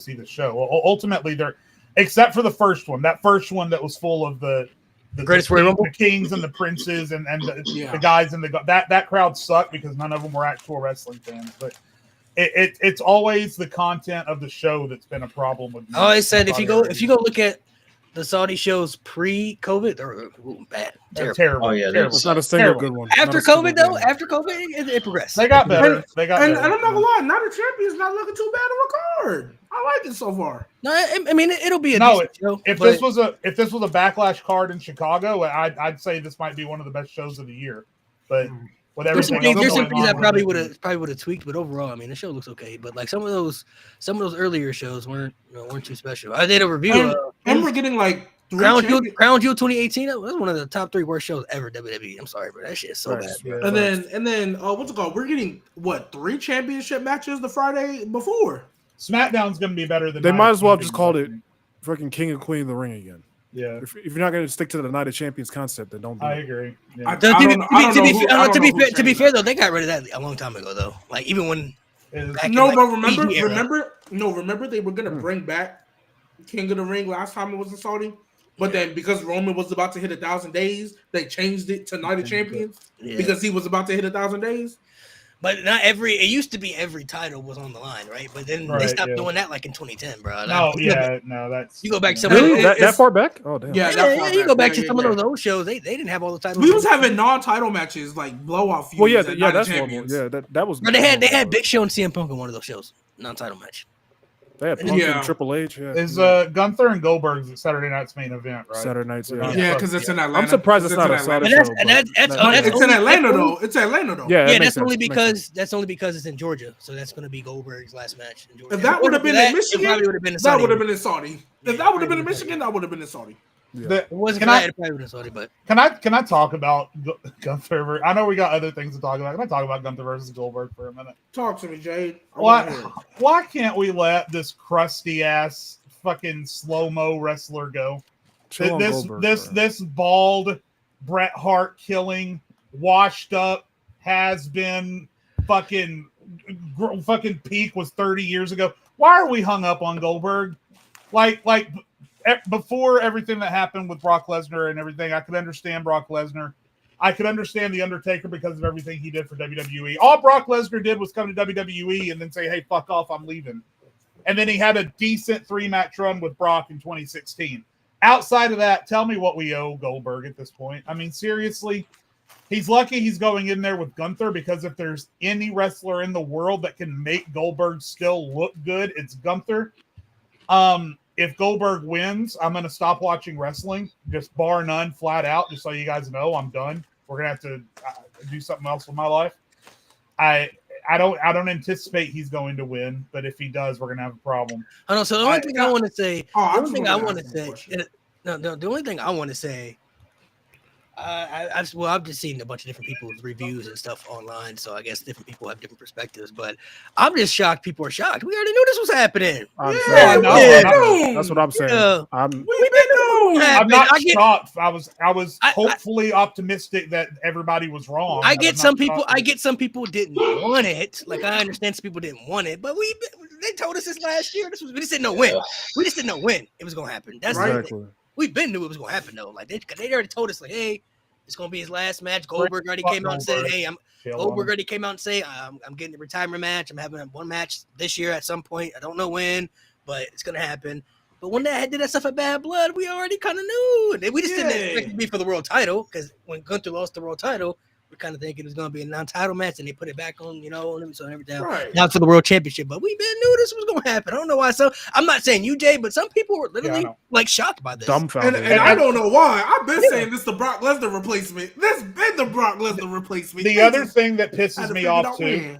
see the show. Ultimately, they're except for the first one. That first one that was full of the kings and the princes and the guys in that crowd sucked because none of them were actual wrestling fans. But it's always the content of the show that's been a problem with me. I always said if you go look at the Saudi shows pre-COVID, they're bad, terrible. Oh yeah, it's not a single good one. After COVID, it progressed. They got better. And I'm not gonna lie, Night of Champions not looking too bad of a card. I like it so far. No, I mean it'll be a decent show. If this was a Backlash card in Chicago, I'd say this might be one of the best shows of the year. But with everything, there's some things I probably would have tweaked, but overall, I mean, the show looks okay. But like some of those earlier shows weren't too special. I did a review. And we're getting like Crown Jewel 2018. That was one of the top 3 worst shows ever. WWE. I'm sorry, but that shit is so bad. Bro. And then what's it called? We're getting 3 championship matches the Friday before. SmackDown's going to be better than. They might as well just called it fucking King and Queen of the Ring again. Yeah. If you're not going to stick to the Night of Champions concept, then don't do it. I agree. Yeah. To be fair, though, they got rid of that a long time ago, though. Like even when. Remember they were going to bring back King of the Ring last time it was in Saudi. But then because Roman was about to hit 1,000 days, they changed it to Night of Champions because he was about to hit 1,000 days. But not it used to be every title was on the line, right? But then they stopped doing that like in 2010, bro. That's you go back to some that far back? Oh damn. You go back to some of those old shows, they didn't have all the titles. We was having non-title matches like blowout feuds. Well, that's normal. Yeah, that was. But they had Big Show and CM Punk in one of those shows, non-title match. They had Punk and Triple H. Yeah. Is Gunther and Goldberg's Saturday night's main event, right? Saturday nights. Yeah, because it's in Atlanta. I'm surprised it's not a Saudi show. It's in Atlanta though. It's Atlanta though. Yeah, that's only because it's in Georgia. So that's going to be Goldberg's last match in Georgia. If that would have been in Michigan, that would have been in Saudi. If that would have been in Michigan, that would have been in Saudi. Yeah. It wasn't it probably would have Saudi, but can I talk about Gunther? I know we got other things to talk about. Can I talk about Gunther versus Goldberg for a minute? Talk to me, Jade. Why can't we let this crusty ass fucking slow-mo wrestler go? This bald, Bret Hart killing, washed up, has been fucking peak was 30 years ago. Why are we hung up on Goldberg? Like before everything that happened with Brock Lesnar and everything, I could understand Brock Lesnar. I could understand The Undertaker because of everything he did for WWE. All Brock Lesnar did was come to WWE and then say, hey, fuck off, I'm leaving. And then he had a decent 3-match run with Brock in 2016. Outside of that, tell me what we owe Goldberg at this point. I mean, seriously, he's lucky he's going in there with Gunther because if there's any wrestler in the world that can make Goldberg still look good, it's Gunther. If Goldberg wins, I'm going to stop watching wrestling, just bar none, flat out, just so you guys know I'm done. We're going to have to do something else with my life. I don't anticipate he's going to win, but if he does, we're going to have a problem. I know. So the only thing I want to say, the only thing I want to say, I've just seen a bunch of different people's reviews and stuff online, so I guess different people have different perspectives. But I'm just shocked. People are shocked. We already knew this was happening. That's what I'm saying. I'm not shocked. I was hopefully optimistic that everybody was wrong. I get some people didn't want it. Like I understand some people didn't want it, but they told us this last year. We just didn't know when. We just didn't know when it was gonna happen. That's right. We've been knew it was gonna happen though. Like they already told us, like, hey, it's gonna be his last match. Goldberg already came out and said, hey, I'm getting the retirement match. I'm having one match this year at some point. I don't know when, but it's gonna happen. But when they did that stuff at Bad Blood, we already kind of knew. We just didn't expect it to be for the world title because when Gunther lost the world title, we're kind of thinking it was going to be a non-title match, and they put it back on, so everything. Right. Now for the world championship. But we knew this was going to happen. I don't know why. So I'm not saying you, Jay, but some people were literally shocked by this. Dumbfounded. And I don't know why. I've been saying this is the Brock Lesnar replacement. This been the Brock Lesnar replacement. The other thing that pisses me off too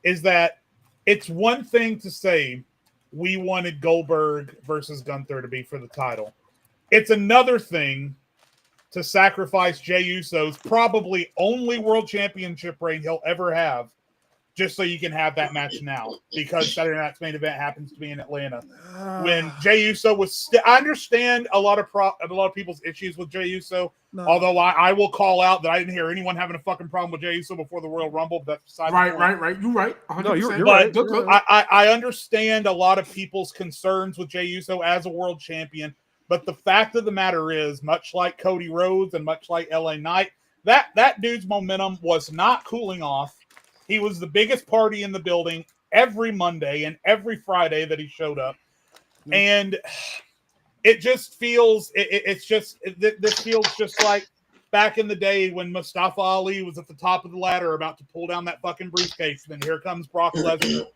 is that it's one thing to say we wanted Goldberg versus Gunther to be for the title. It's another thing to sacrifice Jey Uso's probably only world championship reign he'll ever have just so you can have that match now, because Saturday Night's Main Event happens to be in Atlanta. When Jey Uso was, I understand a lot of people's issues with Jey Uso. No. Although I will call out that I didn't hear anyone having a fucking problem with Jey Uso before the Royal Rumble. But that's right. You're right. 100%. No, you're right. Good. I understand a lot of people's concerns with Jey Uso as a world champion. But the fact of the matter is, much like Cody Rhodes and much like LA Knight, that dude's momentum was not cooling off. He was the biggest party in the building every Monday and every Friday that he showed up. And it just feels, this feels just like back in the day when Mustafa Ali was at the top of the ladder about to pull down that fucking briefcase. And then here comes Brock Lesnar.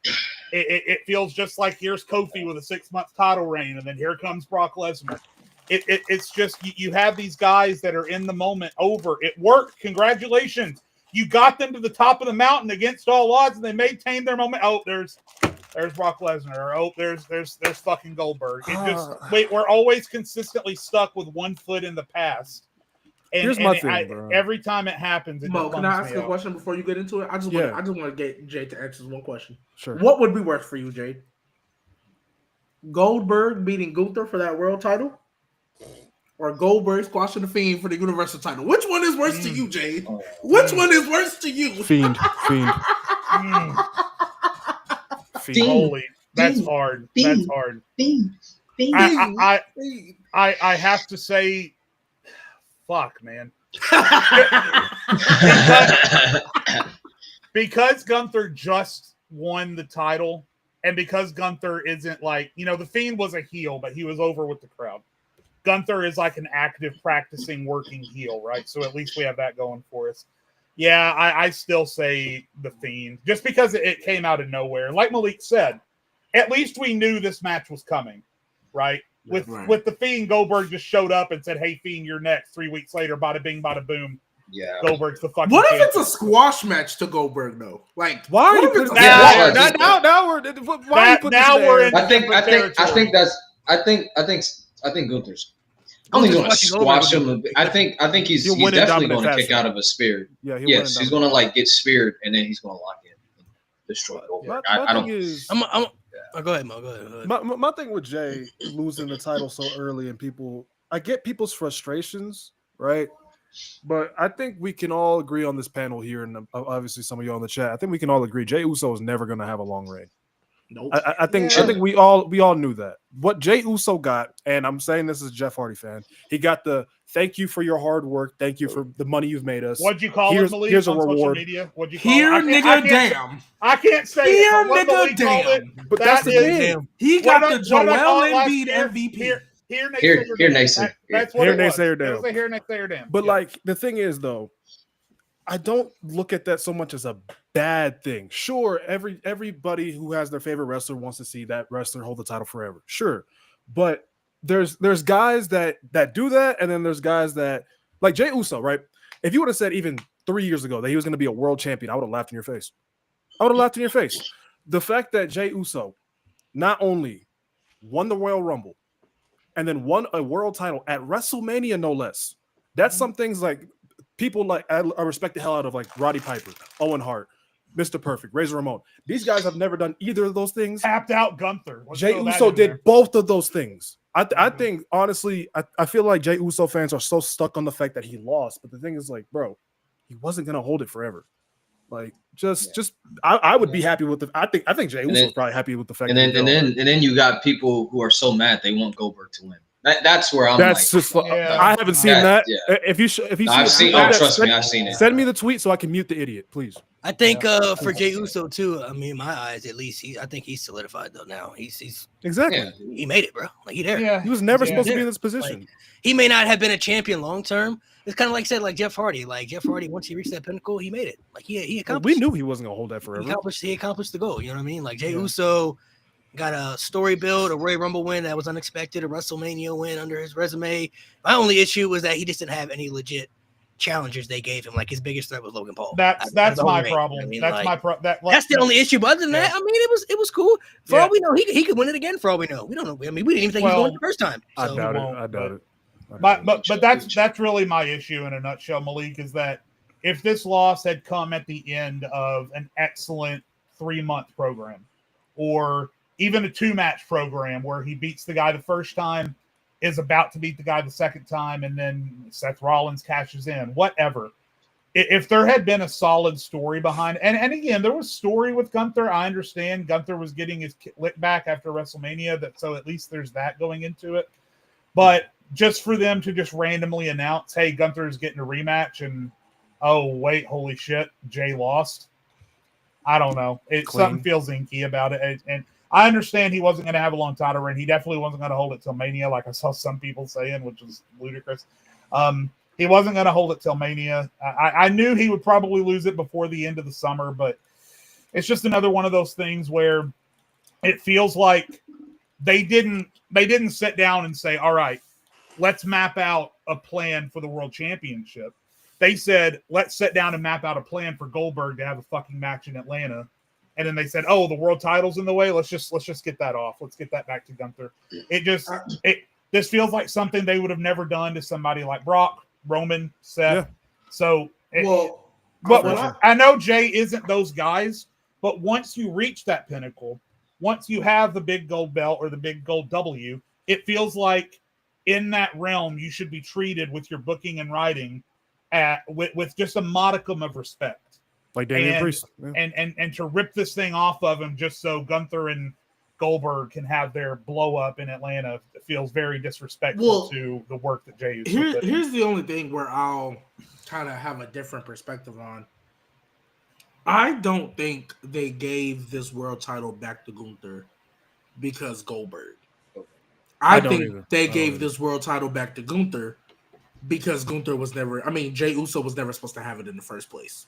It feels just like here's Kofi with a 6-month title reign. And then here comes Brock Lesnar. It's just, you have these guys that are in the moment over. It worked. Congratulations. You got them to the top of the mountain against all odds, and they maintained their moment. Oh, there's Brock Lesnar. Or, oh, there's fucking Goldberg. We're always consistently stuck with one foot in the past. And, here's my thing, bro. Every time it happens, Mo, can I ask a question before you get into it? I just want to get Jay to answer one question. Sure. What would be worse for you, Jay? Goldberg beating Gunther for that world title? Or Goldberg squashing the Fiend for the Universal title? Which one is worse to you, Jade? Which one is worse to you? Fiend. Fiend. Holy, that's hard. That's hard. I have to say, fuck, man. Because Gunther just won the title, and because Gunther isn't like, the Fiend was a heel, but he was over with the crowd. Gunther is like an active, practicing, working heel, right? So at least we have that going for us. Yeah, I still say the Fiend, just because it came out of nowhere. And like Malik said, at least we knew this match was coming, right? With the Fiend, Goldberg just showed up and said, "Hey, Fiend, you're next." 3 weeks later, bada bing, bada boom. Yeah, Goldberg's the fucking. What if it's a squash match to Goldberg though? Like, why are you putting that? Now we're in. I think Gunther's. I don't think he's going to squash him. I think he's definitely going to kick out of a spear. Yeah, he's going to like get speared and then he's going to lock in and destroy Goldberg. I don't. Go ahead, Mo. Go ahead. My thing with Jay losing the title so early, and I get people's frustrations, right? But I think we can all agree on this panel here, and obviously some of you on the chat. I think we can all agree Jey Uso is never going to have a long reign. Nope. I think we all knew that. What Jey Uso got, and I'm saying this as a Jeff Hardy fan, he got the thank you for your hard work, thank you for the money you've made us. What'd you call it, Malik? Here's a on reward. Social media? What'd you call Here, it? nigga, damn. I can't say Here, it. What nigga, damn. But that's the thing. He got the Joel Embiid MVP. Here, Nason. That's what it was. Here, next day or damn. But like the thing is, though, I don't look at that so much as a bad thing. Sure, everybody who has their favorite wrestler wants to see that wrestler hold the title forever. Sure, but there's guys that do that, and then there's guys that like Jey Uso, right? If you would have said even 3 years ago that he was going to be a world champion, I would have laughed in your face. The fact that Jey Uso not only won the Royal Rumble and then won a world title at WrestleMania, no less. That's some things like. People like I respect the hell out of like Roddy Piper, Owen Hart, Mr. Perfect, Razor Ramon. These guys have never done either of those things. Tapped out Gunther. Jey Uso did both of those things. I think honestly, I feel like Jey Uso fans are so stuck on the fact that he lost. But the thing is, like, bro, he wasn't gonna hold it forever. Like, I would be happy with the. I think Jey Uso's probably happy with the fact. And then you got people who are so mad they want Goldberg to win. That's where I'm. That's like, just. I haven't seen that. Yeah. If you I've seen. Oh, trust me, I've seen it. Send me the tweet so I can mute the idiot, please. I think for Jey Uso too. I mean, in my eyes, at least, I think he's solidified though. Now he's exactly. He made it, bro. Like he there. Yeah. He was never supposed to be in this position. Like, he may not have been a champion long term. It's kind of like said, like Jeff Hardy. Like Jeff Hardy, once he reached that pinnacle, he made it. Like he accomplished. We knew he wasn't gonna hold that forever. He accomplished the goal. You know what I mean? Like Jey Uso got a story build, a Royal Rumble win that was unexpected, a WrestleMania win under his resume. My only issue was that he just didn't have any legit challengers they gave him. Like his biggest threat was Logan Paul. That's my problem. I mean, that's the only issue. But other than that, I mean, it was cool. For all we know, he could win it again. For all we know, we don't know. I mean, we didn't even think he was going the first time. So. I doubt it. But that's really my issue in a nutshell, Malik, is that if this loss had come at the end of an excellent 3-month program, or even a 2-match program where he beats the guy the first time, is about to beat the guy the second time, and then Seth Rollins cashes in, whatever. If there had been a solid story behind it, and again, there was story with Gunther. I understand Gunther was getting his lick back after WrestleMania, so at least there's that going into it. But just for them to just randomly announce, hey, Gunther is getting a rematch, and oh, wait, holy shit, Jay lost. I don't know. Something feels inky about it. And I understand he wasn't going to have a long title reign. He definitely wasn't going to hold it till Mania, like I saw some people saying, which is ludicrous. He wasn't going to hold it till Mania. I knew he would probably lose it before the end of the summer, but it's just another one of those things where it feels like they didn't sit down and say, all right, let's map out a plan for the World Championship. They said, let's sit down and map out a plan for Goldberg to have a fucking match in Atlanta. And then they said, oh, the world title's in the way. Let's just get that off. Let's get that back to Gunther. This feels like something they would have never done to somebody like Brock, Roman, Seth. Yeah. So, I know Jay isn't those guys, but once you reach that pinnacle, once you have the big gold belt or the big gold W, it feels like in that realm you should be treated with your booking and writing with just a modicum of respect, like Damian Priest, and to rip this thing off of him just so Gunther and Goldberg can have their blow up in Atlanta feels very disrespectful to the work that Jay used. Here's the only thing where I'll kind of have a different perspective on. I don't think they gave this world title back to Gunther because Goldberg. I think they gave this world title back to Gunther because Gunther was never, Jey Uso was never supposed to have it in the first place.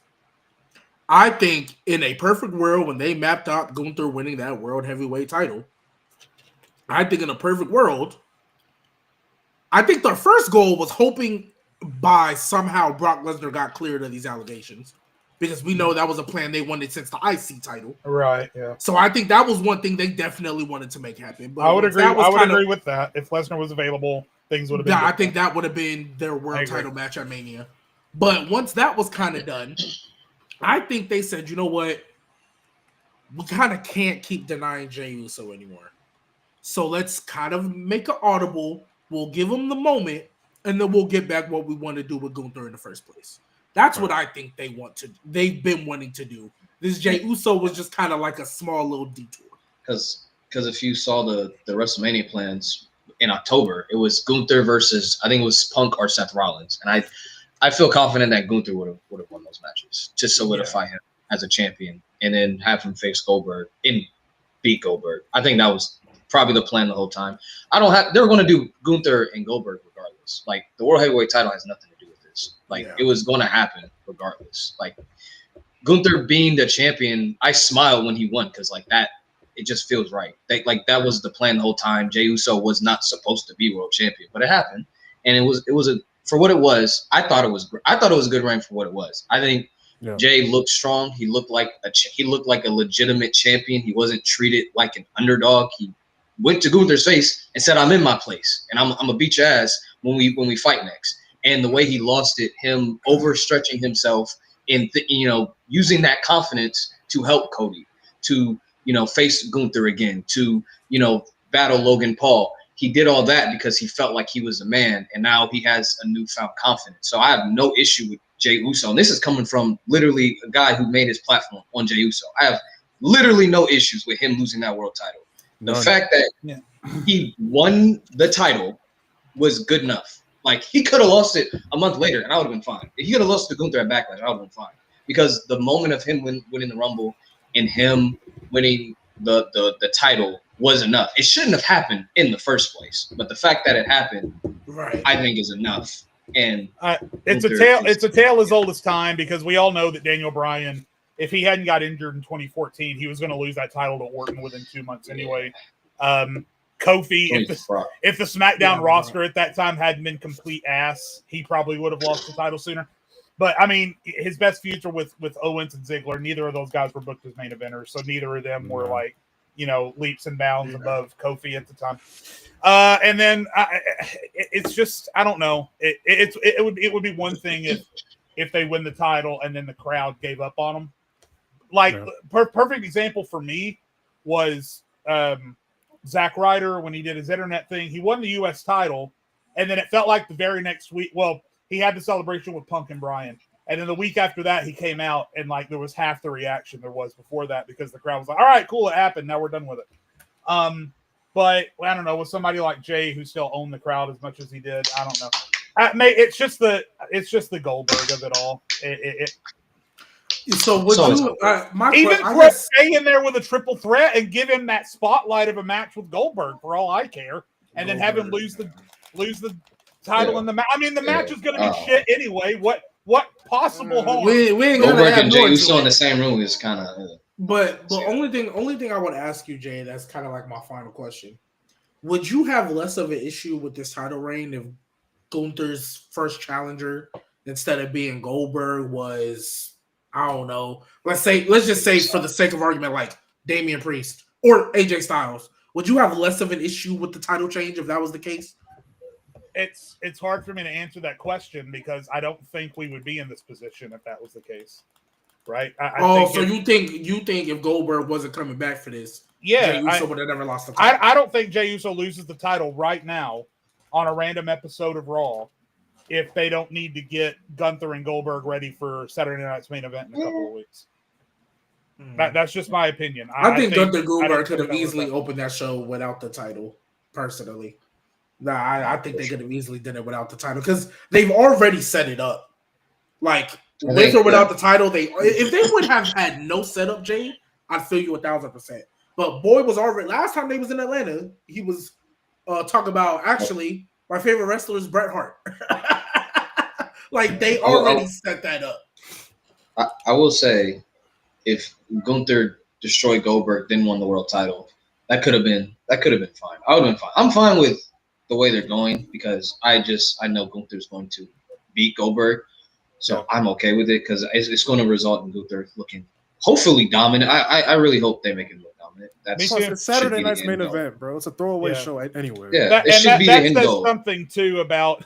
I think in a perfect world, when they mapped out Gunther winning that world heavyweight title, I think in a perfect world, I think their first goal was hoping by somehow Brock Lesnar got cleared of these allegations, because we know that was a plan they wanted since the IC title. Right, yeah. So I think that was one thing they definitely wanted to make happen. But I would agree with that. If Lesnar was available, things would have been I think that would have been their world title match at Mania. But once that was kind of done, I think they said, you know what? We kind of can't keep denying Jey Uso anymore. So let's kind of make an audible. We'll give him the moment, and then we'll get back what we want to do with Gunther in the first place. That's what I think they've been wanting to do. This Jey Uso was just kind of like a small little detour. Because if you saw the WrestleMania plans in October, it was Gunther versus, I think it was Punk or Seth Rollins. And I feel confident that Gunther would have won those matches to solidify him as a champion, and then have him face Goldberg and beat Goldberg. I think that was probably the plan the whole time. They were going to do Gunther and Goldberg regardless. Like, the World Heavyweight title has nothing to do with this. Like, it was going to happen regardless. Like, Gunther being the champion, I smiled when he won, because like that, it just feels right. That was the plan the whole time. Jey Uso was not supposed to be world champion, but it happened, and it was for what it was. I thought it was a good reign for what it was. I think Jay looked strong. He looked like a legitimate champion. He wasn't treated like an underdog. He went to Gunther's face and said, "I'm in my place, and I'm gonna beat your ass when we fight next." And the way he lost it, him overstretching himself and using that confidence to help Cody, to face Gunther again, to battle Logan Paul. He did all that because he felt like he was a man, and now he has a newfound confidence. So I have no issue with Jey Uso, and this is coming from literally a guy who made his platform on Jey Uso. I have literally no issues with him losing that world title. The fact that he won the title was good enough. Like, he could have lost it a month later, and I would have been fine. If he could have lost to Gunther at Backlash, I would have been fine. Because the moment of him winning the Rumble and him winning the title was enough. It shouldn't have happened in the first place, but the fact that it happened, I think, is enough. And it's a tale as old as time, because we all know that Daniel Bryan, if he hadn't got injured in 2014, he was going to lose that title to Orton within 2 months anyway. Kofi, if the SmackDown roster at that time hadn't been complete ass, he probably would have lost the title sooner. But I mean, his best future with Owens and Ziggler, neither of those guys were booked as main eventers, so neither of them were like, leaps and bounds above Kofi at the time. And then it's just, I don't know. It would be one thing if they win the title and then the crowd gave up on them. like perfect example for me was Zack Ryder when he did his internet thing. He won the U.S. title, and then it felt like the very next week. Well, he had the celebration with Punk and Bryan, and then the week after that, he came out and like there was half the reaction there was before that because the crowd was like, "All right, cool, it happened. Now we're done with it." But I don't know, with somebody like Jay who still owned the crowd as much as he did, I don't know. It's just the Goldberg of it all. So would you even throw Jay in there with a triple threat and give him that spotlight of a match with Goldberg for all I care, and then have him lose the title in the match. I mean, the match is going to be shit anyway. What possible harm? We ain't Goldberg and Jey Uso in the same room is kind of. But only thing I would ask you, Jay, that's kind of like my final question. Would you have less of an issue with this title reign if Gunther's first challenger, instead of being Goldberg, was, I don't know, let's just say for the sake of argument, like Damian Priest or AJ Styles? Would you have less of an issue with the title change if that was the case? It's hard for me to answer that question because I don't think we would be in this position if that was the case. Right. You think if Goldberg wasn't coming back for this, Jey Uso would have never lost the title? I don't think Jey Uso loses the title right now on a random episode of Raw if they don't need to get Gunther and Goldberg ready for Saturday Night's main event in a couple of weeks. That's just my opinion. I think Gunther Goldberg could have easily opened that show without the title. Personally, I think they could have easily done it without the title because they've already set it up. Like. With or without the title, if they would have had no setup, Jay, I'd feel you 1,000%. But Boy was already last time they was in Atlanta, he was talking about actually my favorite wrestler is Bret Hart. Like they already set that up. I will say, if Gunther destroyed Goldberg, then won the world title, that could have been fine. I would have been fine. I'm fine with the way they're going because I know Gunther's going to beat Goldberg. So I'm okay with it because it's going to result in Gunther looking hopefully dominant. I really hope they make him look dominant. It's Saturday night's main event, bro. It's a throwaway show anyway. Yeah, that says something too about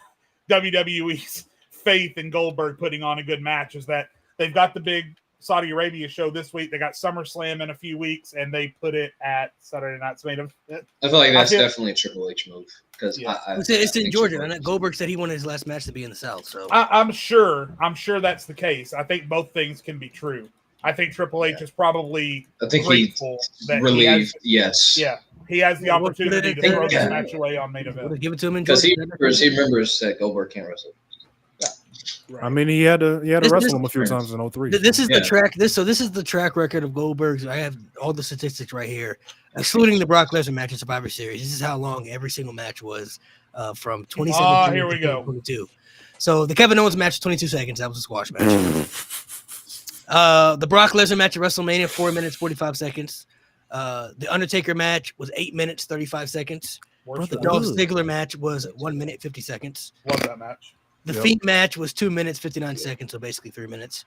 WWE's faith in Goldberg putting on a good match is that they've got the big Saudi Arabia show this week. They got SummerSlam in a few weeks, and they put it at Saturday Night's main event. I feel like that's definitely a Triple H move because it's in Georgia. And Goldberg said he wanted his last match to be in the South. So I'm sure that's the case. I think both things can be true. I think Triple H is probably grateful that relieved. He has the opportunity to throw this match away on main event. Give it to him because he remembers that Goldberg can't wrestle. Right. I mean, he had to wrestle him a few times in 03. This is the track. This is the track record of Goldberg's. I have all the statistics right here, excluding the Brock Lesnar match in Survivor Series. This is how long every single match was from 2017 here we go. 2022. So the Kevin Owens match, 22 seconds. That was a squash match. The Brock Lesnar match at WrestleMania, 4 minutes 45 seconds. The Undertaker match was 8 minutes 35 seconds. The Dolph Ziggler match was 1 minute 50 seconds. Love that match. The Fiend match was 2 minutes, 59 seconds, so basically 3 minutes.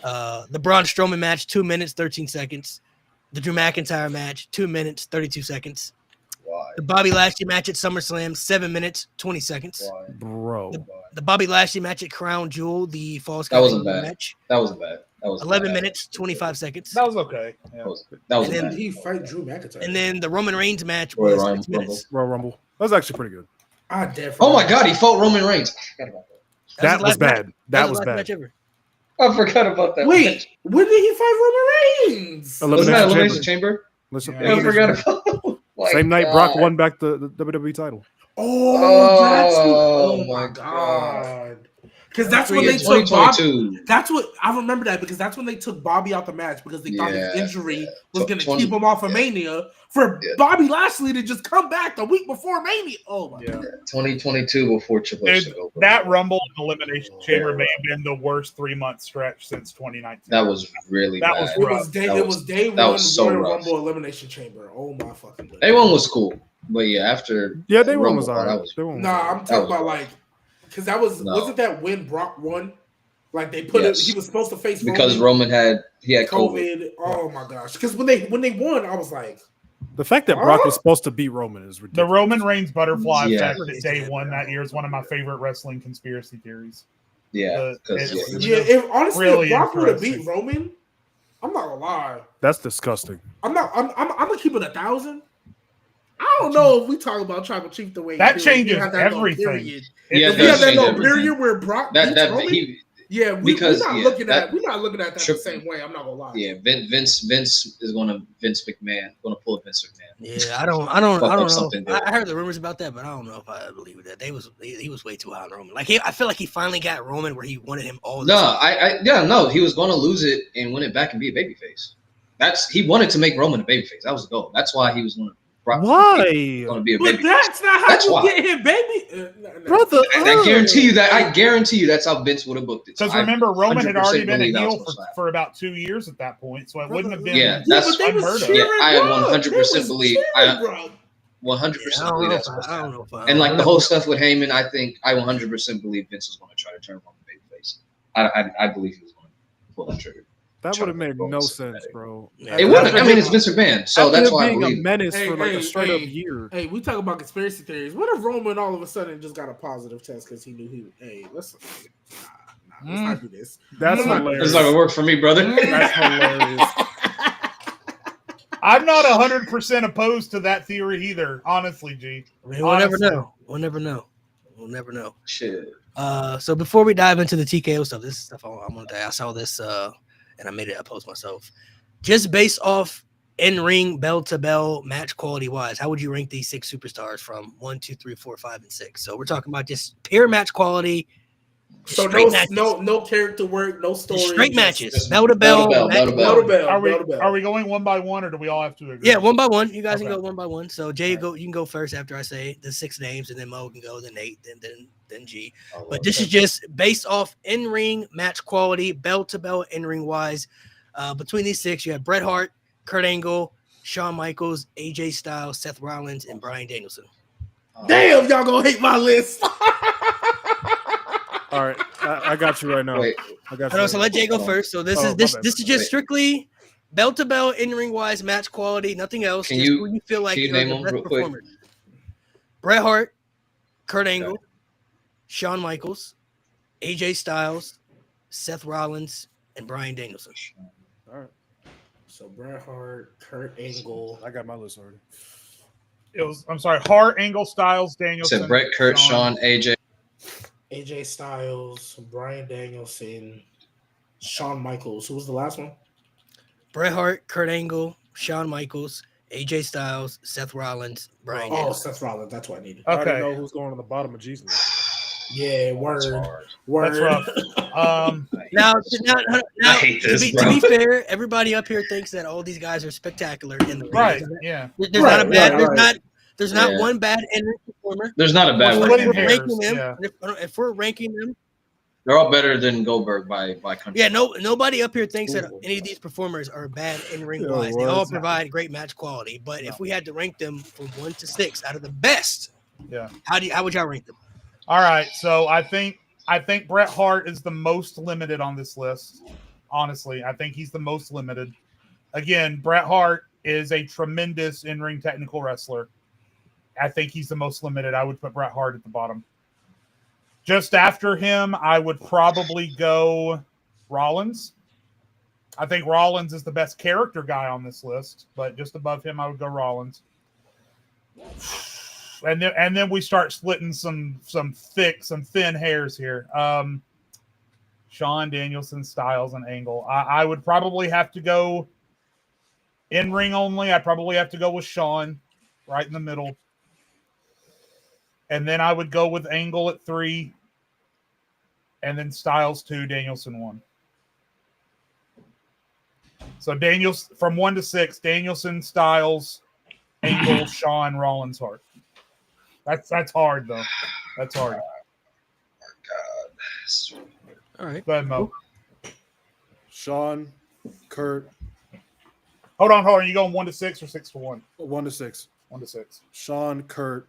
The Braun Strowman match, 2 minutes, 13 seconds. The Drew McIntyre match, 2 minutes, 32 seconds. Why? The Bobby Lashley match at SummerSlam, 7 minutes, 20 seconds. Why? Bro. The Bobby Lashley match at Crown Jewel, the Falls Count match. That wasn't bad. That was 11 minutes, 25 seconds. That was okay. Yeah. That was bad. He fight Drew McIntyre. And then the Roman Reigns match was 6 minutes. Royal Rumble. That was actually pretty good. Oh my God, he fought Roman Reigns. I forgot about that. That was bad. That was bad. Match ever. I forgot about that. Wait, when did he fight Roman Reigns? Elimination Chamber. Listen, I forgot about that. Same night Brock won back the WWE title. Oh my God. Because that's when they took Bobby. That's what I remember that because that's when they took Bobby out the match because they thought his injury was going to keep him off of Mania for Bobby Lashley to just come back the week before Mania. Oh my God. 2022 before Triple H. That Rumble and Elimination Chamber may have been the worst 3-month stretch since 2019. That was really bad. It was day one Royal Rumble Elimination Chamber. Oh my fucking God. Day one was cool. But after day one was all right. I'm talking about like because that wasn't that when Brock won? Like they put it, he was supposed to face because Roman had COVID. Oh my gosh! Because when they won, I was like, the fact that Brock was supposed to beat Roman is ridiculous. The Roman Reigns butterfly effect at day one that year is one of my favorite wrestling conspiracy theories. If honestly, really if Brock would have beat Roman, I'm not gonna lie. That's disgusting. I'm gonna keep it 1,000. I don't know if we talk about Tribal Chief the way that changes everything. Yeah, if we have that little period where Brock beats Roman, we're not looking at that the same way. I'm not gonna lie. Yeah, Vince is gonna Vince pull Vince McMahon. Yeah, I don't know. I heard the rumors about that, but I don't know if I believe that. He was way too high on Roman. Like I feel like he finally got Roman where he wanted him all. He was gonna lose it and win it back and be a babyface. He wanted to make Roman a babyface. That was the goal. That's why he was gonna. Why? Going to be a but baby that's not how you get him, baby. Brother, I guarantee you that. I guarantee you that's how Vince would have booked it. Because remember, Roman had already been a heel for about 2 years at that point, so it wouldn't have been. Yeah, that's unheard of. Yeah, I 100% believe. 100% believe that's supposed to happen. And like the whole stuff with Heyman, I 100% believe Vince was going to try to turn Roman babyface. I believe he was going to pull that trigger. That would have made no sense, bro. It wouldn't. I mean, it's Vince McMahon, so that's why I believe. A menace for like a straight up year. Hey, we talk about conspiracy theories. What if Roman all of a sudden just got a positive test because he knew he? Hey, let's not do this. That's hilarious. It's not gonna work for me, brother. That's hilarious. I'm not 100% opposed to that theory either. Honestly, G. I mean, we'll never know. We'll never know. Shit. So before we dive into the TKO stuff, this is stuff I wanted to ask. I saw this and I made it a post myself. Just based off in-ring, bell-to-bell, match quality-wise, how would you rank these 6 superstars from 1, 2, 3, 4, 5, and 6? So we're talking about just pure match quality. So no character work, no story. Straight matches. Bell-to-bell. Are we going one by one, or do we all have to agree? Yeah, one by one. You guys can go one by one. So Jay, you can go first after I say the 6 names, and then Mo can go, then Nate, then G. But this is just based off in-ring match quality, bell-to-bell, in-ring wise. Between these 6, you have Bret Hart, Kurt Angle, Shawn Michaels, AJ Styles, Seth Rollins, and Bryan Danielson. Damn, y'all gonna hate my list. All right, I got you right now. Wait. I got you. So let Jay go first. So this is just strictly bell to bell, in ring wise, match quality, nothing else. Can just you, who you feel like you're the best performer. Bret Hart, Kurt Angle, Shawn Michaels, AJ Styles, Seth Rollins, and Bryan Danielson. All right. So Bret Hart, Kurt Angle. I got my list already. Hart, Angle, Styles, Danielson. Said Bret, Kurt, Shawn, AJ. AJ Styles, Bryan Danielson, Shawn Michaels. Who was the last one? Bret Hart, Kurt Angle, Shawn Michaels, AJ Styles, Seth Rollins, Bryan Danielson. Seth Rollins. That's what I needed. Okay. I don't know who's going on the bottom of G's list. Yeah, word. That's rough. Now, I hate this, to be fair, everybody up here thinks that all these guys are spectacular in the ring. Right, yeah. There's not one bad in-ring performer. There's not a bad one. If we're ranking them, they're all better than Goldberg by country. Yeah, nobody up here thinks that any of these performers are bad in-ring wise. They all provide great match quality. But if we had to rank them from 1 to 6 out of the best, how would y'all rank them? All right, so I think Bret Hart is the most limited on this list. Honestly, I think he's the most limited. Again, Bret Hart is a tremendous in-ring technical wrestler. I think he's the most limited. I would put Bret Hart at the bottom. Just after him, I would probably go Rollins. I think Rollins is the best character guy on this list, but just above him, I would go Rollins. And then we start splitting some thin hairs here. Shawn, Danielson, Styles, and Angle. I would probably have to go in ring only. I'd probably have to go with Shawn right in the middle. And then I would go with Angle at 3. And then Styles 2, Danielson 1. So from 1 to 6, Danielson, Styles, Angle, Shawn, Rollins, Hart. That's hard though. That's hard. Oh, God. All right. Go ahead, Mo. Shawn, Kurt. Hold on. Are you going 1 to 6 or 6 to 1? 1 to 6. 1 to 6. Shawn, Kurt.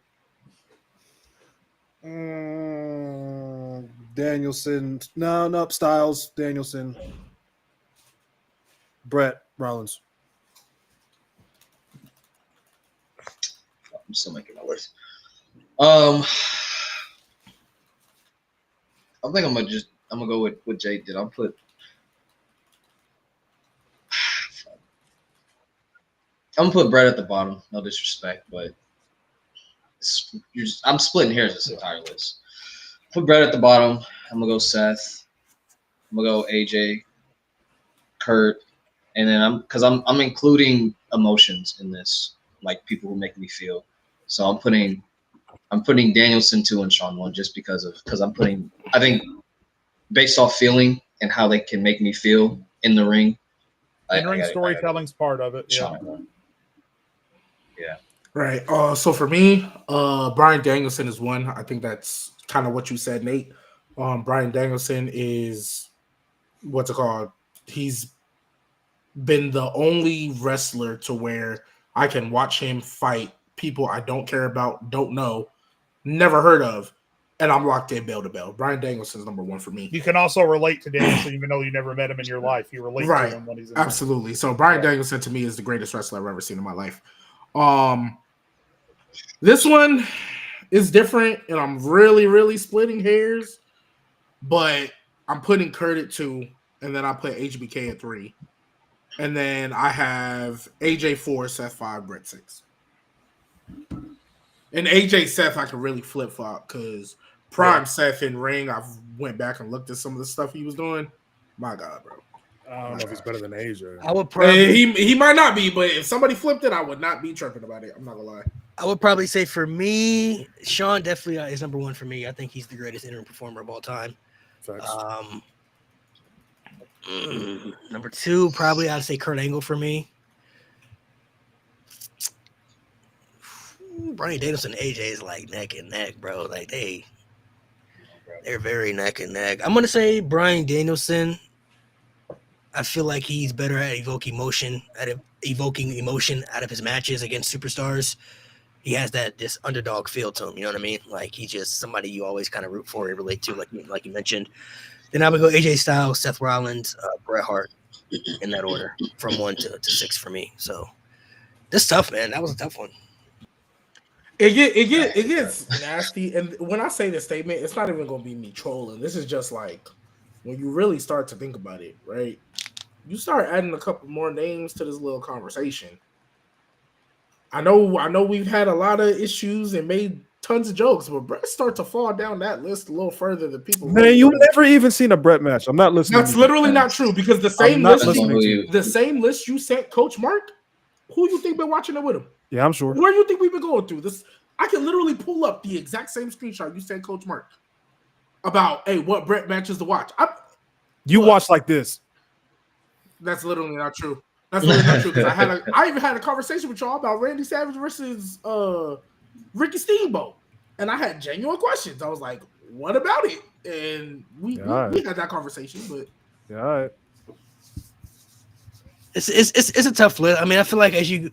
Danielson. No, Styles, Danielson. Bret, Rollins. I'm still making my list. I think I'm gonna go with what Jay did. gonna put Brett at the bottom. No disrespect, but I'm splitting hairs this entire list. Put Brett at the bottom. I'm gonna go Seth. I'm gonna go AJ, Kurt, and then I'm including emotions in this, like people who make me feel. So I'm putting Danielson 2 and Sean 1 just because I think based off feeling and how they can make me feel in the ring. In-ring storytelling's part of it. Yeah. Yeah. Right. So for me, Bryan Danielson is one. I think that's kind of what you said, Nate. Bryan Danielson is what's it called? He's been the only wrestler to where I can watch him fight people I don't care about, don't know, never heard of, and I'm locked in bell to bell. Bryan Danielson's number one for me. You can also relate to Danielson even though you never met him in your life. You relate to him when he's in absolutely. So Bryan Danielson to me is the greatest wrestler I've ever seen in my life. This one is different, and I'm really, really splitting hairs, but I'm putting Kurt at 2, and then I put HBK at 3. And then I have AJ 4, Seth 5, Brett 6. And AJ Seth, I can really flip flop because prime Seth in ring, I've went back and looked at some of the stuff he was doing. My God, bro. I don't know if he's better than AJ. I would probably he might not be, but if somebody flipped it, I would not be tripping about it. I'm not gonna lie. I would probably say for me, Sean definitely is number 1 for me. I think he's the greatest in-ring performer of all time. Number 2, probably I'd say Kurt Angle for me. Bryan Danielson and AJ is like neck and neck, bro. Like they're very neck and neck. I'm gonna say Bryan Danielson. I feel like he's better at evoking emotion out of his matches against superstars. He has this underdog feel to him. You know what I mean? Like he's just somebody you always kind of root for and relate to, like you mentioned. Then I would go AJ Styles, Seth Rollins, Bret Hart in that order from 1 to 6 for me. So this is tough, man. That was a tough one. It gets nasty, and when I say this statement, it's not even gonna be me trolling. This is just like when you really start to think about it, right? You start adding a couple more names to this little conversation. I know we've had a lot of issues and made tons of jokes, but Brett starts to fall down that list a little further than people. Man, you've never even seen a Brett match. I'm not listening. That's literally not true because the same list you sent Coach Mark, who you think been watching it with him? Yeah, I'm sure. Where you think we've been going through this? I can literally pull up the exact same screenshot you sent Coach Mark about, hey, what Brett matches to watch. You watch like this. That's literally not true. That's literally not true because I even had a conversation with y'all about Randy Savage versus Ricky Steamboat, and I had genuine questions. I was like, "What about it?" And we had that conversation, but yeah, all right. It's a tough list. I mean, I feel like as you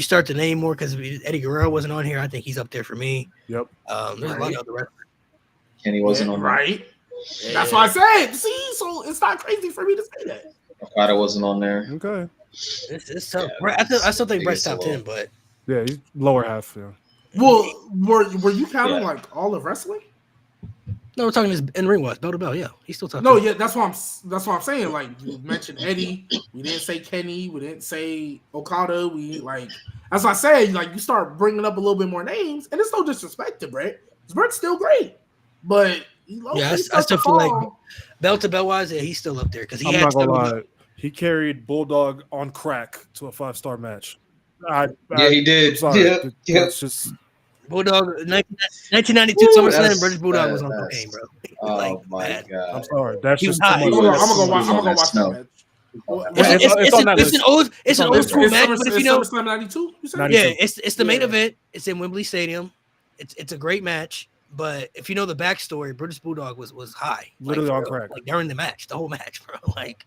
start to name more, because Eddie Guerrero wasn't on here, I think he's up there for me. Yep. There's a lot of other wrestlers. Kenny wasn't on there. Right. Yeah. That's what I said. See, so it's not crazy for me to say that. Okada wasn't on there. Okay. It's tough. Yeah, I still think Brett's top 10, but yeah, he's lower half. Yeah. Well, were you counting like all of wrestling? No, we're talking this in ring wise, bell to bell. Yeah, he's still top 10. No, yeah, that's what I'm saying. Like you mentioned Eddie, we didn't say Kenny, we didn't say Okada. We like as I said, like you start bringing up a little bit more names, and it's no disrespect to Brett. Brett's still great, but I still feel like bell to bell wise, yeah, he's still up there because he. I'm not gonna lie. He carried Bulldog on crack to a 5-star match. He did. Sorry. It's just Bulldog 1992 SummerSlam. British Bulldog was on cocaine, bro. Oh my God! I'm sorry. That's just too much. I'm gonna watch that match. It's an old school match, but if you know, SummerSlam 92. Yeah, it's the main event. It's in Wembley Stadium. It's a great match. But if you know the backstory, British Bulldog was high, literally on crack, like during the match, the whole match, bro. Like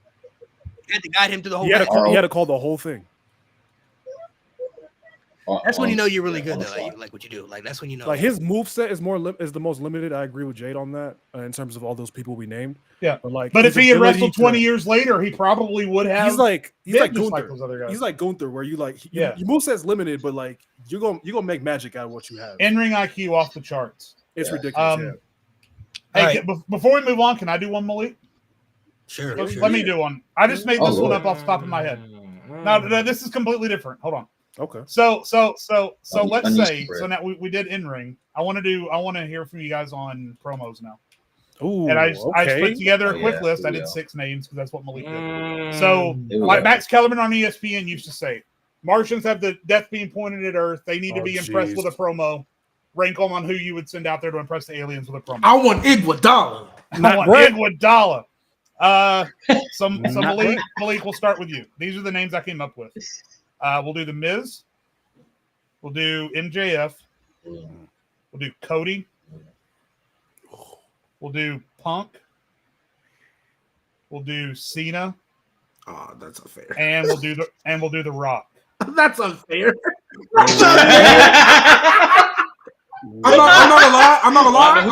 you had to guide him through the whole. He had to call the whole thing. That's when you know you're really good, though. Like what you do. Like that's when you know. Like his moveset is the most limited. I agree with Jade on that in terms of all those people we named. Yeah, but if he had wrestled 20 years later, he probably would have. He's like Gunther. Like those other guys. He's like Gunther, where you like your moveset's limited, but like you're gonna make magic out of what you have. In-ring IQ off the charts. It's ridiculous. Hey, before we move on, can I do one, Malik? Sure. Let me do one. I just made this one up off the top of my head. No, this is completely different. Hold on. Okay. So let's say now we did in ring. I want to hear from you guys on promos now. Ooh, and I just put together a quick list. I did 6 names because that's what Malik did. So like Max Kellerman on ESPN used to say, Martians have the death beam pointed at Earth. They need to be impressed with a promo. Rank them on who you would send out there to impress the aliens with a promo. I want Iguodala. Iguodala. So Malik, we'll start with you. These are the names I came up with. We'll do The Miz. We'll do MJF. We'll do Cody. We'll do Punk. We'll do Cena. Oh, that's unfair. And we'll do The Rock. That's unfair. I'm not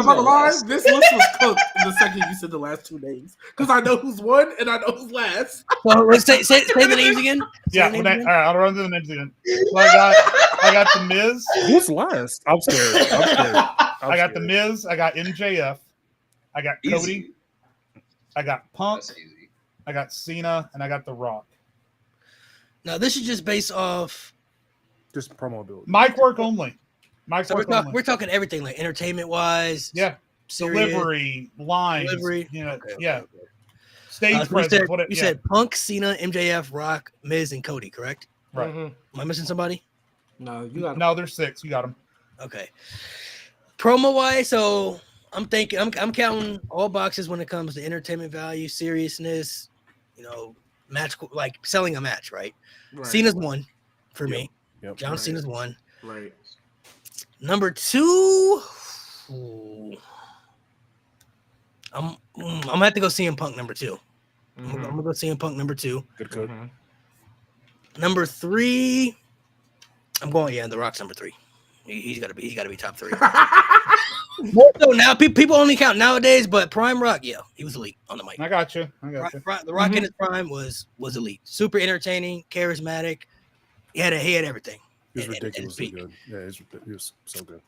gonna lie. This list was cooked the second you said the last 2 names because I know who's won and I know who's last. Well, let's say the names again. All right, I'll run through the names again. So I got The Miz. Who's last? I'm scared. I got The Miz. I got MJF. I got Cody. I got Punk. I got Cena, and I got The Rock. Now this is just based off just promo ability. Mic work only. We're talking everything like entertainment wise. Yeah. Serious. Delivery, lines. Delivery. You know, okay. Stage presence. You said Punk, Cena, MJF, Rock, Miz, and Cody, correct? Right. Am I missing somebody? No, you got. No, there's 6. You got them. Okay. Promo wise, so I'm thinking I'm counting all boxes when it comes to entertainment value, seriousness, match, like selling a match, right? Cena's 1 for me. Yep. John Cena's 1. Right. Number 2, I'm gonna have to go CM Punk number 2. I'm gonna go CM Punk number 2. Good code. Number 3, I'm going The Rock's number 3. He's gotta be top 3. So now people only count nowadays, but Prime Rock, he was elite on the mic. I got you. The Rock in his prime was elite, super entertaining, charismatic. He had everything. He was ridiculously good. Yeah, he was so good.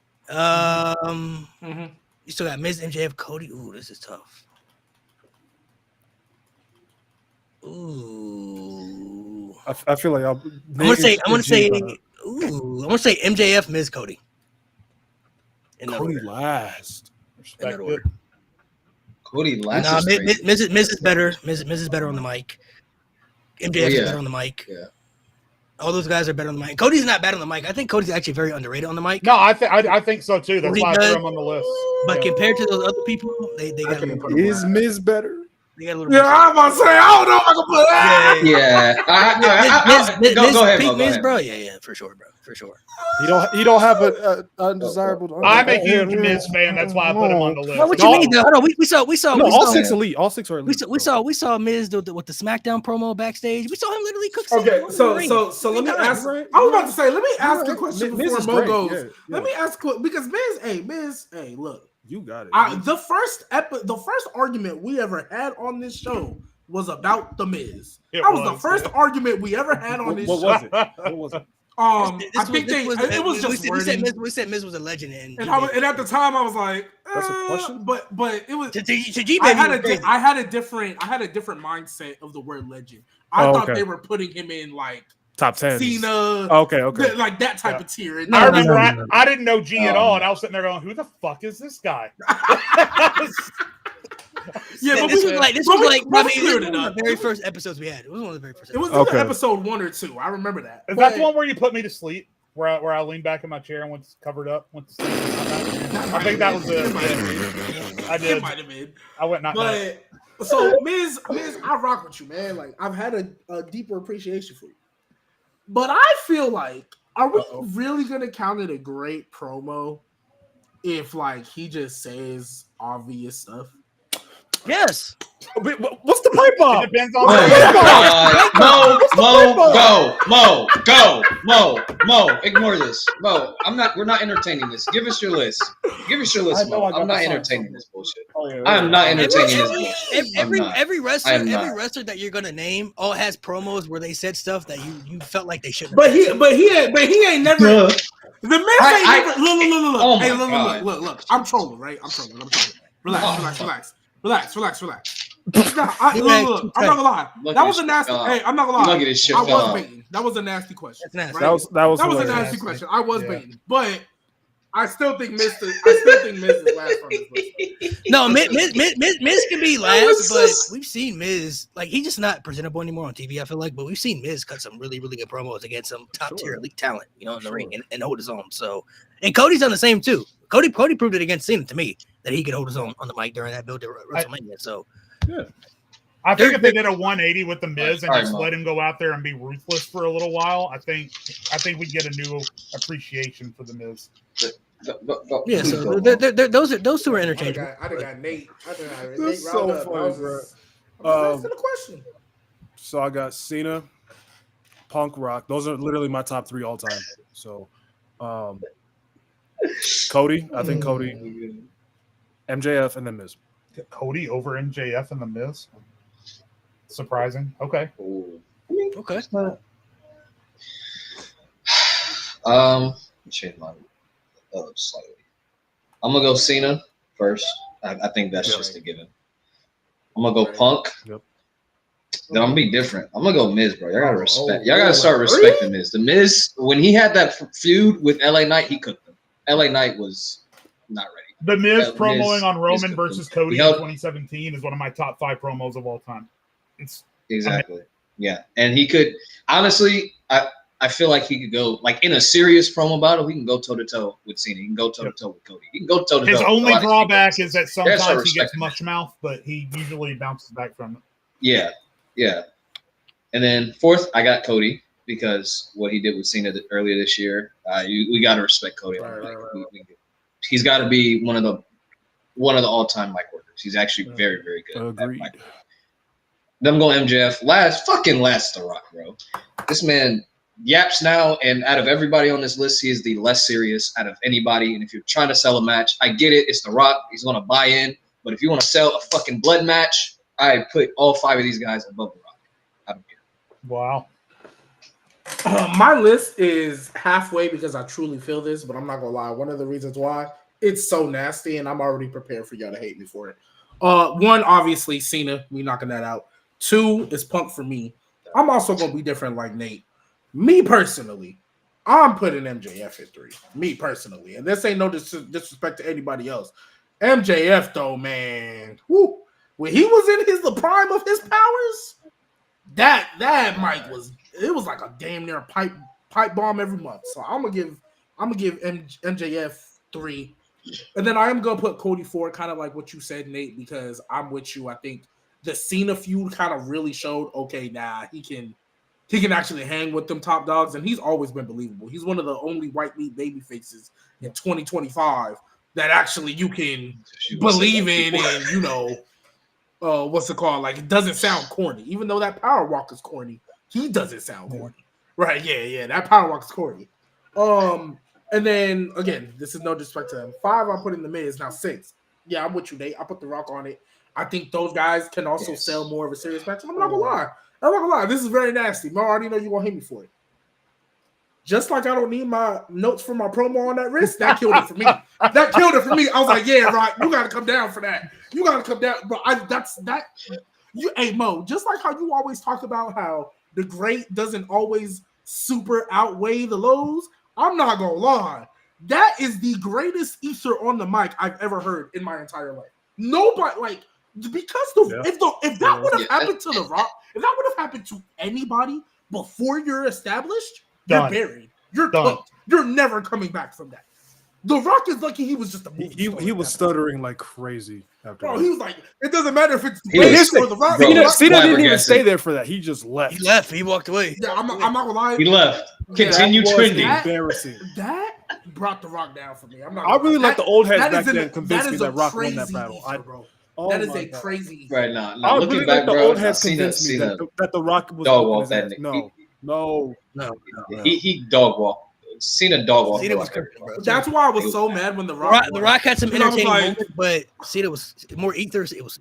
You still got Miz, MJF, Cody. Ooh, this is tough. Ooh, I feel like I'm gonna say MJF, Miz, Cody. Cody last. In that order. Cody last. Nah, Miz is better. Miz is better on the mic. MJF is better on the mic. Yeah. All those guys are better on the mic. Cody's not bad on the mic. I think Cody's actually very underrated on the mic. No, I think so too. That's why I threw him on the list. But compared to those other people, they got a little. Is Miz better? They got a little. Yeah, I'm about to say I don't know if I can put that. Yeah. Go ahead, Miz, bro. Yeah, for sure, bro. For sure. You don't have an undesirable. I'm a huge Miz fan. That's why I put him on the list. What you mean? Hold on. We saw. No, all 6 elite. All 6 are elite. We saw Miz with the SmackDown promo backstage. We saw him literally cook. Okay, so let me ask. I was about to say, let me ask a question before Mo goes. Yeah. Let me ask because Miz, look. You got it. The first argument we ever had on this show was about the Miz. That was the first argument we ever had on this show. What was it? I think it was just wording. We said Miz was a legend, and at the time I was like, that's a question. But it was. I had a different mindset of the word legend. I thought they were putting him in like top 10. Cena. Okay. Like that type of tier. I remember I didn't know G at all, and I was sitting there going, "Who the fuck is this guy?" Yeah, but this was the very first episodes we had. It was one of the very first. It was either episode 1 or 2. I remember that. Is that the one where you put me to sleep? Where I leaned back in my chair and went covered up, went to sleep. I think that was it. I did. It might have been. I went not. But so Miz, I rock with you, man. Like I've had a deeper appreciation for you. But I feel like, are we really gonna count it a great promo if like he just says obvious stuff? Yes. What's the pipe bomb? It depends on Mo, ignore this. Mo, we're not entertaining this. Give us your list. Mo. I'm not entertaining this bullshit. I am not entertaining this bullshit. Every wrestler that you're gonna name all has promos where they said stuff that you felt like they shouldn't. But he ain't never. The man ain't never. Look. Oh hey, look. I'm trolling, right? I'm trolling. Relax. Look, I'm not gonna lie. That was a nasty. Hey, I'm not gonna lie. I was baiting. That was a nasty question. Right? That was a nasty question. I was baiting, but I still think Miz is last on this list. No, Miz can be last, but we've seen Miz, like, he's just not presentable anymore on TV, I feel like, but we've seen Miz cut some really, really good promos against some top-tier elite talent, you know, in the ring and hold his own. So, and Cody's done the same, too. Cody proved it against Cena to me that he could hold his own on the mic during that build to WrestleMania. So, yeah. I think if they did a 180 with the Miz and just let him go out there and be ruthless for a little while, I think we get a new appreciation for the Miz. Yeah, so those two are interchangeable. I got Nate. Nate so funny, bro. The question. So I got Cena, Punk, Rock. Those are literally my top 3 all time. So, Cody, I think Cody, MJF, and then Miz. Cody over MJF and the Miz. Surprising. Okay. Okay. Change my slightly. I'm gonna go Cena first. I think that's just a given. I'm gonna go Punk. Yep. Then I'm gonna be different. I'm gonna go Miz, bro. Y'all gotta respect. Y'all gotta start respecting Miz. The Miz, when he had that feud with LA Knight, he cooked them. LA Knight was not ready. The Miz promoing on Roman versus Cody in 2017 is one of my top 5 promos of all time. It's exactly. Yeah, and he could honestly. I feel like he could go like in a serious promo battle. He can go toe to toe with Cena. He can go toe to toe with Cody. He can go toe to toe. His only drawback is that sometimes he gets mush mouth, but he usually bounces back from it. Yeah. And then 4th, I got Cody because what he did with Cena earlier this year. We got to respect Cody. He's got to be one of the all-time mic workers. He's actually very, very good. Agreed. Then I'm going MJF. Last, The Rock, bro. This man yaps now, and out of everybody on this list, he is the less serious out of anybody. And if you're trying to sell a match, I get it. It's The Rock. He's going to buy in. But if you want to sell a fucking blood match, I put all 5 of these guys above The Rock. I don't care. Wow. My list is halfway because I truly feel this, but I'm not going to lie. One of the reasons why, it's so nasty, and I'm already prepared for y'all to hate me for it. 1, obviously, Cena. We knocking that out. 2 is Punk for me. I'm also going to be different like Nate. Me personally, I'm putting MJF at 3. Me personally. And this ain't no disrespect to anybody else. MJF, though, man. Whoo, when he was in the prime of his powers, that mic was like a damn near pipe bomb every month. So I'm gonna give MJF 3. And then I am gonna put Cody 4, kind of like what you said, Nate, because I'm with you. I think the Cena feud kind of really showed, okay, he can actually hang with them top dogs, and he's always been believable. He's one of the only white meat baby faces in 2025 that actually you can believe in, and what's it called? Like, it doesn't sound corny, even though that power walk is corny. He doesn't sound corny, right? Yeah. That power walk is corny. And then again, this is no disrespect to him. 5, I'm putting the Miz. Now 6, yeah, I'm with you, Nate. I put The Rock on it. I think those guys can also sell more of a serious match. I'm not gonna lie. This is very nasty. Mo, I already know you're gonna hate me for it. Just like I don't need my notes for my promo on that wrist, that killed it for me. I was like, yeah, right. You gotta come down for that. You gotta come down. But hey Mo, just like how you always talk about how the great doesn't always super outweigh the lows. I'm not gonna lie. That is the greatest ether on the mic I've ever heard in my entire life. Nobody because if that would have happened to The Rock, if that would have happened to anybody before you're established, you're buried. You're cooked. You're never coming back from that. The Rock is lucky he was just a movie star. He was stuttering like crazy after that. He was like, it doesn't matter if it's or The Rock. Cena didn't even stay there for that. He just left. He left. He walked away. Yeah, I'm not gonna lie. He left. Continue trending. Embarrassing. That brought The Rock down for me. I really like the old heads back then convinced me that Rock won that battle. That is a crazy right now. I looking really back, like the old heads convinced me that The Rock was dog walk that nigga. No. He dog walked. Cena dog walk. Cena was cooking, bro. That's why I was so mad when The Rock had some entertaining moments, but Cena was more ethers. It was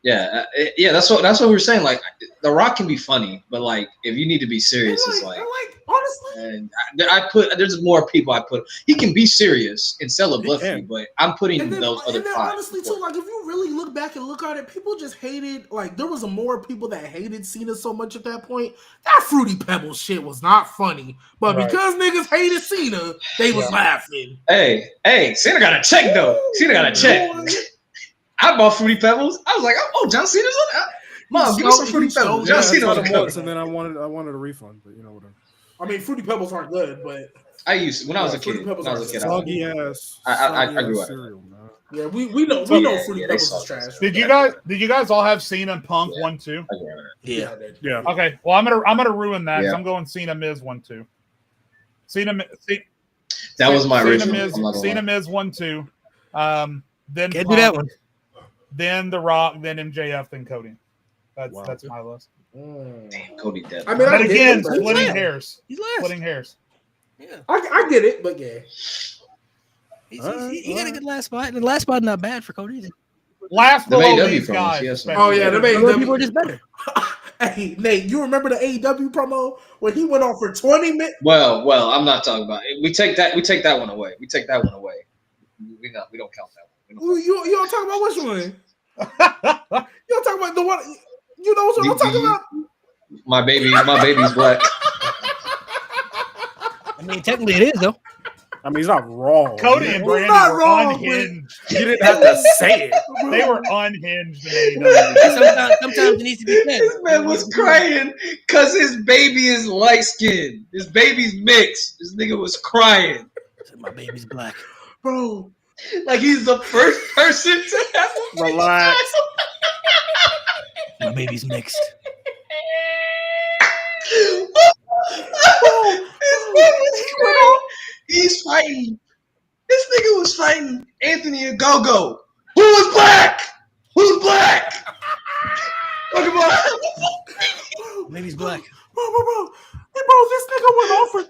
Yeah, that's what we were saying. Like, The Rock can be funny, but like, if you need to be serious, it's like honestly. And there's more people I put. He can be serious and sell a Buffy, but I'm putting those other five. Honestly, too, like if you really look back and look at it, people just hated. Like there was more people that hated Cena so much at that point. That Fruity Pebbles shit was not funny, but because niggas hated Cena, they was laughing. Hey, Cena got a check though. Cena got a check. I bought Fruity Pebbles. I was like, oh, John Cena's on that. Mom, give me some Fruity Pebbles. John Cena on the cover. And then I wanted a refund, but you know whatever. I mean, Fruity Pebbles aren't good, but I used to, when I was a kid. Soggy ass. I grew up. Cereal, man. Yeah, we know Fruity Pebbles is trash. Did you guys all have Cena and Punk 1-2? Yeah. Okay, well I'm gonna ruin that. I'm going Cena Miz 1-2. That was my original. Cena Miz 1-2. Then can't do that one. Then The Rock, then MJF, then Cody. That's my list. Damn, Cody dead. I mean, but again, splitting hairs. He's last. Splitting hairs. Yeah, I get it, but yeah, he got a good last spot. And the last spot not bad for Cody either. Last below these guys. Oh yeah, the people are just better. Hey Nate, you remember the AEW promo when he went on for 20 minutes? Well, I'm not talking about it. We take that one away. We don't count that one. We don't count that one. You don't talk about which one? You don't talk about the one. You know what I'm talking about? My baby's black. I mean, technically it is though. I mean, he's not wrong. Cody and Brandon were unhinged. You didn't have to say it. They were unhinged. Sometimes it needs to be said. This man was crying because his baby is light skinned. His baby's mixed. This nigga was crying. My baby's black, bro. Like he's the first person to have a relax. My baby's mixed. He's fighting. This nigga was fighting Anthony Ogogo. Who was black? Who's black? Look at my Baby's black. Bro. Hey, bro, this nigga went off for.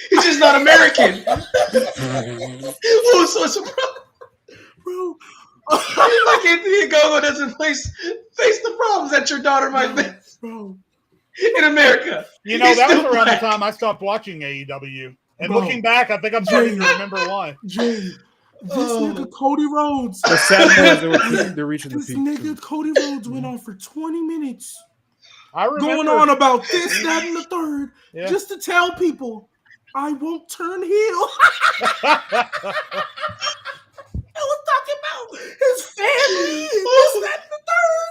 He's just not American. Who's so surprised? Bro. Like Anthony Ogogo doesn't face the problems that your daughter might face. Bro. In America. You know, that was around the time I stopped watching AEW. And looking back, I think I'm starting to remember why. Jay, this nigga Cody Rhodes. The sad part, they're reaching the peak. This nigga Cody Rhodes went on for 20 minutes. I remember. Going on about this, that, and the third. Yeah. Just to tell people, I won't turn heel. I was talking about his family, this, that, and the third.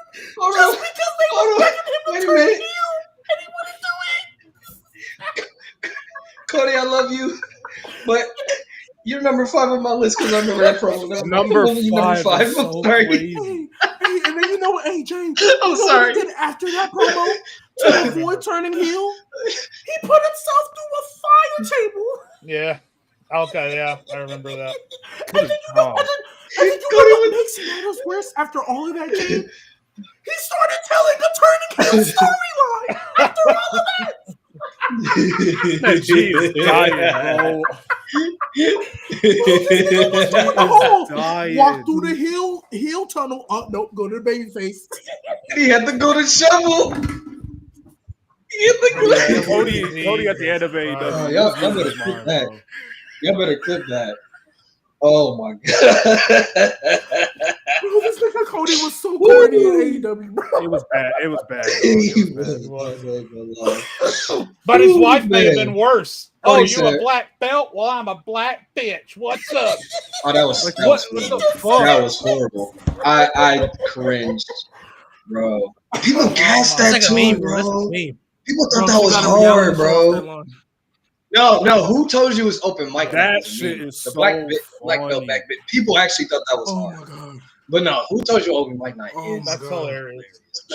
Just because they were begging him to turn heel, and he wouldn't do it. Cody, I love you, but you're number 5 on my list because I remember that promo. Number 5. I'm sorry. Hey, and then you know what, AJ? I'm sorry. What he did after that promo to avoid turning heel? He put himself through a fire table. Yeah. Okay, yeah, I remember that. And then you know what makes matters worse after all of that, Jay? He started telling a turning heel storyline after all of that. Jeez, dying, bro. Walk through the heel tunnel. Oh, nope, go to the baby face. He had to go to shovel. Cody at the end of AEW. Y'all better clip that. Y'all better clip that. Oh my god. Bro, this nigga Cody was so corny in AEW, bro. It was bad. But his wife may have been worse. Oh, you a black belt? Well, I'm a black bitch. What's up? Oh, that was horrible. I cringed, bro. People gassed that too, bro. People thought that was hard, bro. No. Who told you it was open mic? That shit is the so black belt back bit. People actually thought that was hard. My God. But no, who told you open mic night? That's hilarious.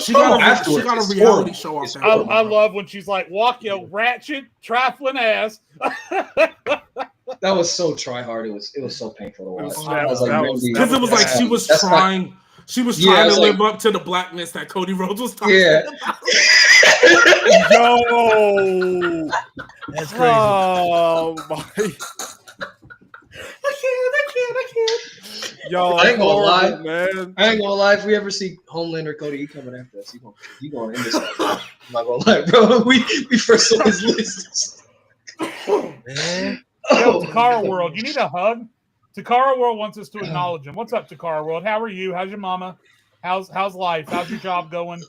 She got a reality show off that. I love when she's like, "Walk your ratchet, trifling ass." That was so try hard. It was so painful to watch. Because it was like she was trying. She was trying to live up to the blackness that Cody Rhodes was talking about. Yo, that's crazy. Oh my! I can't. Yo, I ain't gonna lie, man. I ain't gonna lie. If we ever see Homelander Cody, he coming after us. He gonna end this. I'm not gonna lie, bro. We first saw his list. Man. Yo, Takara World, you need a hug? Takara World wants us to acknowledge him. What's up, Takara World? How are you? How's your mama? How's life? How's your job going?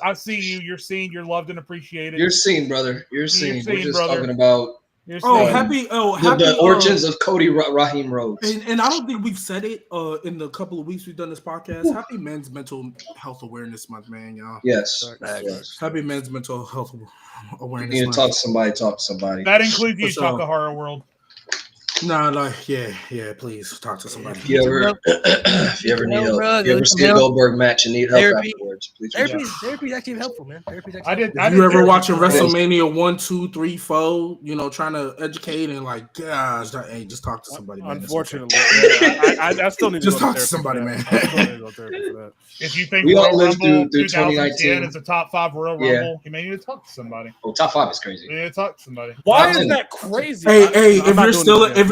I see you. You're seen. You're loved and appreciated. You're seen, brother. You're seen. We're just brother. talking about happy the origins of Cody Raheem Rhodes. And I don't think we've said it in the couple of weeks we've done this podcast. Happy Men's Mental Health Awareness Month, man, y'all. Yes. Happy Men's Mental Health Awareness You need Month. to talk to somebody. That includes you, Takahara World. No, yeah, please talk to somebody. If you ever need help, if you ever see a Goldberg match and need help afterwards, please. Therapy is actually helpful, man. If you ever watching WrestleMania 1, 2, 3, 4, trying to educate and like, gosh, hey, just talk to somebody, man. Unfortunately, I still need to talk to somebody, man. If you think we all Royal lived Rumble through 2019 is a top 5 Royal Rumble, you may need to talk to somebody. Oh, top 5 is crazy. You need to talk to somebody. Why is that crazy? Hey,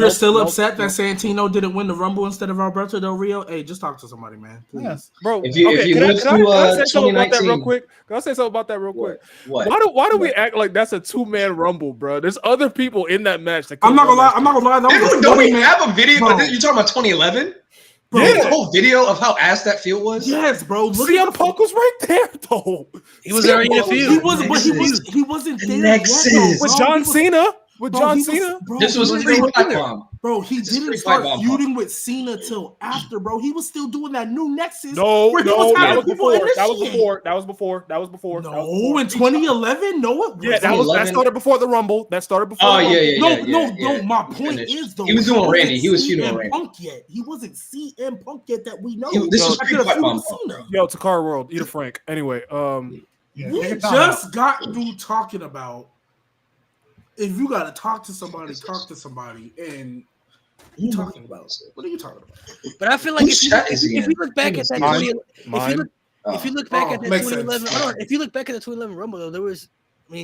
if you're still upset that Santino didn't win the Rumble instead of Alberto Del Rio, hey, just talk to somebody, man. Please. Yes. Bro, if you lived through 2019, can I say something about that real quick? What? Why do we act like that's a 2-man Rumble, bro? There's other people in that match. I'm not gonna lie. Don't we have a video? You're talking about 2011? Bro, yeah, the whole video of how ass that field was. Yes, bro. Look, CM Punk was right there, though. He was already in the field. He wasn't there yet, with John Cena. This was pre-pipe bomb. Bro, he didn't start feuding with Cena till after, bro. He was still doing that new Nexus. No, that was before. No, in 2011? No, it wasn't. That started before the Rumble. Oh, yeah. No, my point is, though. He was doing Randy. He was feuding Randy. Punk yet. He wasn't CM Punk yet that we know. This was pre-pipe bomb. Yo, Takara World, eat a Frank. Anyway, we just got through talking about if you got to talk to somebody, and you talking about what are you talking about? But I feel like if you look back at that, if you look back at that 2011, if you look back at the 2011 Rumble, though, there was,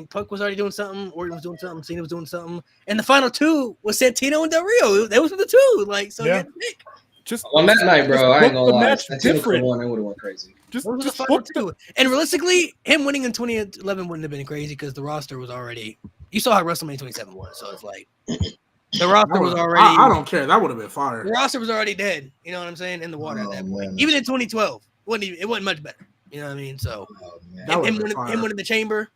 Punk was already doing something, Orton was doing something, Cena was doing something, and the final two was Santino and Del Rio. That was the two, you had to pick. Just on that night, bro, I ain't gonna lie. Santino could have won, it would have went crazy. Just the final two. And realistically, him winning in 2011 wouldn't have been crazy because the roster was already. You saw how WrestleMania 27 was, so it's like the roster was already. I don't care. That would have been fire. The roster was already dead. You know what I'm saying? In the water at that point. Even in 2012, it wasn't much better. You know what I mean? So him winning the chamber,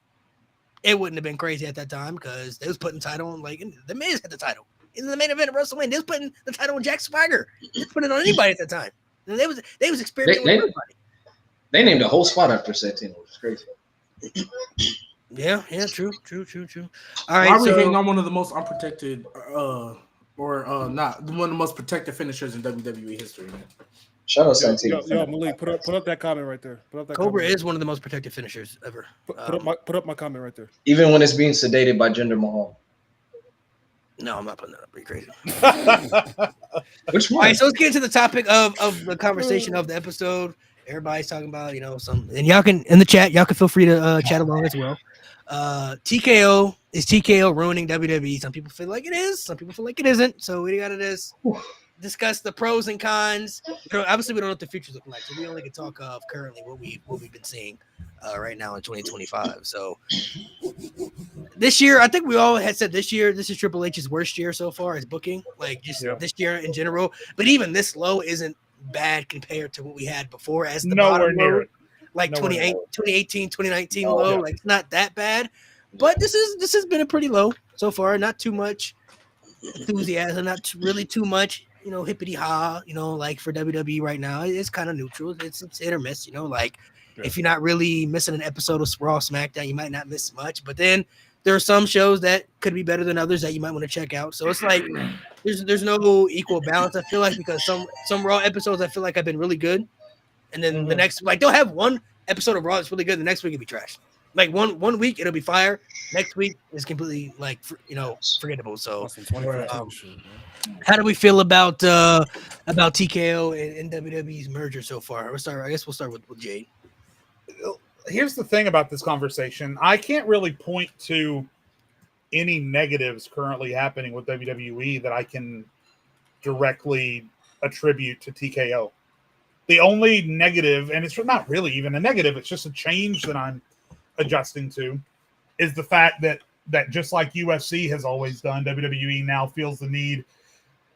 it wouldn't have been crazy at that time because they was putting the title on the Miz had the title in the main event of WrestleMania. They was putting the title on Jack Swagger. They was putting it on anybody at that time. And they was experimenting with everybody. They named a whole spot after Santino, which is crazy. Yeah, true. All right, why are we hitting on one of the most unprotected, not one of the most protected finishers in WWE history, man? Shout out Santino. Yo, Malik, put up that comment right there. Cobra is one of the most protected finishers ever. Put up my comment right there. Even when it's being sedated by Jinder Mahal. No, I'm not putting that up. Pretty crazy. Which one? All right, so let's get into the topic of the conversation of the episode. Everybody's talking about, and y'all can in the chat, y'all can feel free to chat along as well. TKO is TKO ruining WWE. Some people feel like it is, some people feel like it isn't. So we gotta just discuss the pros and cons. Obviously, we don't know what the future's looking like, so we only can talk of currently what we've been seeing right now in 2025. So this year, I think we all had said this year, this is Triple H's worst year so far as booking, this year in general. But even this low isn't bad compared to what we had before as the nowhere near it. 2018, 2019 low. Yeah. It's not that bad. But this has been a pretty low so far. Not too much enthusiasm, not really too much, hippity ha, for WWE right now. It's kind of neutral. It's hit or miss, if you're not really missing an episode of Raw SmackDown, you might not miss much. But then there are some shows that could be better than others that you might want to check out. So it's like there's no equal balance, I feel like, because some Raw episodes I feel like have been really good. And then the next, they'll have one episode of Raw that's really good. The next week it'll be trash. One week it'll be fire. Next week is completely forgettable. So how do we feel about TKO and WWE's merger so far? I guess we'll start with Jade. Here's the thing about this conversation. I can't really point to any negatives currently happening with WWE that I can directly attribute to TKO. The only negative, and it's not really even a negative, it's just a change that I'm adjusting to, is the fact that just like UFC has always done, WWE now feels the need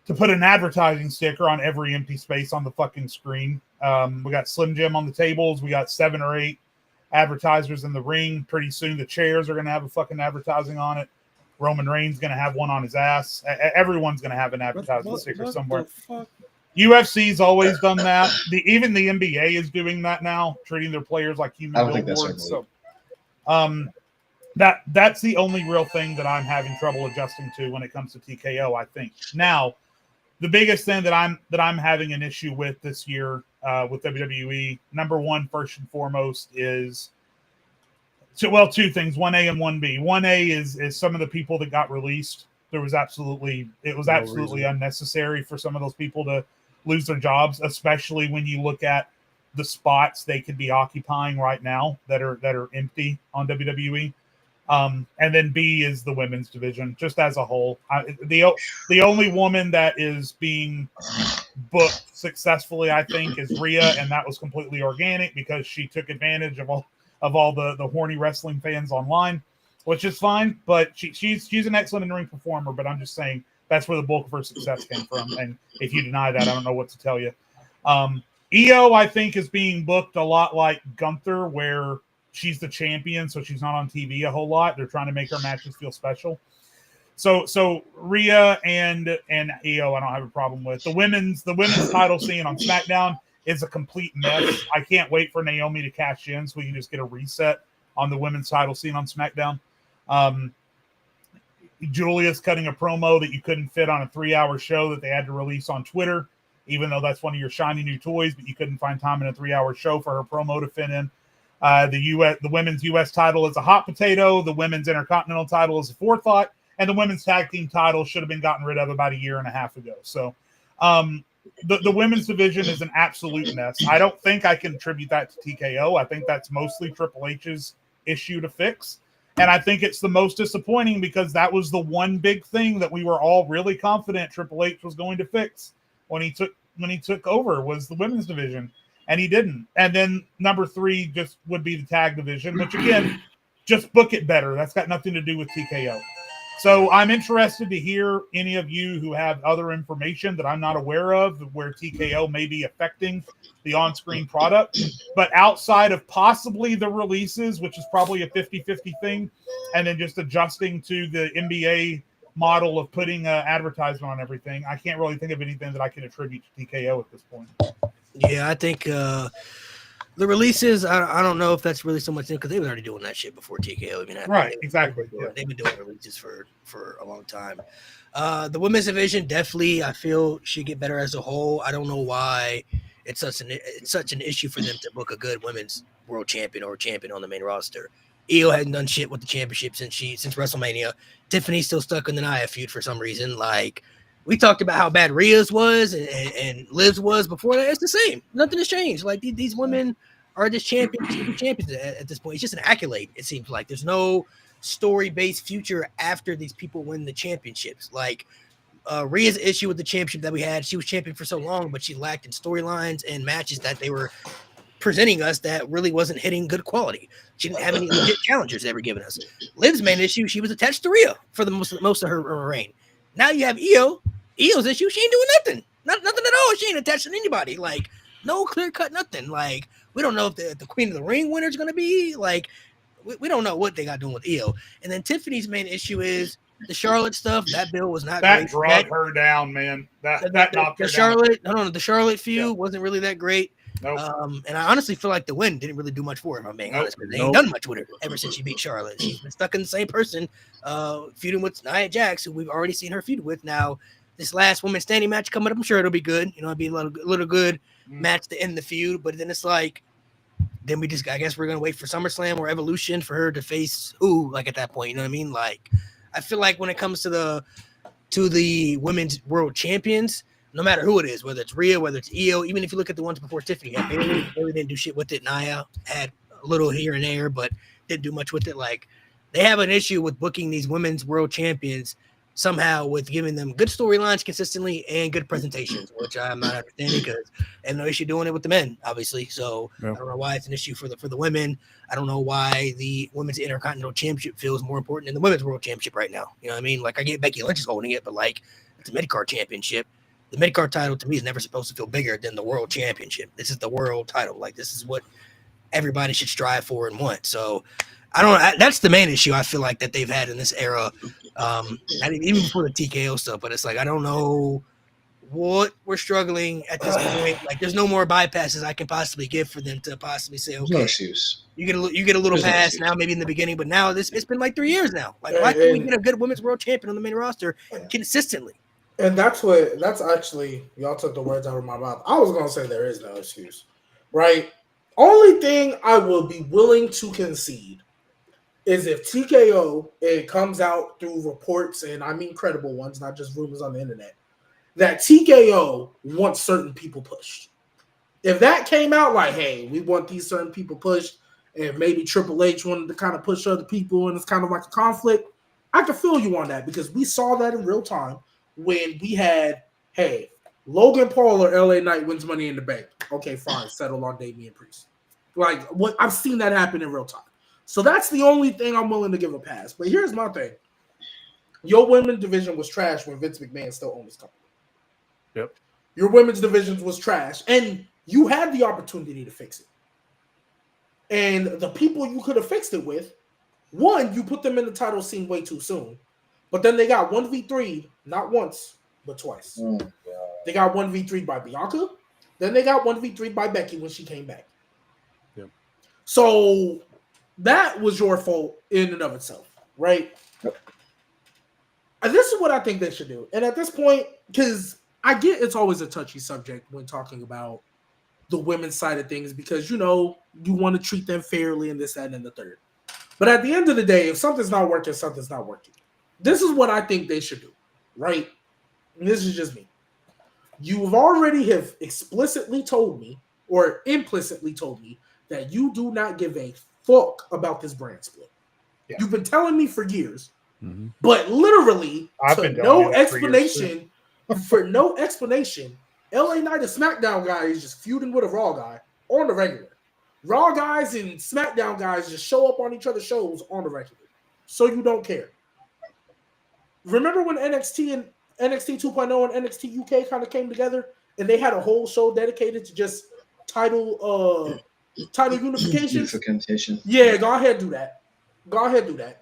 to put an advertising sticker on every empty space on the fucking screen. We got Slim Jim on the tables. We got 7 or 8 advertisers in the ring. Pretty soon the chairs are going to have a fucking advertising on it. Roman Reigns going to have one on his ass. Everyone's going to have an advertising sticker somewhere. UFC's always done that. Even the NBA is doing that now, treating their players like human billboards. So, that's the only real thing that I'm having trouble adjusting to when it comes to TKO. I think now the biggest thing that I'm having an issue with this year with WWE, number one, first and foremost, is two things: 1A and 1B. 1A is some of the people that got released. It was absolutely unnecessary for some of those people to lose their jobs, especially when you look at the spots they could be occupying right now that are empty on WWE. And then B is the women's division, just as a whole. The only woman that is being booked successfully, I think, is Rhea, and that was completely organic because she took advantage of all the horny wrestling fans online, which is fine. But she's an excellent in-ring performer. But I'm just saying that's where the bulk of her success came from. And if you deny that, I don't know what to tell you. Io, I think, is being booked a lot like Gunther, where she's the champion, so she's not on TV a whole lot. They're trying to make her matches feel special. So Rhea and Io, I don't have a problem with. The women's title scene on SmackDown is a complete mess. I can't wait for Naomi to cash in so we can just get a reset on the women's title scene on SmackDown. Julia's cutting a promo that you couldn't fit on a 3-hour show that they had to release on Twitter, even though that's one of your shiny new toys, but you couldn't find time in a 3-hour show for her promo to fit in. The women's U.S. title is a hot potato. The women's Intercontinental title is a forethought, and the women's tag team title should have been gotten rid of about a year and a half ago. So, the women's division is an absolute mess. I don't think I can attribute that to TKO. I think that's mostly Triple H's issue to fix, and I think it's the most disappointing because that was the one big thing that we were all really confident Triple H was going to fix when he took over was the women's division. And he didn't. And then number 3 just would be the tag division, which again, just book it better. That's got nothing to do with TKO. So I'm interested to hear any of you who have other information that I'm not aware of where TKO may be affecting the on-screen product. But outside of possibly the releases, which is probably a 50-50 thing, and then just adjusting to the NBA model of putting advertisement on everything, I can't really think of anything that I can attribute to TKO at this point. Yeah, I think the releases, I don't know if that's really so much because they were already doing that shit before TKO even happened. Right, exactly. They've been doing releases for a long time. The women's division definitely, I feel, should get better as a whole. I don't know why it's such an issue for them to book a good women's world champion or champion on the main roster. Io hadn't done shit with the championship since WrestleMania. Tiffany's still stuck in the Nia feud for some reason. Like, we talked about how bad Rhea's was and Liv's was before that. It's the same. Nothing has changed. Like, these women are just champions at this point. It's just an accolade, it seems like. There's no story-based future after these people win the championships. Like, Rhea's issue with the championship that we had, she was champion for so long, but she lacked in storylines and matches that they were presenting us that really wasn't hitting good quality. She didn't have any legit challengers they were giving us. Liv's main issue, she was attached to Rhea for the most of her reign. Now you have Io. Io's issue, she ain't doing nothing. Nothing at all. She ain't attached to anybody. Like, no clear cut, nothing. Like, we don't know if the Queen of the Ring winner is going to be. Like, we don't know what they got doing with Io. And then Tiffany's main issue is the Charlotte stuff. That bill was not that great. Drug her down, man. That knocked her Charlotte, down. No, the Charlotte feud wasn't really that great. Nope. And I honestly feel like the win didn't really do much for her, if I'm being honest. They ain't done much with her ever since she beat Charlotte. She's been stuck in the same person, feuding with Nia Jax, who we've already seen her feud with. Now, this last women's standing match coming up, I'm sure it'll be good. You know, it'll be a little good match to end the feud. But then it's like, then I guess we're gonna wait for SummerSlam or Evolution for her to face who? Like at that point, you know what I mean? Like, I feel like when it comes to the women's world champions, no matter who it is, whether it's Rhea, whether it's Io, even if you look at the ones before Tiffany, Bayley didn't do shit with it. Nia had a little here and there, but didn't do much with it. Like, they have an issue with booking these women's world champions somehow with giving them good storylines consistently and good presentations, which I'm not understanding because I have no issue doing it with the men, obviously. So I don't know why it's an issue for the women. I don't know why the women's Intercontinental Championship feels more important than the women's World Championship right now. You know what I mean? Like, I get Becky Lynch is holding it, but like, it's a mid-card championship. The mid-card title to me is never supposed to feel bigger than the World Championship. This is the world title. Like, this is what everybody should strive for and want. So that's the main issue I feel like that they've had in this era. Even before the TKO stuff, but it's like, I don't know what we're struggling at this point. Like, there's no more bypasses I can possibly give for them to possibly say, okay, no excuse. You get a little pass now, maybe in the beginning, but now it's been like 3 years now. Like, why can't we get a good women's world champion on the main roster consistently? And that's actually, y'all took the words out of my mouth. I was gonna say there is no excuse, right? Only thing I will be willing to concede is if TKO, it comes out through reports, and I mean credible ones, not just rumors on the internet, that TKO wants certain people pushed. If that came out like, hey, we want these certain people pushed, and maybe Triple H wanted to kind of push other people, and it's kind of like a conflict, I can feel you on that because we saw that in real time when we had, hey, Logan Paul or LA Knight wins Money in the Bank. Okay, fine, settle on Damian Priest. Like, what I've seen that happen in real time. So that's the only thing I'm willing to give a pass. But here's my thing. Your women's division was trash when Vince McMahon still owned this company. Yep. Your women's division was trash. And you had the opportunity to fix it. And the people you could have fixed it with, one, you put them in the title scene way too soon. But then they got 1v3, not once, but twice. They got 1v3 by Bianca. Then they got 1v3 by Becky when she came back. Yep. So that was your fault in and of itself, right? Yep. And this is what I think they should do. And at this point, because I get it's always a touchy subject when talking about the women's side of things because, you know, you want to treat them fairly and this, that, and the third. But at the end of the day, if something's not working, something's not working. This is what I think they should do, right? And this is just me. You already have explicitly told me or implicitly told me that you do not give a fuck about this brand split. Yeah. You've been telling me for years, but literally for no explanation, LA Knight and SmackDown guy is just feuding with a Raw guy on the regular. Raw guys and SmackDown guys just show up on each other's shows on the regular. So you don't care. Remember when NXT 2.0 and NXT UK kind of came together and they had a whole show dedicated to just title unification? Yeah, go ahead do that.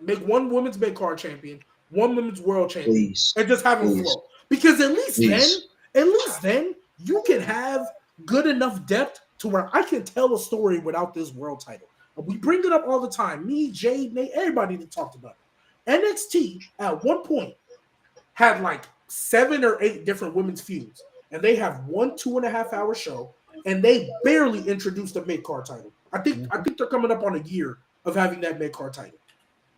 Make one women's mid-card champion, one women's world champion, and just have them flow. Because at least then you can have good enough depth to where I can tell a story without this world title. We bring it up all the time. Me, Jay, Nate, everybody that talked about it. NXT at one point had like 7 or 8 different women's feuds, and they have 1 2.5 hour show, and they barely introduced a mid-card title. I think they're coming up on a year of having that mid-card title.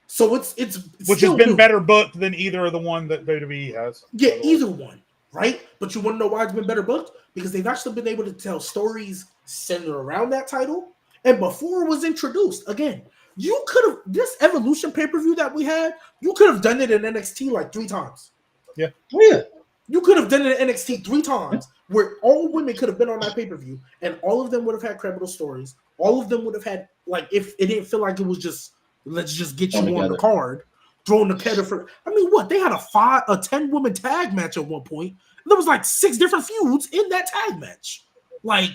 So it's which has been better booked than either of the one that WWE has. Yeah, either one, right? But you want to know why it's been better booked? Because they've actually been able to tell stories centered around that title. And before it was introduced, again, you could have this Evolution pay-per-view that we had, you could have done it in NXT like 3 times. Yeah. Yeah. You could have done it in NXT 3 times where all women could have been on that pay-per-view and all of them would have had credible stories. All of them would have had, like, if it didn't feel like it was just, let's just get you on the card, throwing the kettle for, I mean, what? They had a 10-woman tag match at one point. There was like 6 different feuds in that tag match. Like,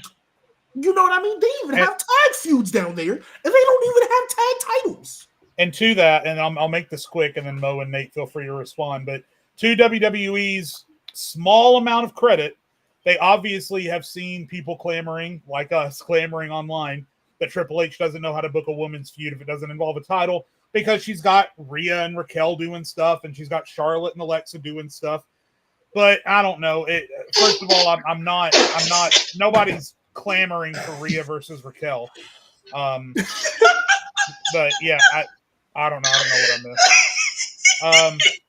you know what I mean? They even have tag feuds down there, and they don't even have tag titles. And to that, and I'll make this quick, and then Mo and Nate, feel free to respond, but to WWE's small amount of credit, they obviously have seen people clamoring, like us, clamoring online, that Triple H doesn't know how to book a women's feud if it doesn't involve a title, because she's got Rhea and Raquel doing stuff, and she's got Charlotte and Alexa doing stuff. But I don't know. First of all, I'm not. Nobody's clamoring for Rhea versus Raquel. But yeah, I don't know. I don't know what I missed.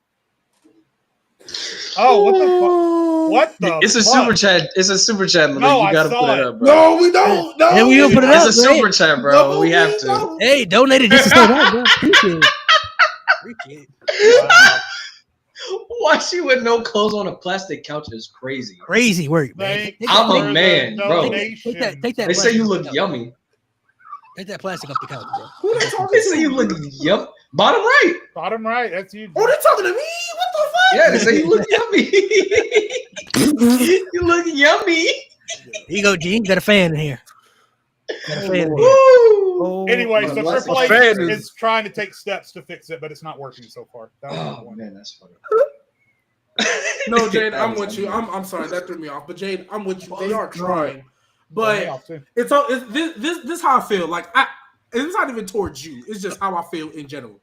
Oh, what the fuck? What the? It's a super chat. It's a super chat, Malik. No, you gotta put it up, bro. No, we don't. No, hey, we don't put it up. It's a super chat, bro. No, we have to. Hey, donate it just to say that, bro. Appreciate it. Wow. Watching with no clothes on a plastic couch is crazy. Crazy work, man. I'm a man, bro. Take that they say you look yummy. Take that plastic off the couch, bro. Who they talking They say you look yum. Bottom right. Bottom right. That's you. Oh, they talking to me? What the fuck? Yeah, they say you look yummy. You look yummy. Here you go, G. Got a fan in here. Anyway, so Triple H is trying to take steps to fix it, but it's not working so far. Man, that's funny. No, Jade, I'm with you. I'm sorry, that threw me off. But Jade, I'm with you. They are trying, but this how I feel. Like it's not even towards you. It's just how I feel in general.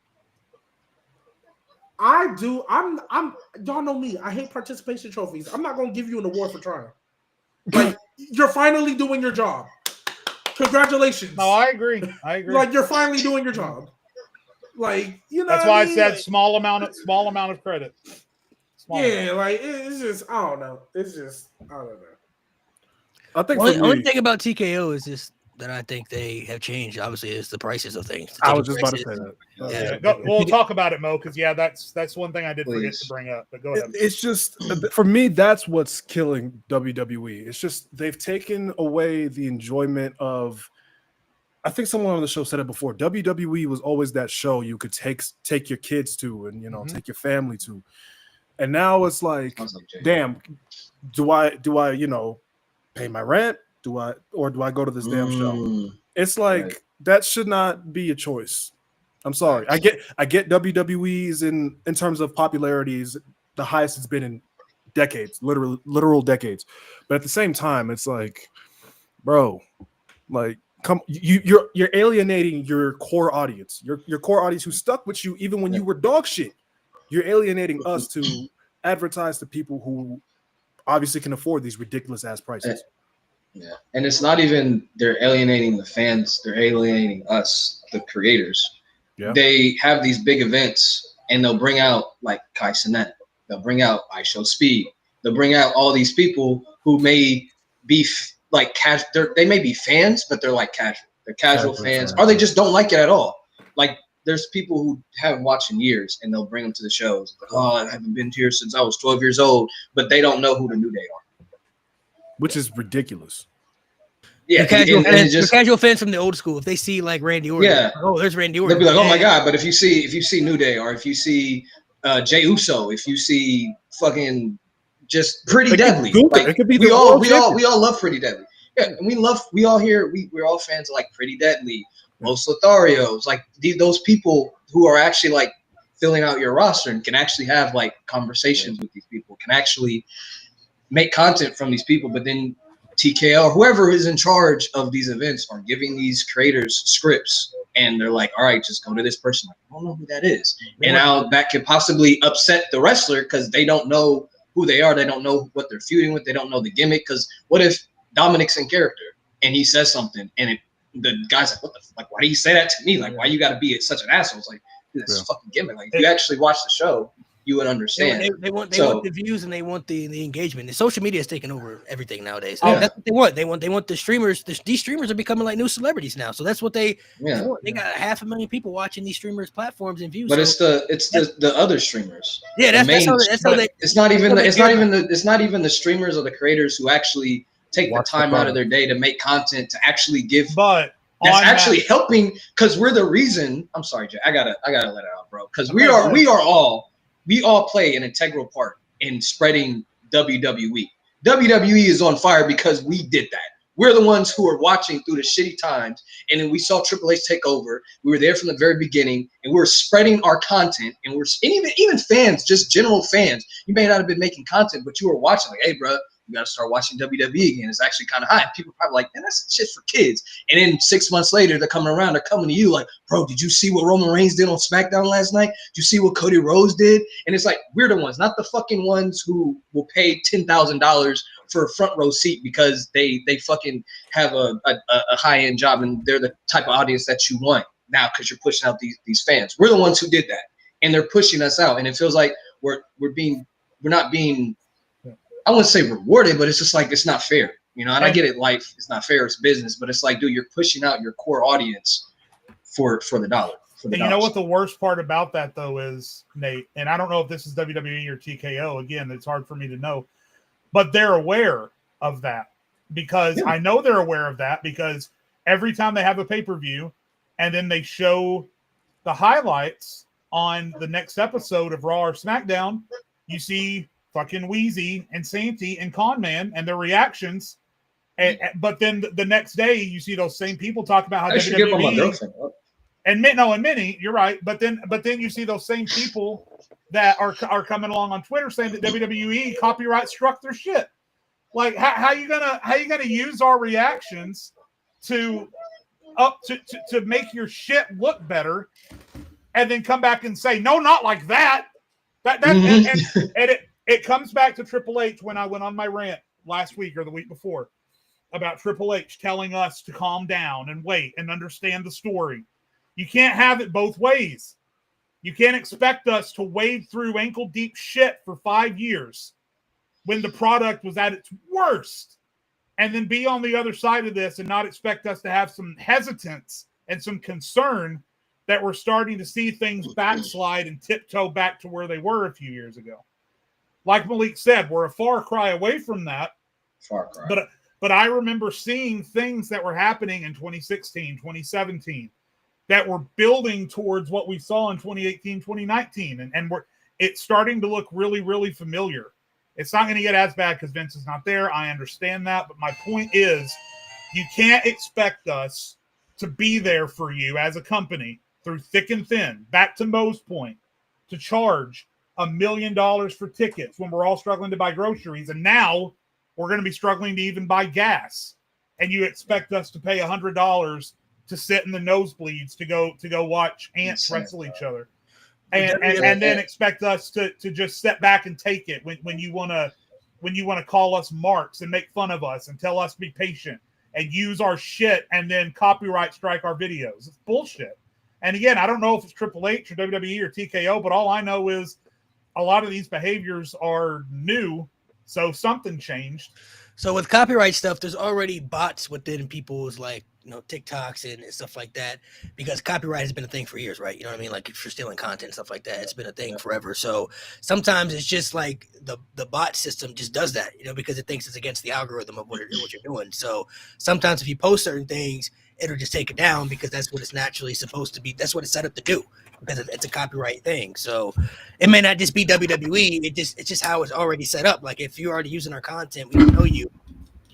I'm y'all know me. I hate participation trophies. I'm not gonna give you an award for trying. Like you're finally doing your job. Congratulations. No, I agree. Like you're finally doing your job. Like that's why I said like, small amount of credit. It's just I don't know. It's just I don't know. I think the only thing about TKO is just that I think they have changed. Obviously, is the prices of things. I was just about to say that. We'll talk about it, Mo, because that's one thing I did forget to bring up. But go ahead. It's just for me, that's what's killing WWE. It's just they've taken away the enjoyment of. I think someone on the show said it before. WWE was always that show you could take your kids to and take your family to, and now it's like, damn, do I pay my rent? Do I go to this damn show? It's like that should not be a choice. I'm sorry. I get WWE's in terms of popularities the highest it's been in decades, literal decades. But at the same time, it's like, bro, like you're alienating your core audience. Your core audience who stuck with you even when you were dog shit. You're alienating us to advertise to people who obviously can afford these ridiculous ass prices. Yeah, and it's not even they're alienating the fans; they're alienating us, the creators. Yeah. They have these big events, and they'll bring out like Kai Cenat. They'll bring out I Show Speed. They'll bring out all these people who may be like casual. They may be fans, but they're like casual. They're casual fans, or they just don't like it at all. Like there's people who haven't watched in years, and they'll bring them to the shows. Like, oh, I haven't been here since I was 12 years old, but they don't know who the New Day are. Which is ridiculous. Yeah, the casual fans from the old school, if they see like Randy Orton, there's Randy Orton. They'll be like, oh my god! But if you see New Day, or if you see Jey Uso, if you see fucking just Pretty Deadly, like, we all love Pretty Deadly. Yeah, and we're all fans of like Pretty Deadly, Los Lotharios, like those people who are actually like filling out your roster and can actually have like conversations with these people, can actually make content from these people. But then TKO or whoever is in charge of these events are giving these creators scripts, and they're like, all right, just go to this person. Like, I don't know who that is. And now that could possibly upset the wrestler because they don't know who they are. They don't know what they're feuding with. They don't know the gimmick. Because what if Dominic's in character and he says something and the guy's like, what the like, why do you say that to me? Like, why you got to be such an asshole? It's like, dude, that's a fucking gimmick. Like, if you actually watch the show, you would understand. They want the views and they want the engagement. The social media is taking over everything nowadays. That's what they want. They want the streamers. These streamers are becoming like new celebrities now. So that's what they want. They got 500,000 people watching these streamers' platforms and views. But it's the other streamers. Yeah, that's how they. It's not even the streamers or the creators who actually take the time out of their day to make content to actually give. But that's actually helping because we're the reason. I'm sorry, Jay. I gotta let it out, bro. Because we all play an integral part in spreading WWE. WWE is on fire because we did that. We're the ones who are watching through the shitty times, and then we saw Triple H take over. We were there from the very beginning, and we're spreading our content. And even fans, just general fans. You may not have been making content, but you were watching. Like, hey, bro, you got to start watching WWE again. It's actually kind of hot. People are probably like, man, that's shit for kids. And then 6 months later, they're coming around. They're coming to you like, bro, did you see what Roman Reigns did on SmackDown last night? Did you see what Cody Rhodes did? And it's like, we're the ones, not the fucking ones who will pay $10,000 for a front row seat because they fucking have a high-end job and they're the type of audience that you want now because you're pushing out these fans. We're the ones who did that. And they're pushing us out. And it feels like we're not being, I wouldn't say rewarded, but it's just like, it's not fair, you know. And I get it, life, it's not fair, it's business, but it's like, dude, you're pushing out your core audience for the dollar. And you know what the worst part about that though is, Nate, and I don't know if this is WWE or TKO. Again, it's hard for me to know, but they're aware of that because I know they're aware of that because every time they have a pay-per-view and then they show the highlights on the next episode of Raw or SmackDown, you see fucking Wheezy and Santy and Conman and their reactions. But then the next day you see those same people talk about how I should give them my girlfriend. And many, you're right. But then you see those same people that are coming along on Twitter saying that WWE copyright struck their shit. Like how you gonna use our reactions to make your shit look better, and then come back and say no, not like that. And it comes back to Triple H when I went on my rant last week or the week before about Triple H telling us to calm down and wait and understand the story. You can't have it both ways. You can't expect us to wade through ankle-deep shit for 5 years when the product was at its worst and then be on the other side of this and not expect us to have some hesitance and some concern that we're starting to see things backslide and tiptoe back to where they were a few years ago. Like Malik said, we're a far cry away from that. Far cry. But I remember seeing things that were happening in 2016, 2017 that were building towards what we saw in 2018, 2019. And it's starting to look really, really familiar. It's not going to get as bad because Vince is not there. I understand that. But my point is, you can't expect us to be there for you as a company through thick and thin, back to Mo's point, to charge $1 million for tickets when we're all struggling to buy groceries. And now we're going to be struggling to even buy gas. And you expect us to pay $100 to sit in the nosebleeds to go watch ants wrestle each other, and then expect us to just step back and take it when you want to call us marks and make fun of us and tell us to be patient and use our shit and then copyright strike our videos. It's bullshit. And again, I don't know if it's Triple H or WWE or TKO, but all I know is a lot of these behaviors are new, so something changed. So with copyright stuff, there's already bots within people's TikToks and stuff like that, because copyright has been a thing for years, right? You know what I mean? Like if you're stealing content and stuff like that, it's been a thing forever. So sometimes it's just like the bot system just does that, because it thinks it's against the algorithm of what you're doing. So sometimes if you post certain things, it'll just take it down because that's what it's naturally supposed to be. That's what it's set up to do because it's a copyright thing. So it may not just be WWE. It's just how it's already set up. Like if you're already using our content, we know you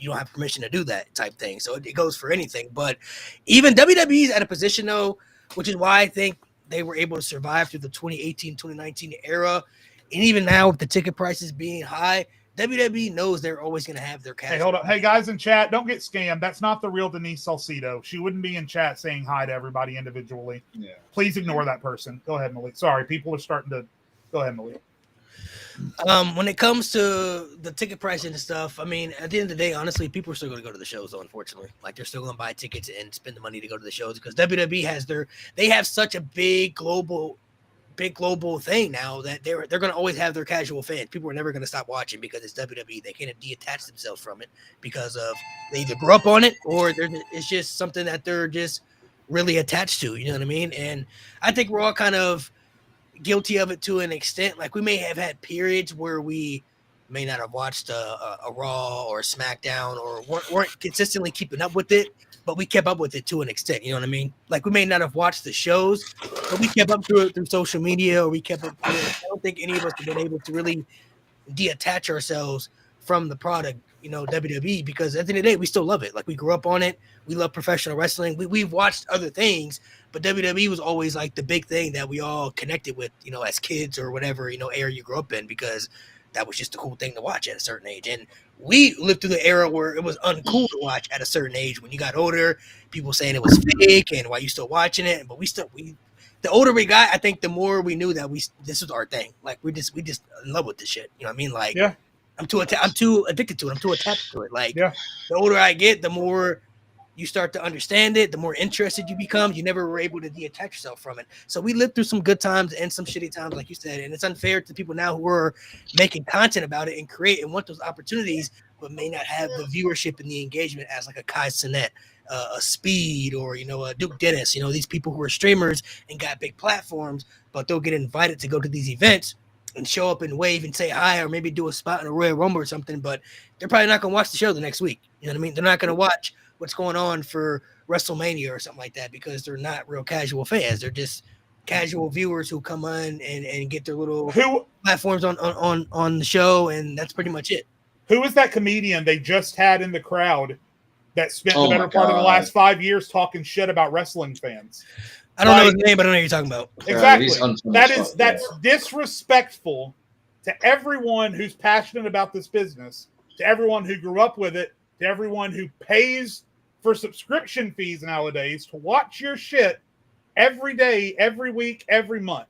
don't have permission to do that type thing. So it goes for anything. But even WWE's at a position though, which is why I think they were able to survive through the 2018, 2019 era. And even now with the ticket prices being high, WWE knows they're always going to have their cash. Hey, hold on. Hey, guys in chat, don't get scammed. That's not the real Denise Salcido. She wouldn't be in chat saying hi to everybody individually. Yeah. Please ignore that person. Go ahead, Malik. Sorry, people are starting to... Go ahead, Malik. When it comes to the ticket pricing and stuff, I mean, at the end of the day, honestly, people are still going to go to the shows, though, unfortunately. Like, they're still going to buy tickets and spend the money to go to the shows because WWE they have such a big global thing now that they're going to always have their casual fans. People are never going to stop watching because it's WWE. They can't detach themselves from it because of they either grew up on it or it's just something that they're just really attached to. You know what I mean? And I think we're all kind of guilty of it to an extent. Like we may have had periods where we may not have watched a Raw or a SmackDown or weren't consistently keeping up with it, but we kept up with it to an extent. You know what I mean? Like we may not have watched the shows, but we kept up through it through social media, or we kept up through it. I don't think any of us have been able to really detach ourselves from the product, WWE, because at the end of the day, we still love it. Like we grew up on it. We love professional wrestling. We've watched other things, but WWE was always like the big thing that we all connected with, as kids or whatever, era you grew up in, because that was just a cool thing to watch at a certain age. And we lived through the era where it was uncool to watch at a certain age. When you got older, people saying it was fake and why you still watching it. But the older we got, I think the more we knew that this was our thing. Like we just in love with this shit. You know what I mean? Like, yeah. I'm too addicted to it. I'm too attached to it. Like, yeah. The older I get, the more you start to understand it, the more interested you become. You never were able to detach yourself from it. So we lived through some good times and some shitty times, like you said. And it's unfair to people now who are making content about it and create and want those opportunities, but may not have the viewership and the engagement as like a Kai Cenat, a Speed or a Duke Dennis. These people who are streamers and got big platforms, but they'll get invited to go to these events and show up and wave and say hi, or maybe do a spot in a Royal Rumble or something. But they're probably not gonna watch the show the next week. You know what I mean? They're not gonna watch what's going on for WrestleMania or something like that because they're not real casual fans. They're just casual viewers who come on and get their little platforms on the show, and that's pretty much it. Who was that comedian they just had in the crowd that spent the better part of the last 5 years talking shit about wrestling fans? I don't know his name, but I know what you're talking about. Exactly. That's disrespectful to everyone who's passionate about this business, to everyone who grew up with it, to everyone who pays for subscription fees nowadays to watch your shit every day, every week, every month.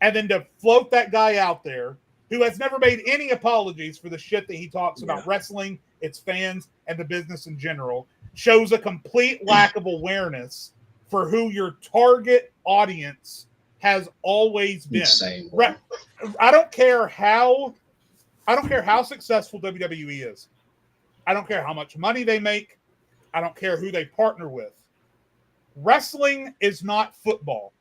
And then to float that guy out there who has never made any apologies for the shit that he talks about wrestling, its fans, and the business in general, shows a complete lack of awareness for who your target audience has always been. Insane, I don't care how successful WWE is. I don't care how much money they make. I don't care who they partner with. Wrestling is not football.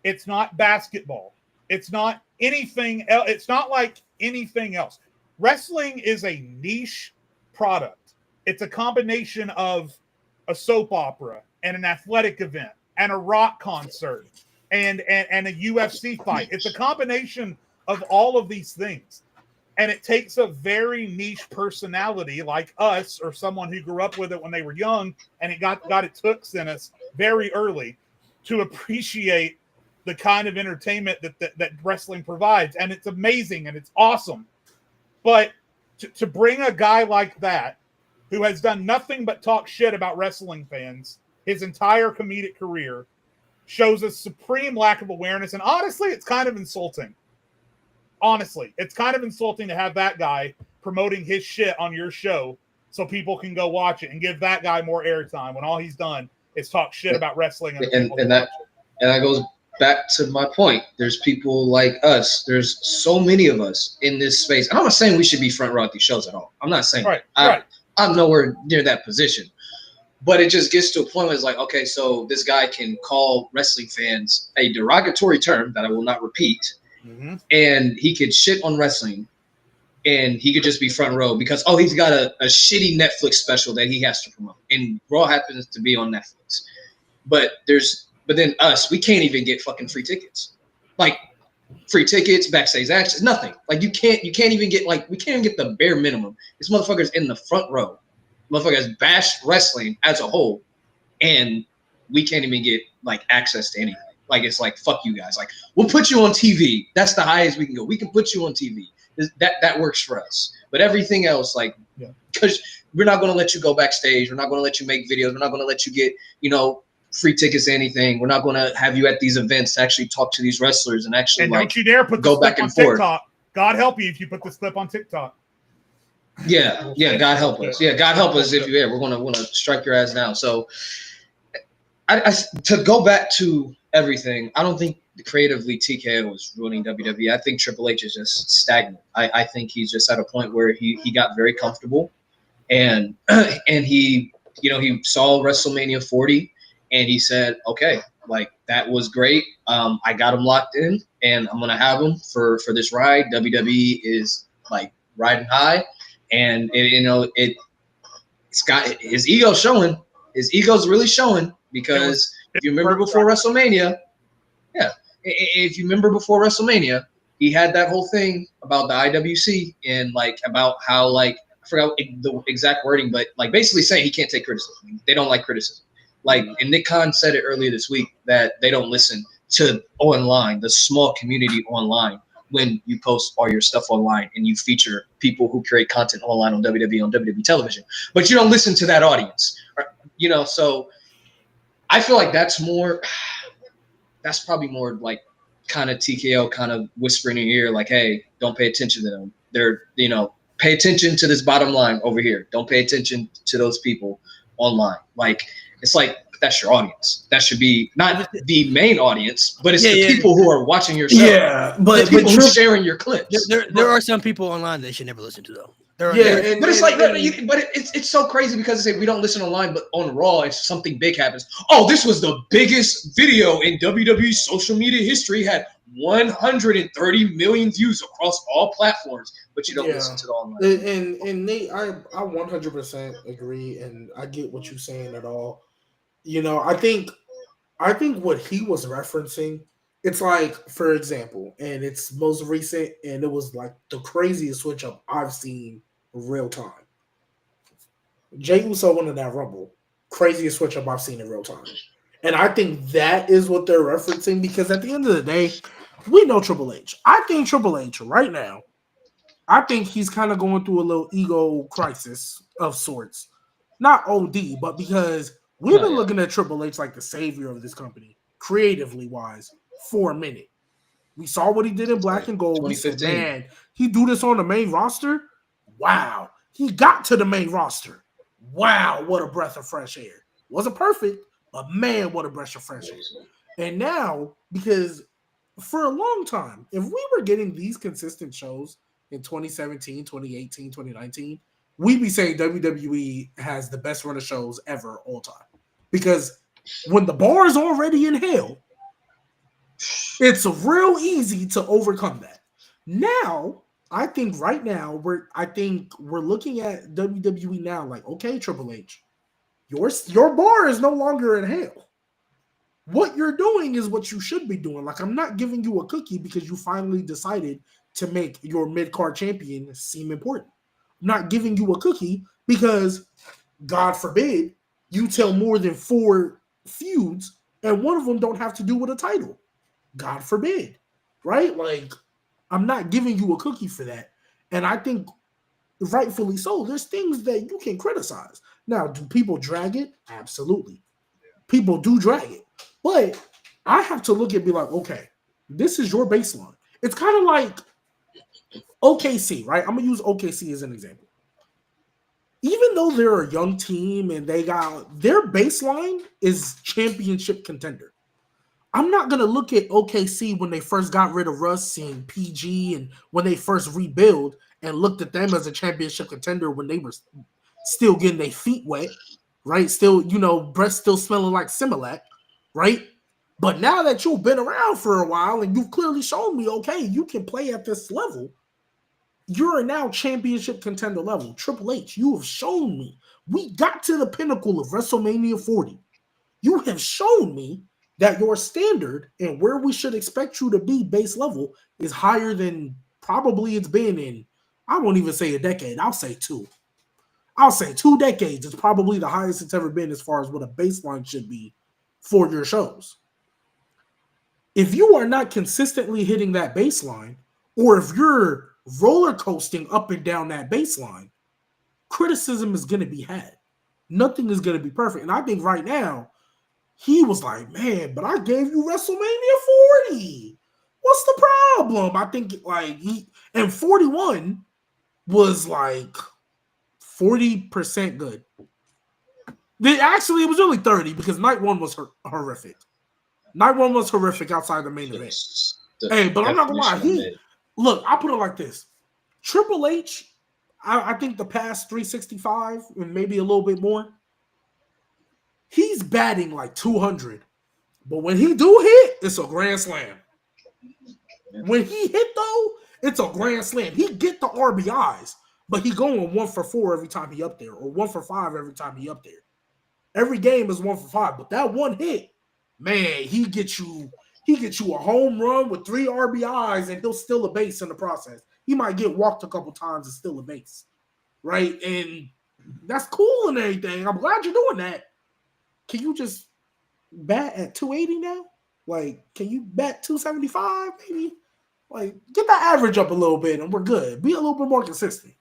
It's not basketball. It's not anything else. It's not like anything else. Wrestling is a niche product. It's a combination of a soap opera and an athletic event and a rock concert and a UFC fight. It's a combination of all of these things. And it takes a very niche personality like us or someone who grew up with it when they were young and it got its hooks in us very early to appreciate the kind of entertainment that wrestling provides. And it's amazing and it's awesome. But to bring a guy like that who has done nothing but talk shit about wrestling fans his entire comedic career shows a supreme lack of awareness. And honestly, it's kind of insulting. Honestly, it's kind of insulting to have that guy promoting his shit on your show so people can go watch it and give that guy more airtime when all he's done is talk shit about wrestling. And that goes back to my point. There's people like us. There's so many of us in this space. And I'm not saying we should be front row at these shows at all. I'm not saying I'm nowhere near that position. But it just gets to a point where it's like, okay, so this guy can call wrestling fans a derogatory term that I will not repeat. Mm-hmm. And he could shit on wrestling and he could just be front row because, he's got a shitty Netflix special that he has to promote. And Raw happens to be on Netflix. But then us, we can't even get fucking free tickets. Like free tickets, backstage access, nothing. Like you can't even get we can't even get the bare minimum. This motherfucker's in the front row. Motherfuckers bash wrestling as a whole, and we can't even get access to anything. It's like, fuck you guys. We'll put you on TV. That's the highest we can go. We can put you on TV. That works for us. But everything else, because we're not going to let you go backstage. We're not going to let you make videos. We're not going to let you get, free tickets to anything. We're not going to have you at these events to actually talk to these wrestlers and actually and don't you dare put go back and forth. TikTok. God help you if you put this clip on TikTok. Yeah, God help us. Yeah, God help us if we're gonna strike your ass down. So, I to go back to everything, I don't think creatively TKO is ruining WWE. I think Triple H is just stagnant. I think he's just at a point where he got very comfortable, and he saw WrestleMania 40, and he said, okay, that was great. I got him locked in, and I'm gonna have him for this ride. WWE is riding high. And it's got his ego showing. His ego's really showing because if you remember before WrestleMania, he had that whole thing about the IWC and about how I forgot the exact wording, but basically saying he can't take criticism. They don't like criticism. And Nick Khan said it earlier this week that they don't listen to online, the small community online. When you post all your stuff online and you feature people who create content online on WWE television, but you don't listen to that audience, so I feel like that's probably more kind of TKO kind of whispering in your ear, hey, don't pay attention to them. They're, pay attention to this bottom line over here. Don't pay attention to those people online. It's that's your audience. That should be not the main audience, but it's the people who are watching your show. Yeah, but people who are sharing your clips. There are some people online they should never listen to, though. But it's like, it's so crazy because they say we don't listen online, but on Raw, if something big happens, oh, this was the biggest video in WWE social media history, had 130 million views across all platforms, but you don't listen to the online. And Nate, I 100% agree, and I get what you're saying at all. You know, I think what he was referencing, it's like, for example, and it's most recent, and it was like the craziest switch up I've seen in real time. Jey Uso won in that Rumble. Craziest switch up I've seen in real time. And I think that is what they're referencing, because at the end of the day, we know Triple H. I think Triple H right now, I think he's kind of going through a little ego crisis of sorts. Not OD, but because we've been looking at Triple H like the savior of this company, creatively wise, for a minute. We saw what he did in Black and Gold. We said, man, he do this on the main roster? Wow. He got to the main roster. Wow, what a breath of fresh air. Wasn't perfect, but man, what a breath of fresh air. And now, because for a long time, if we were getting these consistent shows in 2017, 2018, 2019, we'd be saying WWE has the best run of shows ever all time. Because when the bar is already in hell, it's real easy to overcome that. Now, I think right now, we're looking at WWE now like, okay, Triple H, your bar is no longer in hell. What you're doing is what you should be doing. Like, I'm not giving you a cookie because you finally decided to make your mid-card champion seem important. I'm not giving you a cookie because, God forbid, you tell more than 4 feuds and one of them don't have to do with a title. God forbid, right? Like, I'm not giving you a cookie for that. And I think rightfully so, there's things that you can criticize. Now, do people drag it? Absolutely. People do drag it. But I have to look and be like, okay, this is your baseline. It's kind of like OKC, right? I'm going to use OKC as an example. Even though they're a young team and they got their baseline is championship contender. I'm not going to look at OKC when they first got rid of Russ and PG and when they first rebuild and looked at them as a championship contender when they were still getting their feet wet, right? Still, breath still smelling like Similac, right? But now that you've been around for a while and you've clearly shown me, okay, you can play at this level, you're now championship contender level. Triple H, you have shown me. We got to the pinnacle of WrestleMania 40. You have shown me that your standard and where we should expect you to be base level is higher than probably it's been in, I won't even say a decade. I'll say 2. I'll say 2 decades is probably the highest it's ever been as far as what a baseline should be for your shows. If you are not consistently hitting that baseline, or if you're roller coasting up and down that baseline, criticism is going to be had. Nothing is going to be perfect. And I think right now, he was like, man, but I gave you WrestleMania 40. What's the problem? I think and 41 was like 40% good. Actually, it was only 30 because night 1 was horrific. Night 1 was horrific outside the main event. Hey, but I'm not gonna lie. Look, I put it like this. Triple H, I think the past 365 and maybe a little bit more, he's batting like 200. But when he do hit, it's a grand slam. When he hit, though, it's a grand slam. He get the RBIs, but he going 1 for 4 every time he up there, or 1 for 5 every time he up there. Every game is 1 for 5, but that one hit, man, he gets you a home run with 3 RBIs, and he'll steal a base in the process. He might get walked a couple times and steal a base, right? And that's cool and everything. I'm glad you're doing that. Can you just bat at 280 now? Like, can you bat 275 maybe? Like, get that average up a little bit and we're good. Be a little bit more consistent.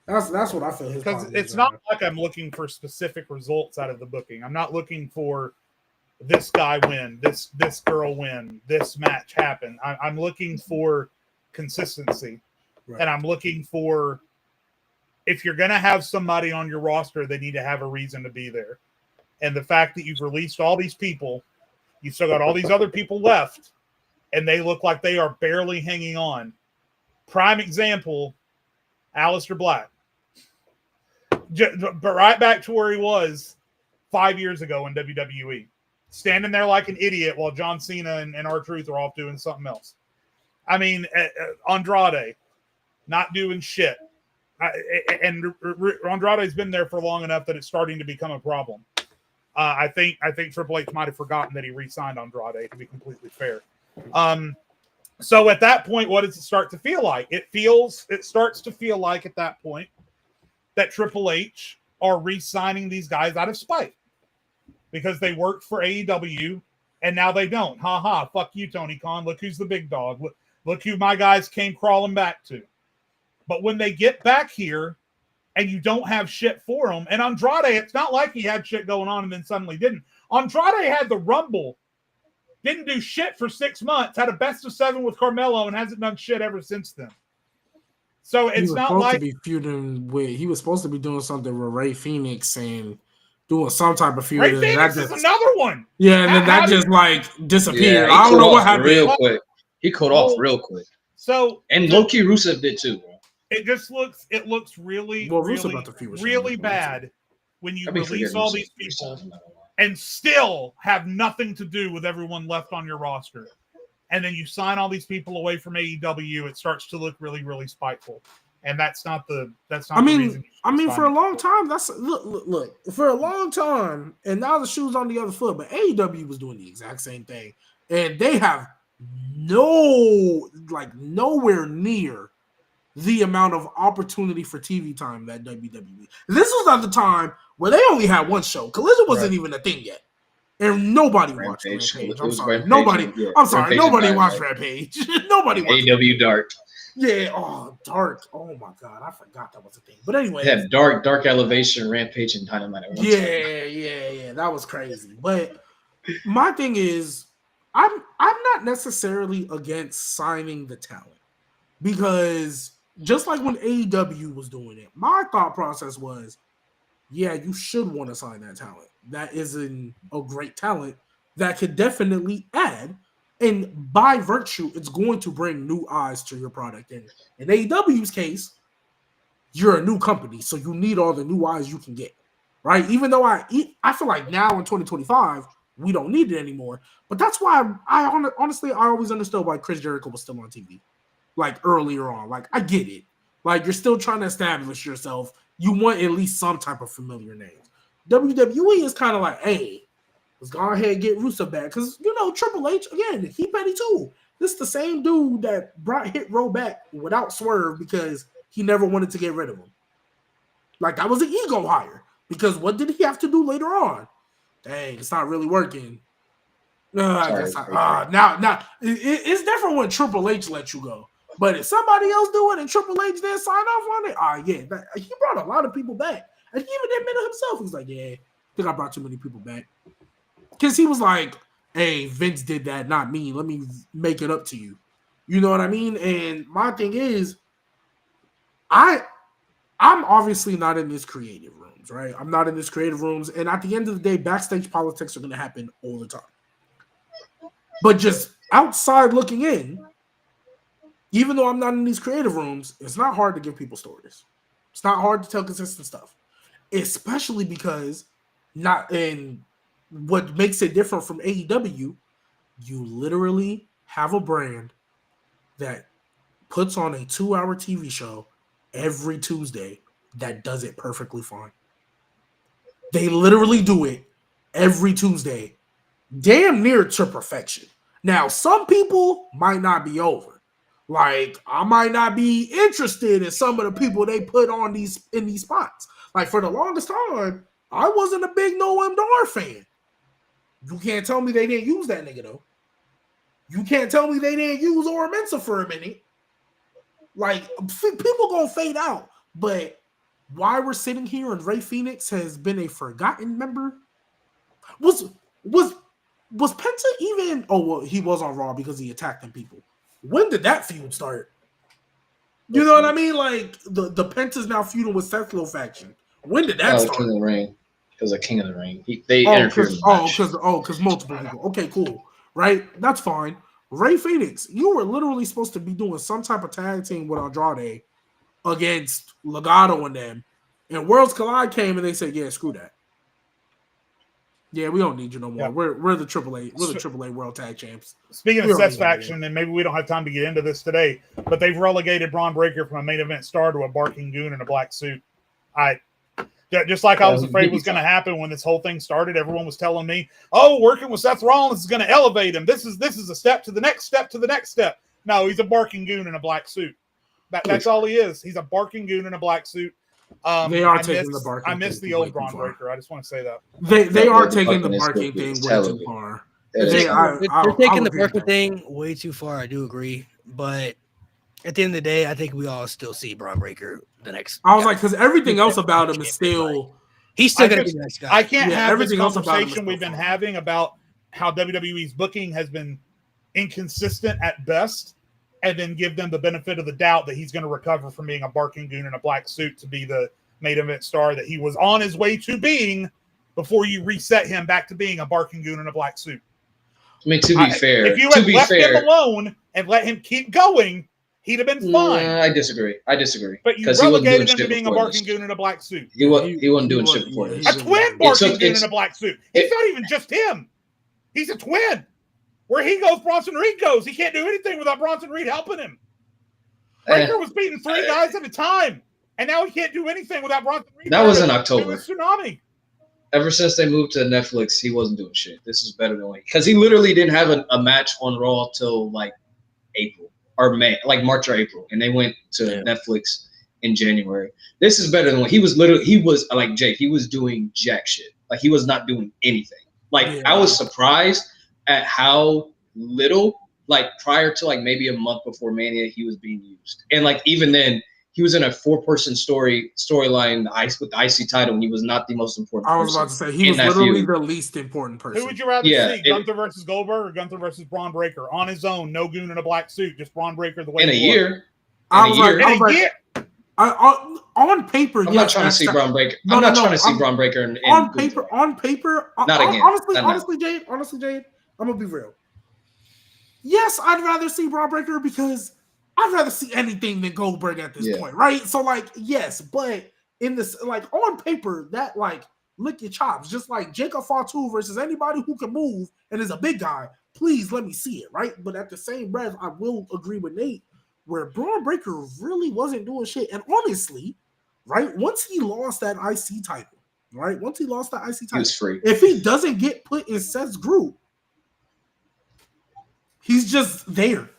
That's what I feel. Because it's not like I'm looking for specific results out of the booking. I'm not looking for this guy win, this girl win, this match happen. I'm looking for consistency. Right. And I'm looking for, if you're going to have somebody on your roster, they need to have a reason to be there. And the fact that you've released all these people, you've still got all these other people left, and they look like they are barely hanging on. Prime example, Aleister Black. But right back to where he was 5 years ago in WWE, standing there like an idiot while John Cena and R-Truth are off doing something else. I mean, Andrade not doing shit. And Andrade's been there for long enough that it's starting to become a problem. I think Triple H might have forgotten that he re-signed Andrade, to be completely fair. So at that point, what does it start to feel like? It starts to feel like at that point that Triple H are re-signing these guys out of spite because they worked for AEW and now they don't. Ha ha, fuck you, Tony Khan. Look who's the big dog. Look who my guys came crawling back to. But when they get back here and you don't have shit for them, and Andrade, it's not like he had shit going on and then suddenly didn't. Andrade had the Rumble, didn't do shit for 6 months, had a best of 7 with Carmelo, and hasn't done shit ever since then. So it's not like he was supposed to be doing something with Ray Phoenix and doing some type of feud. Ray Phoenix is another one. Yeah, and then that just like disappeared. Yeah, I don't know what happened. Real quick. He caught off real quick. So and low-key Rusev did too, bro. It looks really bad when you release all these people and still have nothing to do with everyone left on your roster. And then you sign all these people away from AEW, it starts to look really, really spiteful. And that's not the reason. I mean, for a long time, look, for a long time, and now the shoe's on the other foot, but AEW was doing the exact same thing. And they have nowhere near the amount of opportunity for TV time that WWE. This was at the time where they only had one show. Collision wasn't even a thing yet. And nobody watched Rampage. I'm sorry. Nobody watched Rampage. Nobody watched AEW Dark. Yeah, Dark. Oh my god, I forgot that was a thing. But anyway. They had Dark Elevation, Rampage, and Dynamite at one time. Yeah. That was crazy. But my thing is, I'm not necessarily against signing the talent. Because just like when AEW was doing it, my thought process was, yeah, you should want to sign that talent. That is a great talent that could definitely add. And by virtue, it's going to bring new eyes to your product. And in AEW's case, you're a new company, so you need all the new eyes you can get, right? Even though I feel like now in 2025, we don't need it anymore. But that's why I honestly always understood why Chris Jericho was still on TV. Like earlier on, like I get it. Like you're still trying to establish yourself. You want at least some type of familiar names. WWE is kind of like, hey, let's go ahead and get Rusev back. Because, Triple H, again, he petty too. This is the same dude that brought Hit Row back without Swerve because he never wanted to get rid of him. Like, that was an ego hire. Because what did he have to do later on? Dang, it's not really working. Now, it's different when Triple H lets you go. But if somebody else do it and Triple H didn't sign off on it, he brought a lot of people back. And he even admitted himself. He's like, yeah, I think I brought too many people back. Because he was like, hey, Vince did that, not me. Let me make it up to you. You know what I mean? And my thing is, I'm obviously not in this creative rooms, right? I'm not in this creative rooms. And at the end of the day, backstage politics are going to happen all the time. But just outside looking in, even though I'm not in these creative rooms, it's not hard to give people stories. It's not hard to tell consistent stuff, especially because what makes it different from AEW, you literally have a brand that puts on a 2-hour TV show every Tuesday that does it perfectly fine. They literally do it every Tuesday, damn near to perfection. Now, some people might not be over. Like, I might not be interested in some of the people they put on in these spots. Like, for the longest time, I wasn't a big Noam Dar fan. You can't tell me they didn't use that nigga, though. You can't tell me they didn't use Ora Mensah for a minute. Like, people gonna fade out. But why we're sitting here and Ray Phoenix has been a forgotten member? Was Penta even... Oh, well, he was on Raw because he attacked them people. When did that feud start? You know what I mean? Like, the Penta's now feuding with Seth Low faction. When did that start? King of the Ring. Because of King of the Ring. They interfered. Because multiple people. Okay, cool. Right? That's fine. Ray Phoenix, you were literally supposed to be doing some type of tag team with Andrade against Legado and them. And Worlds Collide came and they said, "Yeah, screw that. Yeah, we don't need you no more. Yeah. We're the AAA. We're the AAA World Tag Champs." Speaking of Seth's faction, and maybe we don't have time to get into this today, but they've relegated Braun Breaker from a main event star to a barking goon in a black suit. Just like I was afraid was going to happen when this whole thing started. Everyone was telling me, "Oh, working with Seth Rollins is going to elevate him. This is a step to the next step to the next step." No, he's a barking goon in a black suit. That's all he is. He's a barking goon in a black suit. They are taking the barking. I miss the old Braun Breaker. I just want to say that they are taking the barking thing way too far. They're taking the barking thing way too far. I do agree, but at the end of the day, I think we all still see Braun Breaker the next. I was like, because everything else about him is still. He's still going to be the next guy. I can't have everything this conversation we've been having about how WWE's booking has been inconsistent at best, and then give them the benefit of the doubt that he's going to recover from being a barking goon in a black suit to be the main event star that he was on his way to being before you reset him back to being a barking goon in a black suit. I mean, to be fair, if you had left him alone and let him keep going, he'd have been fine. I disagree. But you relegated him to being a barking goon in a black suit. He wasn't doing shit before this. A twin barking goon in a black suit. It's not even just him. He's a twin. Where he goes, Bronson Reed goes. He can't do anything without Bronson Reed helping him. Breaker was beating 3 guys at a time, and now he can't do anything without Bronson Reed. That was in October. It was tsunami. Ever since they moved to Netflix, he wasn't doing shit. This is better than because he literally didn't have a match on Raw till like April or May, like March or April, and they went to Netflix in January. This is better than what he was. He was like Jake. He was doing jack shit. Like he was not doing anything. Like I was surprised at how little, like prior to like maybe a month before Mania, he was being used. And like even then, he was in a 4-person storyline with the IC title, and he was not the most important person. I was about to say, he was literally the least important person. Who would you rather see, Gunther versus Goldberg or Gunther versus Braun Breaker? On his own, no goon in a black suit, just Braun Breaker the way in a year. On paper, I'm not trying to see Braun Breaker. I'm not trying to see Braun Breaker on paper. Not again. Honestly, Jade, I'm gonna be real. Yes, I'd rather see Braun Breaker because I'd rather see anything than Goldberg at this point, right? So, like, yes, but in this, like, on paper, that like lick your chops, just like Jacob Fatu versus anybody who can move and is a big guy. Please let me see it, right? But at the same breath, I will agree with Nate where Braun Breaker really wasn't doing shit, and honestly, right, once he lost that IC title, right, he was free. If he doesn't get put in Seth's group, he's just there.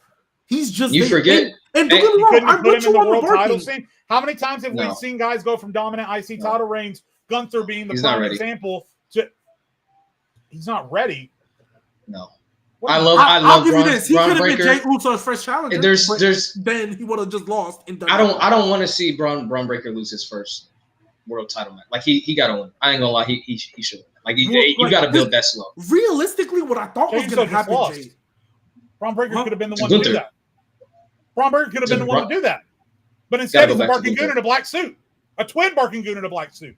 He's just you there. forget. And don't get me wrong, I put you on the title scene. How many times have we seen guys go from dominant IC title reigns? Gunther being the prime example. He's not ready. No. I'll give you this. He could have been Jay Uso's first challenger. Then he would have just lost. I don't want to see Braun Breaker lose his first world title match. Like he got to win. I ain't gonna lie. He should. Like you got to build that slow. Realistically, what I thought was going to happen, Jay. Braun Breaker could have been the one to do that. Braun Breaker could have been the one to do that. But instead, he's a barking goon in a black suit. A twin barking goon in a black suit.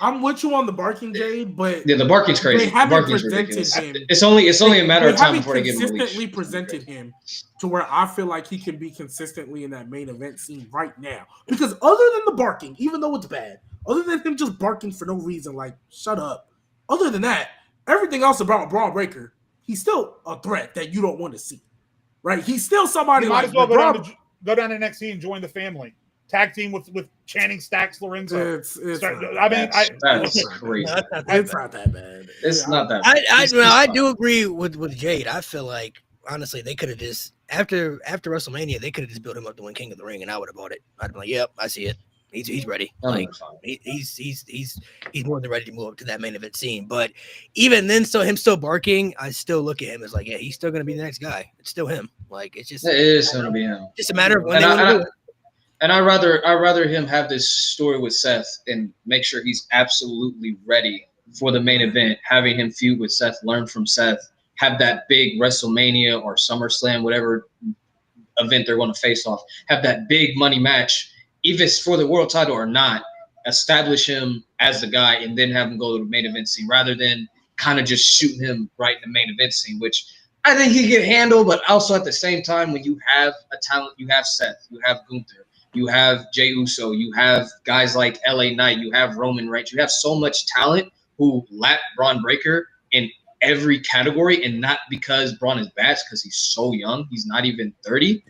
I'm with you on the barking, Jade, but the barking's crazy. They haven't presented him. It's only a matter of time before they give him a leash. Consistently presented him to where I feel like he can be consistently in that main event scene right now. Because other than the barking, even though it's bad, other than him just barking for no reason, like shut up. Other than that, everything else about Braun Breaker, he's still a threat that you don't want to see, right? He's still somebody might as well go down to NXT and join the family. Tag team with Channing Stacks Lorenzo. That's crazy. It's not that bad. It's not that bad. I do agree with Jade. I feel like honestly they could have just after WrestleMania they could have just built him up to win King of the Ring and I would have bought it. I'd be like, yep, I see it. He's ready. Like he's more than ready to move up to that main event scene. But even then, him still barking, I still look at him as like, yeah, he's still gonna be the next guy. It's still him. Like it is gonna be him. Just a matter of when they want to do it. And I'd rather him have this story with Seth and make sure he's absolutely ready for the main event, having him feud with Seth, learn from Seth, have that big WrestleMania or SummerSlam, whatever event they're going to face off, have that big money match, if it's for the world title or not, establish him as the guy and then have him go to the main event scene rather than kind of just shooting him right in the main event scene, which I think he can handle, but also at the same time, when you have a talent, you have Seth, you have Gunther, You have Jey Uso. You have guys like LA Knight. You have Roman Reigns. You have so much talent who lap Braun Breaker in every category, and not because Braun is bad, because he's so young. He's not even 30.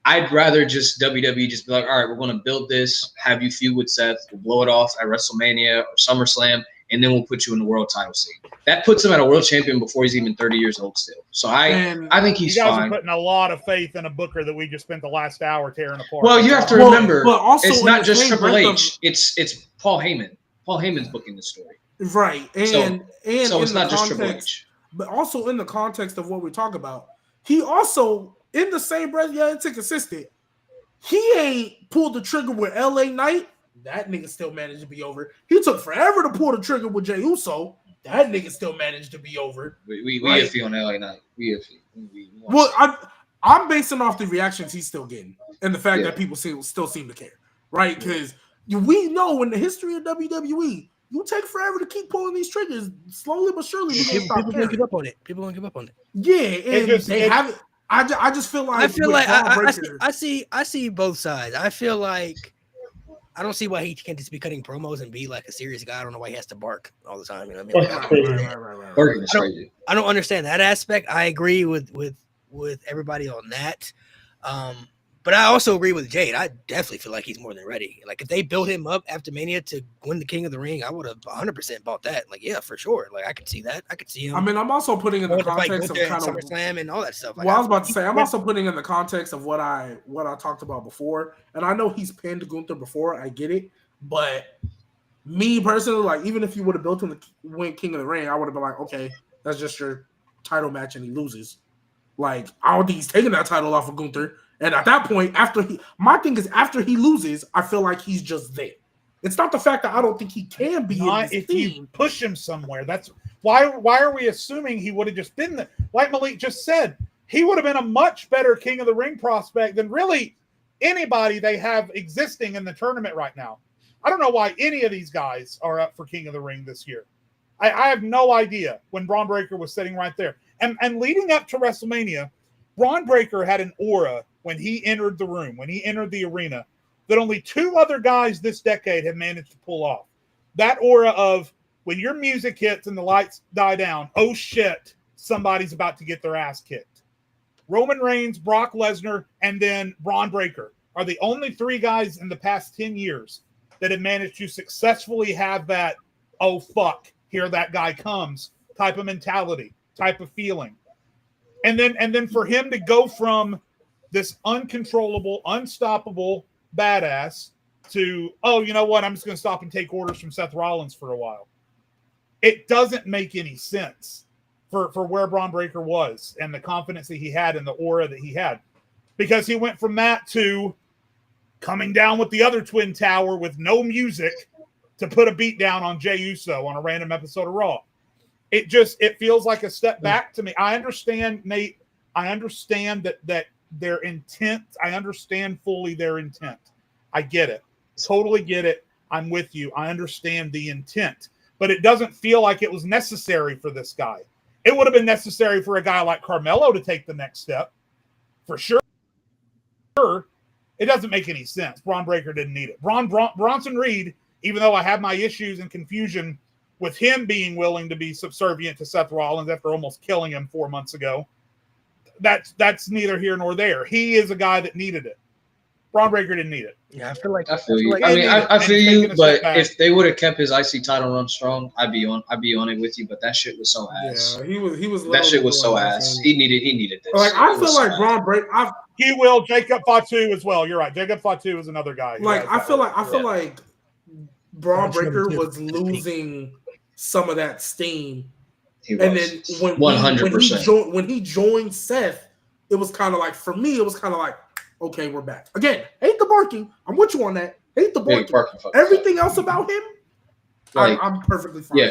I'd rather just WWE just be like, all right, we're going to build this, have you feud with Seth, we'll blow it off at WrestleMania or SummerSlam, and then we'll put you in the world title scene. That puts him at a world champion before he's even 30 years old still. So I think he's fine. You guys are putting a lot of faith in a booker that we just spent the last hour tearing apart. Well, you have to remember, but also it's not just Triple H. It's Paul Heyman. Paul Heyman's booking the story. Right. And so it's not just Triple H. But also in the context of what we talk about, he also, in the same breath, it's inconsistent. He ain't pulled the trigger with LA Knight. That nigga still managed to be over. He took forever to pull the trigger with Jey Uso. That nigga still managed to be over. We iffy on LA Knight. We iffy. Well, I'm basing off the reactions he's still getting and the fact that people still seem to care, right? Because we know in the history of WWE, you take forever to keep pulling these triggers. Slowly but surely, people gonna give up on it. People gonna give up on it. Yeah, and they haven't. I just feel like I see both sides. I feel like I don't see why he can't just be cutting promos and be like a serious guy. I don't know why he has to bark all the time. You know what I mean? I don't understand that aspect. I agree with everybody on that. But I also agree with Jade. I definitely feel like he's more than ready. Like if they built him up after Mania to win the King of the Ring, I would have 100% bought that. Like, yeah, for sure. Like I could see that. I could see him. I mean, I'm also putting in the context of kind of SummerSlam and all that stuff. Like, well, I was about to say, I'm also putting in the context of what I talked about before. And I know he's pinned Gunther before. I get it. But me personally, like even if you would have built him to win King of the Ring, I would have been like, okay, that's just your title match and he loses. Like I don't think he's taking that title off of Gunther. And at that point, after he loses, I feel like he's just there. It's not the fact that I don't think he can be in this if team. You push him somewhere. That's why are we assuming he would have just been the, like Malik just said, he would have been a much better King of the Ring prospect than really anybody they have existing in the tournament right now. I don't know why any of these guys are up for King of the Ring this year. I have no idea when Braun Breaker was sitting right there. And leading up to WrestleMania, Braun Breaker had an aura when he entered the room, when he entered the arena, that only two other guys this decade have managed to pull off. That aura of when your music hits and the lights die down, oh shit, somebody's about to get their ass kicked. Roman Reigns, Brock Lesnar, and then Braun Breaker are the only three guys in the past 10 years that have managed to successfully have that, oh fuck, here that guy comes type of mentality, type of feeling. And then for him to go from this uncontrollable, unstoppable badass to, oh, you know what? I'm just going to stop and take orders from Seth Rollins for a while. It doesn't make any sense for where Braun Breaker was and the confidence that he had and the aura that he had, because he went from that to coming down with the other Twin Tower with no music to put a beat down on Jey Uso on a random episode of Raw. It feels like a step back to me. I understand, Nate. I understand that their intent. I understand fully their intent. I get it. Totally get it. I'm with you. I understand the intent. But it doesn't feel like it was necessary for this guy. It would have been necessary for a guy like Carmelo to take the next step. For sure. It doesn't make any sense. Braun Breaker didn't need it. Bronson Reed, even though I have my issues and confusion with him being willing to be subservient to Seth Rollins after almost killing him 4 months ago, that's neither here nor there. He is a guy that needed it. Braun Breaker didn't need it. Yeah, I feel you. I feel you, but if they would have kept his IC title run strong, I'd be on it with you. But that shit was so ass. Yeah, he was. That shit was so ass. He needed this. Like I feel like Braun Breaker. He will. Jacob Fatu as well. You're right. Jacob Fatu is another guy. Like I feel like Braun Breaker was losing some of that steam. And then when 100%. When he joined Seth, it was kind of like, for me, it was kind of like, okay, we're back. Again, hate the barking. I'm with you on that. Hate the barking. Everything else about him, like, I'm perfectly fine. Yeah,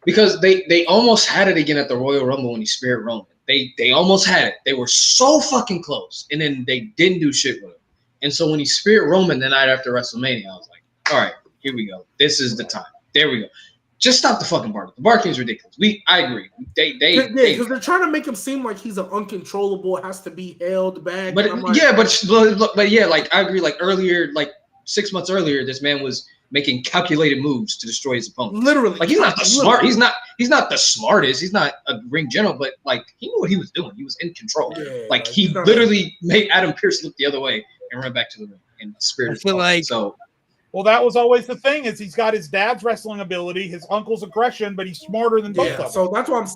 because they almost had it again at the Royal Rumble when he Spirit Roman. They almost had it. They were so fucking close, and then they didn't do shit with him. And so when he Spirit Roman the night after WrestleMania, I was like, all right, here we go. This is the time. There we go. Just stop the fucking barking. The barking is ridiculous. I agree. Because they're trying to make him seem like he's an uncontrollable, has to be held back. But like I agree. Like earlier, like 6 months earlier, this man was making calculated moves to destroy his opponent. Literally, like he's not the smart. He's not the smartest. He's not a ring general, but like he knew what he was doing. He was in control. Yeah, like he literally made Adam Pearce look the other way and run back to the ring and spirit. I feel like so. Well, that was always the thing. Is he's got his dad's wrestling ability, his uncle's aggression, but he's smarter than both of them. So that's why I'm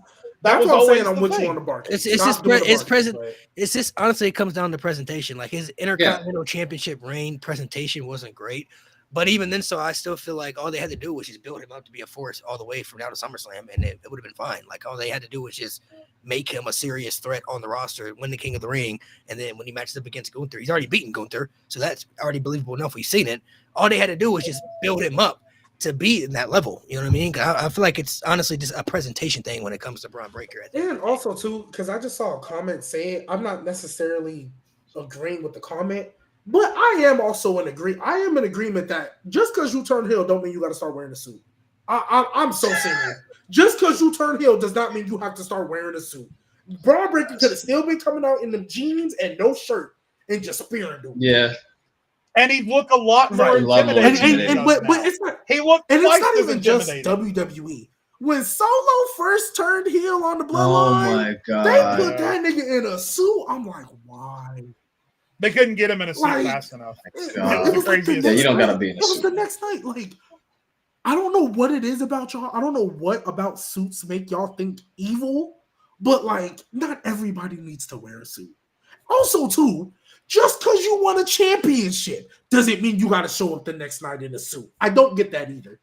saying I'm with you on the bark. It's just honestly, it comes down to presentation. Like his Intercontinental Championship reign presentation wasn't great, but even then, so I still feel like all they had to do was just build him up to be a force all the way from now to SummerSlam, and it would have been fine. Like all they had to do was just make him a serious threat on the roster, win the King of the Ring, and then when he matches up against Gunther, he's already beaten Gunther, so that's already believable enough. We've seen it. All they had to do was just build him up to be in that level. You know what I mean? I feel like it's honestly just a presentation thing when it comes to Braun Breaker. And also, too, because I just saw a comment saying, I'm not necessarily agreeing with the comment, but I am also in agreement that just because you turn heel don't mean you got to start wearing a suit. I'm so serious. Just because you turn heel does not mean you have to start wearing a suit. Braun Breaker could have still been coming out in them jeans and no shirt and just spearing dude. Yeah. And he'd look a lot more intimidating. But it's not. He looked. And it's not even just WWE. When Solo first turned heel on the Bloodline, oh my God, they put that nigga in a suit. I'm like, why? They couldn't get him in a suit fast enough. It was like you don't gotta be in a suit. It was the next night. Like, I don't know what it is about y'all. I don't know what about suits make y'all think evil, but like, not everybody needs to wear a suit. Also, too. Just because you won a championship doesn't mean you got to show up the next night in a suit. I don't get that either.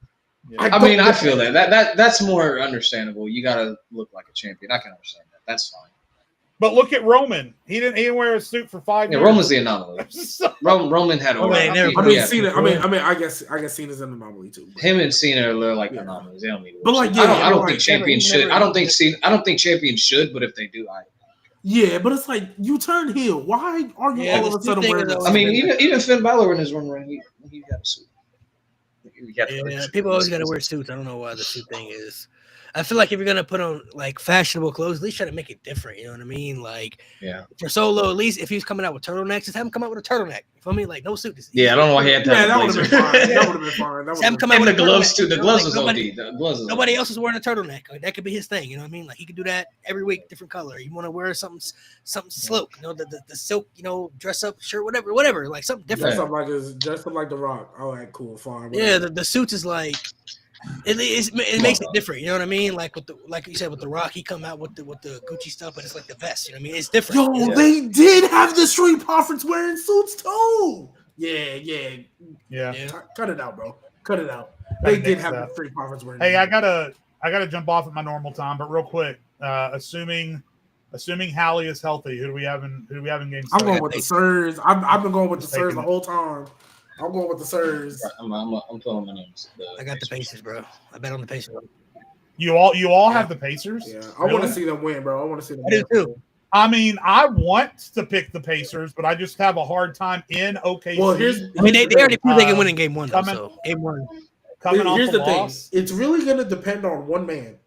Yeah. I feel that's more understandable. You got to look like a champion. I can understand that. That's fine. But look at Roman. He didn't wear a suit for 5 years. Roman's the anomaly. Roman had a. Cena. I guess Cena's an anomaly too. But. Him and Cena are like anomalies. They don't need to. But like, I don't think champions should. I don't think champions should. But if they do, Yeah, but it's like you turn heel. Why are you all of a sudden wearing this? I mean, even Finn Balor in his run, he got a suit. People always got to wear suits. I don't know why the suit thing is. I feel like if you're gonna put on like fashionable clothes, at least try to make it different. You know what I mean? Like, for Solo, at least if he was coming out with turtlenecks, just have him come out with a turtleneck. You feel me? Like no suit. Yeah, I don't know why he had to. Yeah, that would have been fine. That would have been fine. Have him come out with the gloves too. The gloves was OD. Nobody else is wearing a turtleneck. Like, that could be his thing. You know what I mean? Like he could do that every week, different color. You want to wear something silk. You know, the silk. You know, dress up shirt, whatever. Like something different. Dress up like The Rock. All right, cool, fine. Whatever. Yeah, the suits is like. It makes it different, you know what I mean? Like like you said with The Rock, he come out with the Gucci stuff, but it's like the vest, you know what I mean? It's different. They did have the Street Profits wearing suits too. Yeah. Cut it out, bro. Cut it out. They did have the Street Profits wearing. Hey, I gotta jump off at my normal time, but real quick, assuming Hallie is healthy, who do we have in game 7? I'm going with the Sirs. I've been going with the Sirs the whole time. I'm going with the Sirs. I'm throwing my names. I got the Pacers, bro. I bet on the Pacers. You all have the Pacers? Yeah, I want to see them win, bro. I want to see them win. I do too. I mean, I want to pick the Pacers, but I just have a hard time in OKC. Well, they already proved they can win in game 1, though. So game 1. Here's the thing. It's really going to depend on one man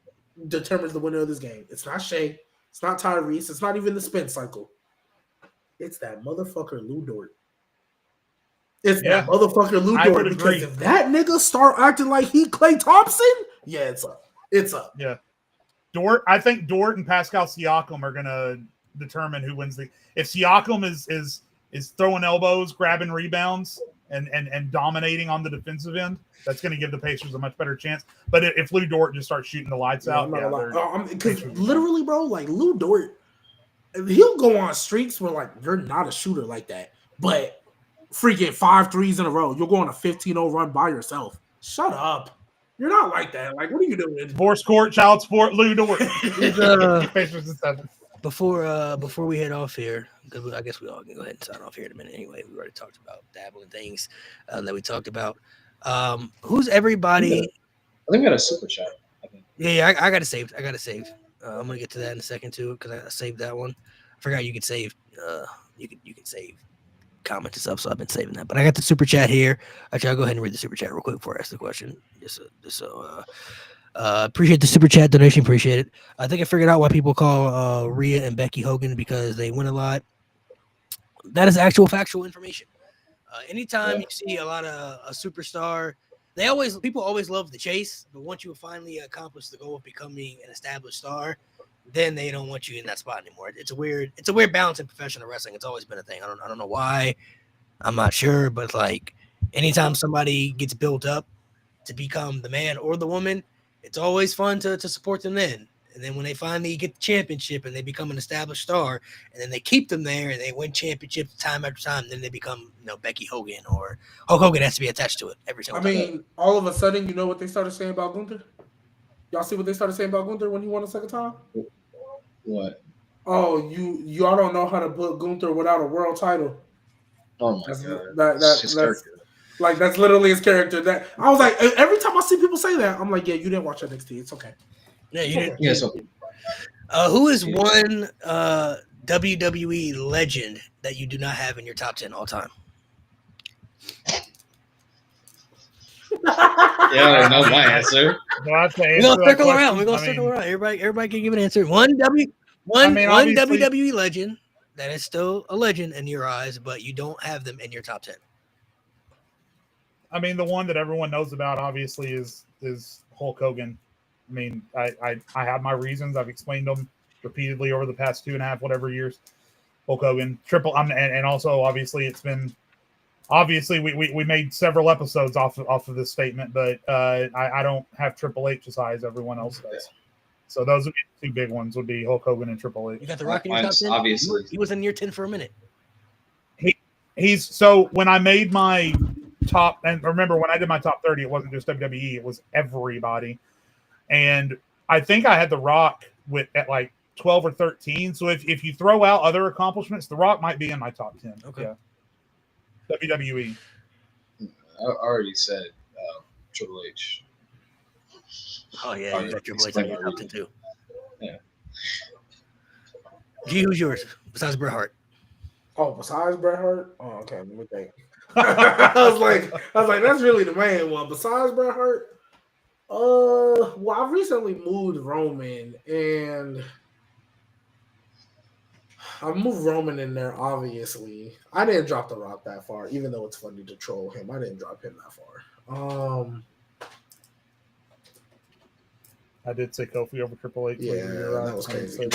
determines the winner of this game. It's not Shea. It's not Tyrese. It's not even the spin cycle. It's that motherfucker Lou Dort. That motherfucker Lou Dort. Because if that nigga start acting like he Klay Thompson, it's up. It's up. Yeah. I think Dort and Pascal Siakam are gonna determine who wins the. If Siakam is throwing elbows, grabbing rebounds, and dominating on the defensive end, that's gonna give the Pacers a much better chance. But if Lou Dort just starts shooting the lights out, because literally, bro, like Lou Dort, he'll go on streaks where like you're not a shooter like that, but freaking 5 threes in a row, you'll go on a 15-0 run by yourself. Shut up. You're not like that. Like, what are you doing? Divorce court, child support, Lou Dort. Before we head off here, because I guess we all can go ahead and sign off here in a minute anyway. We already talked about dabbling things that we talked about. Who's everybody? I think we got a super chat. Yeah, I got it saved. I'm gonna get to that in a second too, because I saved that one. I forgot you could save. You can save comment and stuff, so I've been saving that. But I got the super chat here. Actually, I'll go ahead and read the super chat real quick before I ask the question. Appreciate the super chat donation. Appreciate it. I think I figured out why people call Rhea and Becky Hogan, because they win a lot. That is actual factual information. Anytime you see a lot of a superstar, people always love the chase, but once you finally accomplish the goal of becoming an established star, then they don't want you in that spot anymore. It's a weird balance in professional wrestling. It's always been a thing. I don't know why. I'm not sure, but like anytime somebody gets built up to become the man or the woman, it's always fun to support them then. And then when they finally get the championship and they become an established star, and then they keep them there and they win championships time after time, then they become, Becky Hogan, or Hulk Hogan has to be attached to it every single time. All of a sudden, you know what they started saying about Gunther? Y'all see what they started saying about Gunther when he won the second time? What? Oh, y'all don't know how to put Gunther without a world title. Oh my god. That's literally his character. That I was like, every time I see people say that, I'm like, yeah, you didn't watch NXT. It's okay. Yeah, you didn't. Yeah, it's okay. Who is one WWE legend that you do not have in your top 10 all time? Yeah, I know my answer. We're gonna circle around. Everybody can give an answer. One WWE legend that is still a legend in your eyes, but you don't have them in your top 10. I mean, the one that everyone knows about, obviously, is Hulk Hogan. I mean, I have my reasons. I've explained them repeatedly over the past 2.5 whatever years. Hulk Hogan, and also obviously it's been we made several episodes off of this statement, but I don't have Triple H as high as everyone else does. So those would be the two big ones. Would be Hulk Hogan and Triple H. You got The Rock in your top 10. Obviously, he was in your 10 for a minute. So when I made my top, and remember when I did my top 30, it wasn't just WWE; it was everybody. And I think I had The Rock at like 12 or 13. So if you throw out other accomplishments, The Rock might be in my top 10. Okay. Yeah. WWE. I already said Triple H. Oh yeah, you got Triple H in your top 10 too. Yeah. G, who's yours besides Bret Hart? Oh, besides Bret Hart? Oh, okay. Let me think. I was like, that's really the main one. Besides Bret Hart. Well, I recently moved Roman, and I moved Roman in there, obviously. I didn't drop The Rock that far, even though it's funny to troll him. I didn't drop him that far. I did say Kofi over Triple H. Yeah, that was crazy.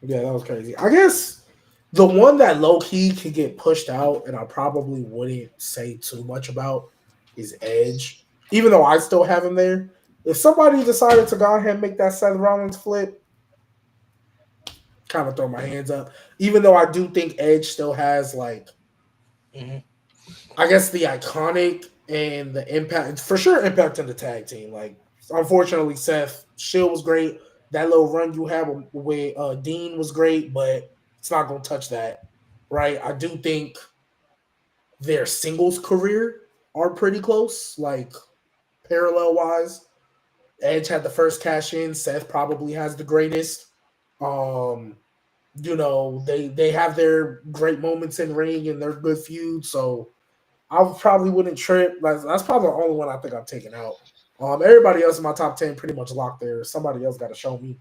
Yeah, that was crazy. I guess the one that low-key could get pushed out, and I probably wouldn't say too much about, is Edge. Even though I still have him there, if somebody decided to go ahead and make that Seth Rollins flip, kind of throw my hands up. Even though I do think Edge still has I guess the iconic and the impact, for sure, impact in the tag team. Like, unfortunately, Seth Shield was great. That little run you had with Dean was great, but it's not going to touch that, right? I do think their singles career are pretty close, like parallel-wise. Edge had the first cash in. Seth probably has the greatest. They have their great moments in ring and their good feuds. So I probably wouldn't trip. That's probably the only one I think I've taken out. Everybody else in my top 10 pretty much locked there. Somebody else got to show me.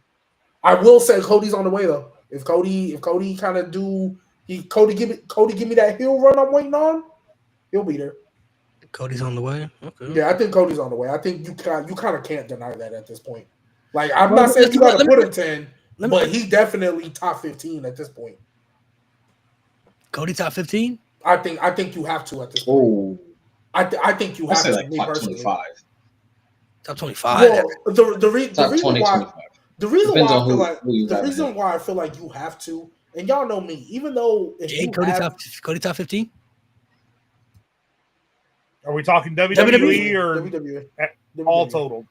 I will say Cody's on the way though. If Cody kind of Cody give me that heel run I'm waiting on, he'll be there. Cody's on the way. Okay. Yeah, I think Cody's on the way. I think you kind of can't deny that at this point. Like, I'm not saying you got to put him 10, but he definitely top 15 at this point. Cody top 15? I think you have to at this point. I think you have to. Like top 25. Top 25. Well, the reason why I feel like you have to, and y'all know me, even though Cody top 15. Are we talking WWE or WWE? All total?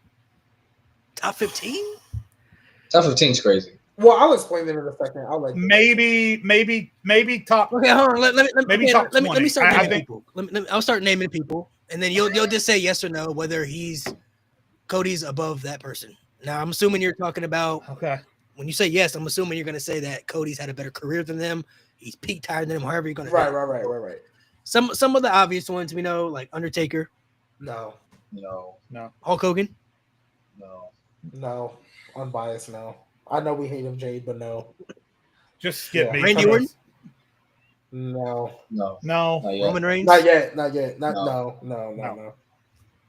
Top 15? Top 15 is crazy. Well, I'll explain it in a second. I'll let maybe top. Okay, hold on. Let me start naming people. I'll start naming people, and then you'll just say yes or no whether Cody's above that person. Now, I'm assuming you're talking about. Okay. When you say yes, I'm assuming you're going to say that Cody's had a better career than them. He's peaked higher than them. However you're going to. Right. Some of the obvious ones we know, like Undertaker. No. Hulk Hogan. No. Unbiased, no. I know we hate him, Jade, but no. Just skip me. Randy Orton? No. Roman Reigns? Not yet. No.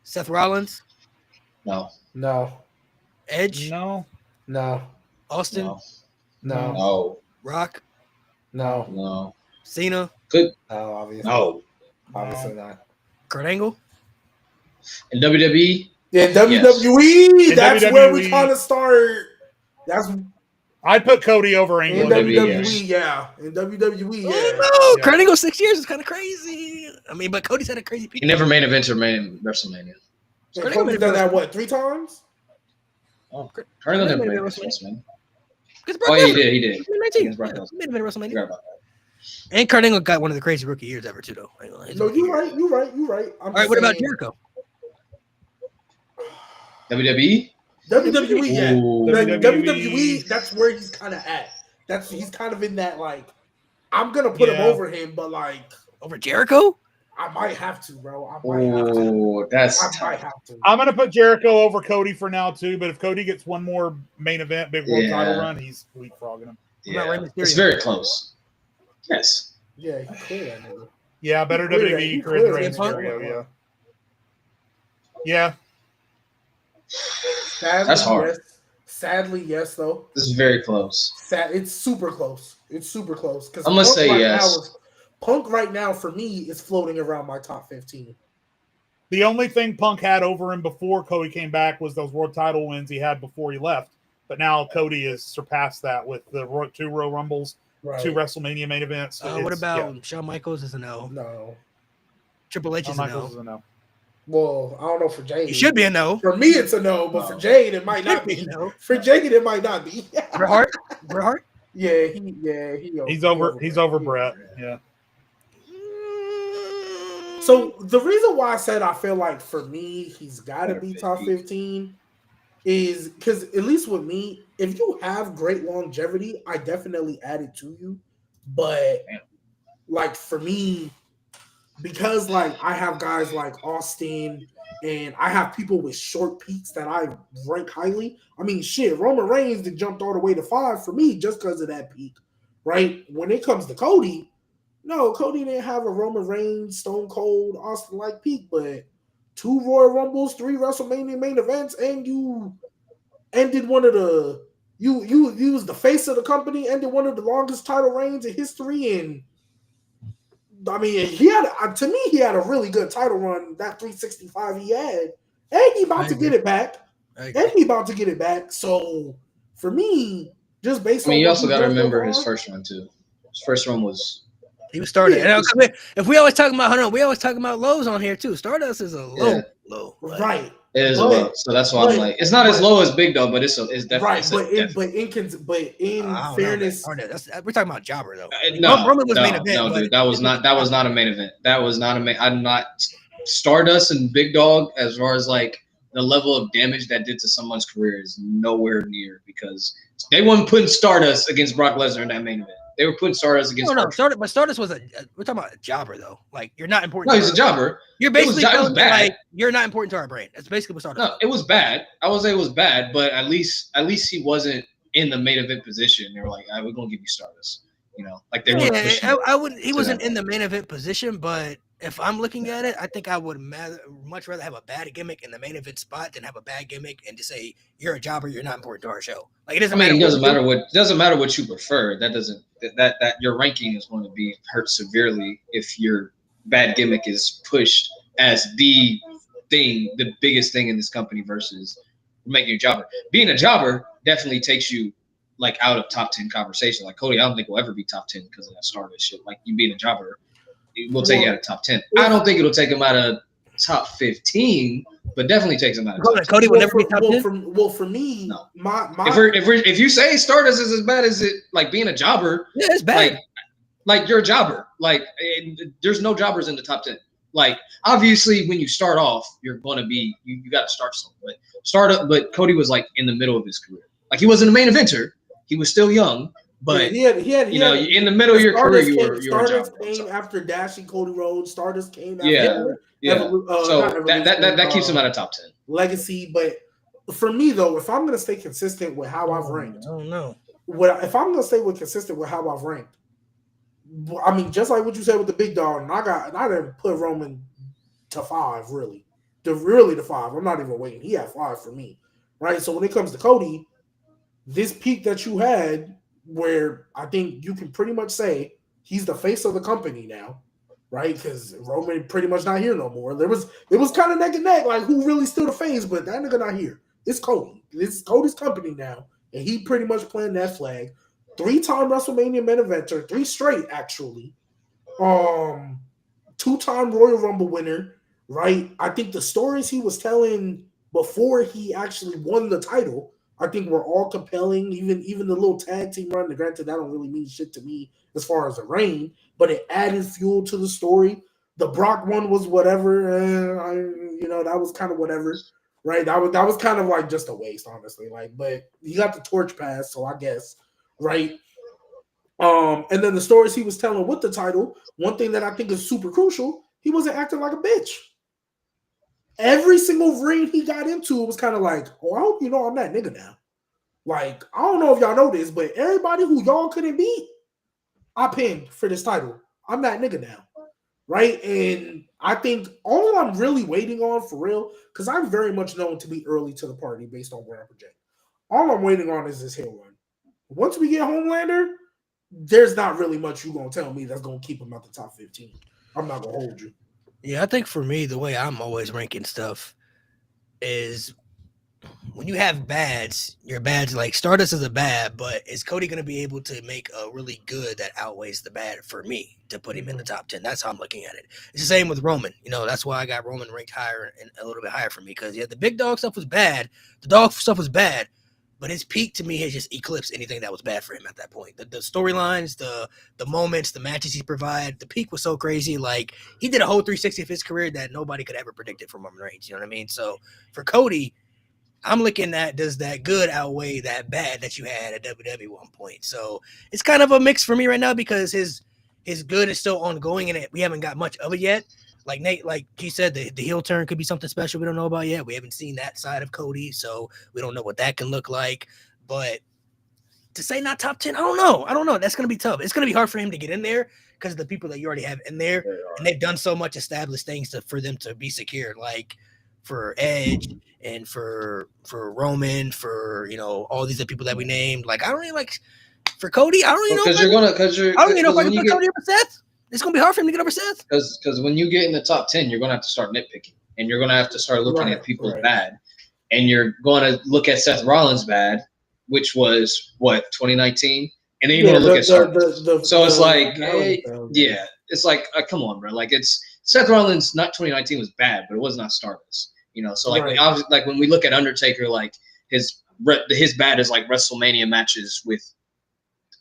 Seth Rollins? No. Edge? No. Austin? No. Rock? No. Cena? No, obviously. Obviously not. Kurt Angle? In WWE? Yeah, WWE. Yes. That's WWE. where we kind of start. I'd put Cody over In Angle. WWE, yeah. In WWE, yeah. Oh, no. Kurt Angle 6 years is kind of crazy. I mean, but Cody's had a crazy peak. He never main event or main WrestleMania. And Cody's done that, what, 3 times? Oh, Kurt Angle never made WrestleMania. Oh, yeah, he did. He did. He made it WrestleMania. And Kurt Angle got one of the crazy rookie years ever, too, though. No, you're right. All right, what about Jericho? WWE? WWE, yeah. WWE. WWE, that's where he's kind of at. He's kind of in that, like, I'm going to put him over him, but, like. Over Jericho? I might have to, bro. I might have to. I'm going to put Jericho over Cody for now, too, but if Cody gets one more main event, big world title run, he's leapfrogging him. Yeah, it's very close. Yes. Yeah, he cleared that nigga. Yeah, better WWE career than Rey Mysterio, yeah. Sadly, that's hard. Yes. Sadly, yes, though. This is very close. It's super close. Because I'm going to say yes. Punk right now, for me, is floating around my top 15. The only thing Punk had over him before Cody came back was those world title wins he had before he left. But now Cody has surpassed that with the 2 Royal Rumbles, 2 WrestleMania main events. What about Shawn Michaels is a no? No. Triple H is a no. Is a no. Well, I don't know for Jade. It should be a no. For me, it's a no, but for Jade, it might not be. No. For Jade, it might not be. Bret Hart? Yeah, he's over Bret. Yeah. So the reason why I said I feel like for me he's got to be top 15 is because at least with me, if you have great longevity, I definitely add it to you. But like for me, because like I have guys like Austin and I have people with short peaks that I rank highly. I mean, shit, Roman Reigns that jumped all the way to 5 for me just because of that peak, right? When it comes to Cody, no, Cody didn't have a Roman Reigns, Stone Cold, Austin-like peak, but 2 Royal Rumbles, 3 WrestleMania main events, and you ended one of the you was the face of the company, ended one of the longest title reigns in history, and I mean, he had a really good title run, that 365 he had, and he about to get it back. So for me, just based on you also got to remember his first run too. His first run was. He was started. Yeah, if we always talking about we always talking about lows on here too. Stardust is a low. Right. It is a low. So that's why I'm like, it's not as low as Big Dog, but it's definitely right. But in fairness, we're talking about Jobber though. Roman was main event. No, dude, that was not a main event. That was not a main. I'm not Stardust and Big Dog as far as like the level of damage that did to someone's career is nowhere near because they weren't putting Stardust against Brock Lesnar in that main event. They were putting Stardust against. But Stardust was we're talking about a jobber though. Like you're not important. No, he's a jobber. You're basically telling me, like you're not important to our brain. That's basically what Stardust. No, it was bad. I would say it was bad, but at least he wasn't in the main event position. They were like, we're gonna give you Stardust. You know, like they weren't pushing. I wouldn't. He wasn't in the main event position, but if I'm looking at it, I think I would much rather have a bad gimmick in the main event spot than have a bad gimmick and just say you're a jobber, you're not important to our show. Like it doesn't matter. It doesn't matter what you prefer. That your ranking is going to be hurt severely if your bad gimmick is pushed as the biggest thing in this company versus making a jobber. Being a jobber definitely takes you like out of top 10 conversation. Like Cody, I don't think will ever be top 10 because of that Stardust shit. Like you being a jobber, it will take you out of top 10. I don't think it'll take him out of top 15, but definitely takes him out of top 10. Cody will never be top 10. For me, no. If you say Stardust is as bad as it, like being a jobber, yeah, it's bad. Like you're a jobber. Like there's no jobbers in the top 10. Like obviously, when you start off, you're going to be you got to start somewhere. But Cody was like in the middle of his career. Like he wasn't a main eventer. He was still young, but he had in the middle of your career, you were Stardust came after dashing Cody Rhodes. Stardust came after so that keeps him out of top 10. Legacy, but for me though, if I'm gonna stay consistent with how I've ranked, I don't know. If I'm gonna stay consistent with how I've ranked, I mean, just like what you said with the big dog, and I didn't put Roman to 5 really, to 5. I'm not even waiting. He had 5 for me, right? So when it comes to Cody, this peak that you had, where I think you can pretty much say he's the face of the company now, right? Because Roman pretty much not here no more. It was kind of neck and neck, like who really still the face, but that nigga not here. It's Cody. It's Cody's company now, and he pretty much playing that flag. 3-time WrestleMania main eventer, 3 straight actually. 2-time Royal Rumble winner, right? I think the stories he was telling before he actually won the title, I think were all compelling. Even the little tag team run. Granted, that don't really mean shit to me as far as the reign, but it added fuel to the story. The Brock one was whatever. That was kind of whatever, right? That was kind of like just a waste, honestly. Like, but he got the torch pass, so I guess, right? And then the stories he was telling with the title. One thing that I think is super crucial, he wasn't acting like a bitch. Every single ring he got into, it was kind of like, oh, I hope you know I'm that nigga now. Like, I don't know if y'all know this, but everybody who y'all couldn't beat, I pinned for this title. I'm that nigga now. Right? And I think all I'm really waiting on for real, because I'm very much known to be early to the party based on where I project. All I'm waiting on is this hill run. Once we get Homelander, there's not really much you're going to tell me that's going to keep him at the top 15. I'm not going to hold you. Yeah, I think for me, the way I'm always ranking stuff is when you have bads, your bads, like Stardust is a bad, but is Cody going to be able to make a really good that outweighs the bad for me to put him in the top 10? That's how I'm looking at it. It's the same with Roman. That's why I got Roman ranked higher and a little bit higher for me, because the big dog stuff was bad. The dog stuff was bad. But his peak to me has just eclipsed anything that was bad for him at that point. The storylines, the moments, the matches he provided, the peak was so crazy. Like, he did a whole 360 of his career that nobody could ever predict it from Roman Reigns. You know what I mean? So for Cody, I'm looking at, does that good outweigh that bad that you had at WWE one point? So it's kind of a mix for me right now, because his good is still ongoing and we haven't got much of it yet. Like Nate, like he said, the heel turn could be something special we don't know about yet. We haven't seen that side of Cody, so we don't know what that can look like. But to say not top 10, I don't know. That's going to be tough. It's going to be hard for him to get in there because of the people that you already have in there. And they've done so much established things for them to be secure, like for Edge and for Roman, for, all these other people that we named. Like, I don't really like for Cody. I don't even know. I don't even know if I can put Cody over Seth. It's going to be hard for him to get over Seth. Because when you get in the top 10, you're going to have to start nitpicking. And you're going to have to start looking at people's bad. And you're going to look at Seth Rollins' bad, which was, 2019? And then you're going to look at Stardust. So it's like, it's like, come on, bro. Like, it's Seth Rollins, not 2019 was bad, but it was not Stardust. So, like, like when we look at Undertaker, like, his bad is like WrestleMania matches with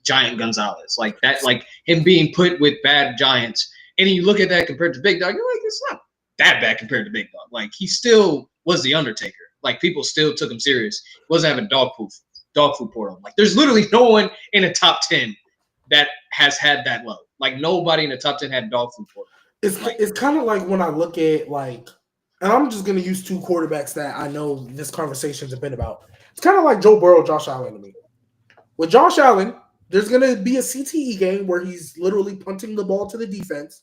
Giant Gonzalez, like that, like him being put with bad giants, and then you look at that compared to Big Dog, you're like, it's not that bad compared to Big Dog. Like, he still was the Undertaker. Like, people still took him serious. He wasn't having dog food poured on. Like, there's literally no one in the top 10 that has had that low. Like, nobody in the top 10 had dog food poured on. It's kind of like when I look at, like, and I'm just gonna use 2 quarterbacks that I know this conversation's been about. It's kind of like Joe Burrow, Josh Allen to me. With Josh Allen, there's going to be a CTE game where he's literally punting the ball to the defense.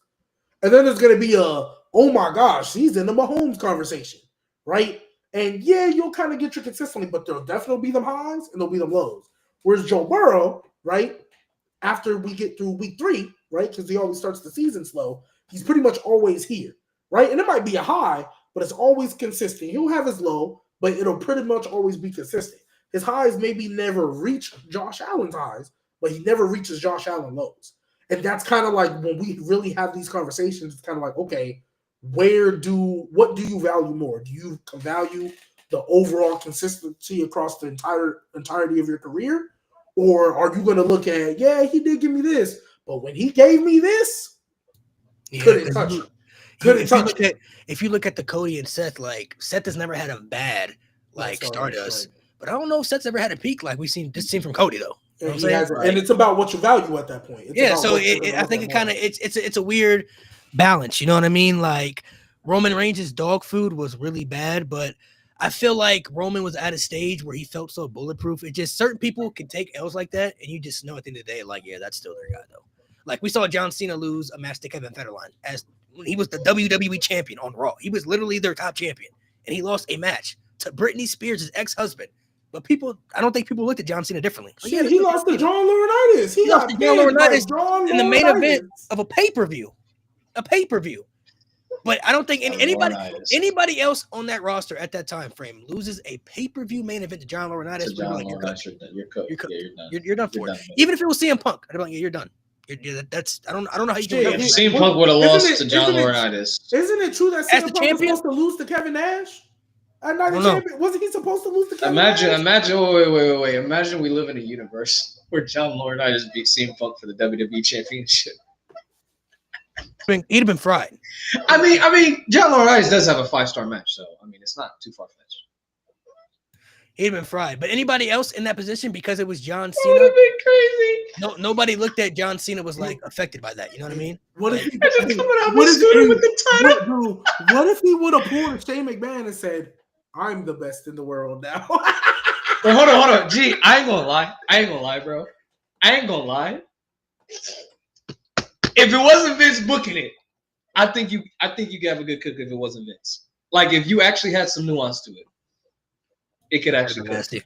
And then there's going to be oh my gosh, he's in the Mahomes conversation, right? And yeah, you'll kind of get your consistently, but there'll definitely be them highs and there'll be them lows. Whereas Joe Burrow, right, after we get through week 3, right, because he always starts the season slow, he's pretty much always here, right? And it might be a high, but it's always consistent. He'll have his low, but it'll pretty much always be consistent. His highs maybe never reach Josh Allen's highs, but he never reaches Josh Allen lows. And that's kind of like when we really have these conversations, it's kind of like, okay, what do you value more? Do you value the overall consistency across the entirety of your career? Or are you going to look at, yeah, he did give me this, but when he gave me this, couldn't touch it. If you look at the Cody and Seth, like, Seth has never had a bad, like, Stardust. Right. But I don't know if Seth's ever had a peak like we've seen from Cody, though. And, and it's about what you value at that point. So I think it kind of it's a weird balance. You know what I mean? Like, Roman Reigns' dog food was really bad, but I feel like Roman was at a stage where he felt so bulletproof. It just certain people can take L's like that, and you just know at the end of the day, like, yeah, that's still their guy though. Like we saw John Cena lose a match to Kevin Federline as he was the WWE champion on Raw. He was literally their top champion, and he lost a match to Britney Spears' ex-husband. But I don't think people looked at John Cena differently. Like, yeah, he lost to John Laurinaitis. He lost to John Laurinaitis in the main event of a pay-per-view. But I don't think anybody else on that roster at that time frame loses a pay-per-view main event to John Laurinaitis. You're cooked. You're done for it. Even if it was CM Punk, I'd be like, yeah, you're done. I don't know how you do it. CM Punk would have lost to John Laurinaitis. Isn't it true that CM Punk was supposed to lose to Kevin Nash? Wasn't he supposed to lose to Kevin Nash? Wait. Imagine we live in a universe where John Laurinaitis beat CM Punk for the WWE Championship. He'd have been fried. I mean, John Laurinaitis does have a 5-star match, so I mean, it's not too far-fetched. He'd have been fried. But anybody else in that position, because it was John Cena, would have been crazy. Nobody looked at John Cena was like affected by that. You know what I mean? What if he with the title? What if he would have pulled Shane McMahon and said, "I'm the best in the world now"? Well, hold on. Gee, I ain't gonna lie, bro. I ain't gonna lie. If it wasn't Vince booking it, I think you could have a good cook if it wasn't Vince. Like if you actually had some nuance to it, it could actually cook. Nasty.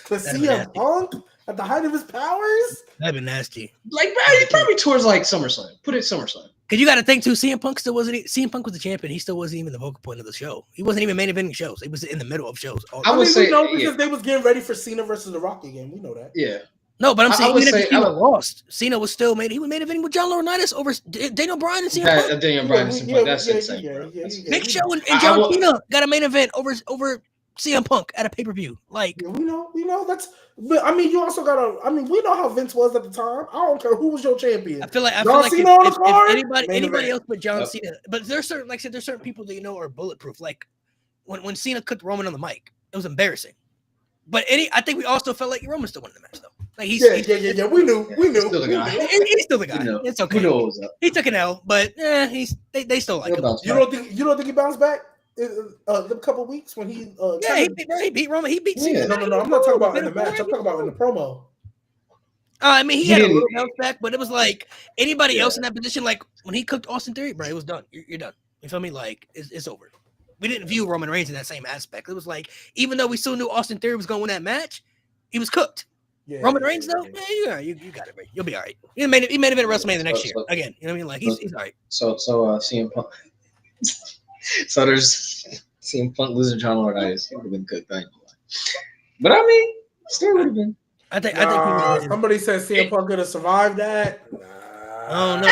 To see a Punk at the height of his powers? That'd be nasty. Like, bro, probably towards like SummerSlam. Put it SummerSlam. Because you got to think too, CM Punk was the champion. He still wasn't even the vocal point of the show. He wasn't even main eventing shows. He was in the middle of shows. We know because they was getting ready for Cena versus The Rock again. We know that. Yeah. No, but I'm saying even if Cena lost, Cena was still he was main eventing with John Laurinaitis over Daniel Bryan and CM Punk. Daniel Bryan and CM Punk. That's insane. Big Show and John Cena got a main event over CM Punk at a pay-per-view. Like we know that's. But I mean, you also gotta. I mean, we know how Vince was at the time. I don't care who was your champion. I feel like if anybody else but John Cena. But there's certain, like I said, there's certain people that you know are bulletproof. Like when Cena cooked Roman on the mic, it was embarrassing. But I think we also felt like Roman still won the match though. Like We knew. He's still the guy. He's still the guy. It's okay. He took an L, but they still like him. You don't think he bounced back? The couple weeks when he he beat Roman. He beat Cena. No. I'm not talking about in the match. I'm talking about in the promo. I mean, he had a little bounce back, but it was like anybody else in that position. Like when he cooked Austin Theory, bro, it was done. You're done. You feel me? Like it's over. We didn't view Roman Reigns in that same aspect. It was like even though we still knew Austin Theory was going to win that match, he was cooked. Yeah, Roman Reigns though, you got it, bro. You'll be all right. He made it at WrestleMania the next year again. You know what I mean? Like he's all right. So CM Punk. So there's CM Punk losing John Laurinaitis. It would have been good, but I mean, still would have been. I think somebody said CM Punk could have survived that. Oh no,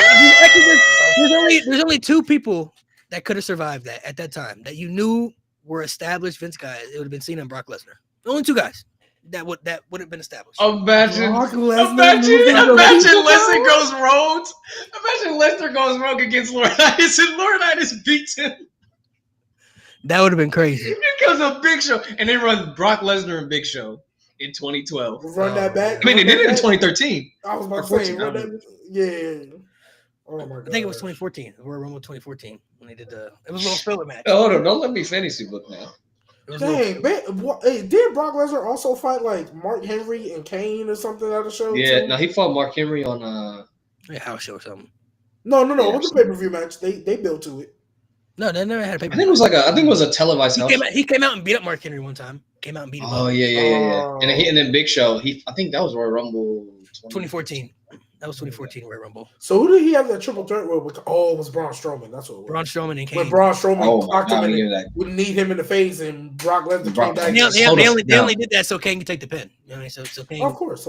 there's only two people that could have survived that at that time that you knew were established Vince guys. It would have been Cena and Brock Lesnar. Only two guys that would have been established. Imagine Lesnar goes rogue. Imagine Lesnar goes rogue against Laurinaitis and Laurinaitis beats him. That would have been crazy. Because of Big Show, and they run Brock Lesnar and Big Show in 2012. Run that back. I mean, they did it in 2013. I was about to say, run that. Yeah. Oh my god. I think it was 2014. Royal Rumble 2014 when they did it was a little filler match. Hold on, don't let me fantasy book now. Dang, did Brock Lesnar also fight like Mark Henry and Kane or something at the show? Yeah, too? No, he fought Mark Henry on house show or something. No, it was a pay-per-view match. They built to it. No, they never had a pay-per-view. I think it was a televised house. He came out and beat up Mark Henry one time. Came out and beat him up. Oh yeah. And then Big Show. I think that was Royal Rumble 2014. That was 2014 Royal Rumble. So who did he have that triple threat with? Oh, it was Braun Strowman. That's what it was. Braun Strowman and Kane. When Braun Strowman clocked him wouldn't need him in the face, and Brock Lesnar came back. They only did that so Kane could take the pin. You know what I mean? So Kane, of course.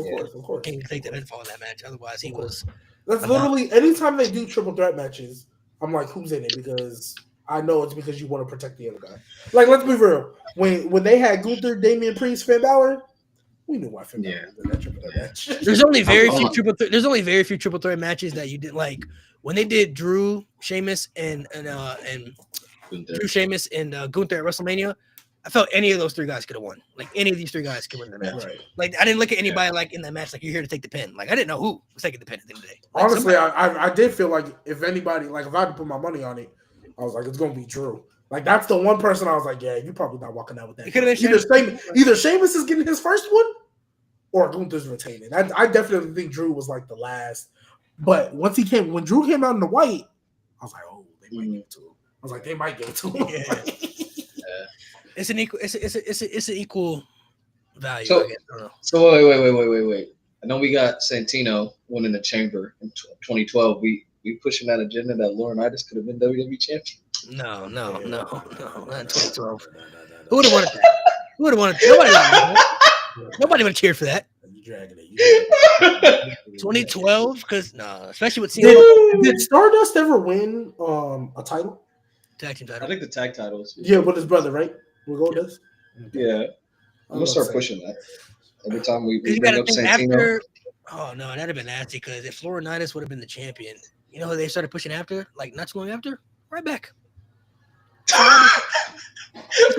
Kane could take the pinfall in that match. Otherwise, he was. That's literally anytime they do triple threat matches, I'm like, who's in it? Because I know it's because you want to protect the other guy. Like, let's be real. When they had Gunther, Damian Priest, Finn Balor, we knew why Finn Balor was in that triple threat match. There's only very few triple threat matches that you did like when they did Drew, Sheamus, and Drew, Sheamus, and Gunther at WrestleMania. I felt any of those three guys could have won. Like any of these three guys could win the match. Right. Like I didn't look at anybody like in that match like you're here to take the pin. Like I didn't know who was taking the pin at the end of the day. Like, honestly, I did feel like if anybody, like if I had to put my money on it, I was like, it's gonna be Drew. Like that's the one person I was like, yeah, you're probably not walking out with that. Either Sheamus is getting his first one, or Gunther's retaining. I definitely think Drew was like the last. But when Drew came out in the white, I was like, oh, they might give it to him. I was like, they might give it to him. Yeah. It's an equal. It's an equal value. So, I guess. I don't know. So wait. I know we got Santino winning the Chamber in 2012. We pushing that agenda that Laurinaitis could have been WWE champion. No, not in 2012. Who would have wanted that? Who would have wanted that? Nobody would have cheered for that. 2012, because especially with Did Stardust ever win a title? Tag team title. I think the tag titles. Yeah, with his brother, right? We'll go with this. Yeah, I'm gonna start pushing that. Every time we bring up Santino. Oh no, that'd have been nasty. Because if Laurinaitis would have been the champion, you know who they started pushing after? Like not too long after, Ryback.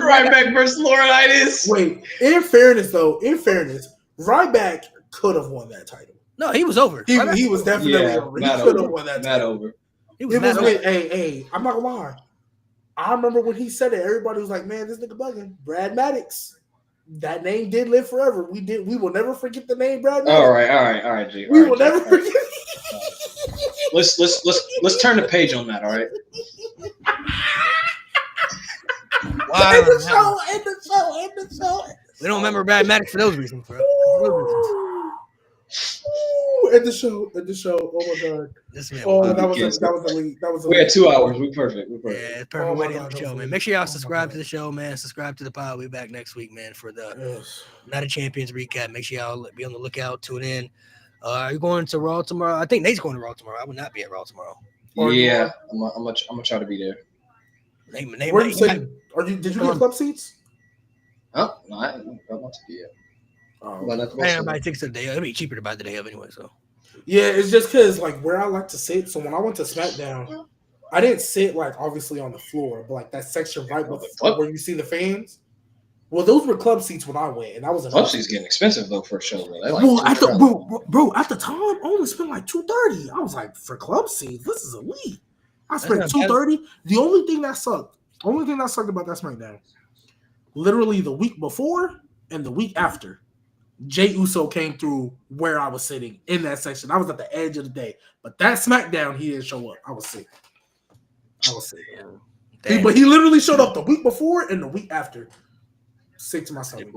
Ryback versus Laurinaitis. Wait, in fairness, Ryback could have won that title. No, he was over. He was definitely over. He could have won that title. Over. Hey, I'm not gonna lie. I remember when he said it, everybody was like, man, this nigga bugging. Brad Maddox. That name did live forever. We will never forget the name Brad Maddox. All right, G. We will never forget. Let's turn the page on that, all right? Wow. End the show. We don't remember Brad Maddox for those reasons, bro. End the show. Oh my god. This man. That was elite. We had 2 hours. We're perfect. Yeah, it's perfect way to end the show, man. Make sure y'all subscribe to the show, man. Subscribe to the pod. We'll be back next week, man, for the Night of Champions recap. Make sure y'all be on the lookout. Tune in. Are you going to Raw tomorrow? I think Nate's going to Raw tomorrow. I will not be at Raw tomorrow. Yeah, I'm gonna try to be there. Where did you get club seats? Oh, no, I want to be there. Everybody takes the day. It'll be cheaper to buy the day of anyway. So yeah, it's just because like where I like to sit. So when I went to SmackDown, I didn't sit like obviously on the floor, but like that section right before where you see the fans. Well, those were club seats when I went, and I was club seats getting expensive though for a show. Bro, at the time, I only spent like $230. I was like, for club seats, this is elite. I spent $230. The only thing that sucked about that SmackDown, literally the week before and the week after, Jey Uso came through where I was sitting in that section. I was at the edge of the day, but that SmackDown he didn't show up. I was sick. But he literally showed up the week before and the week after. Sick to my stomach.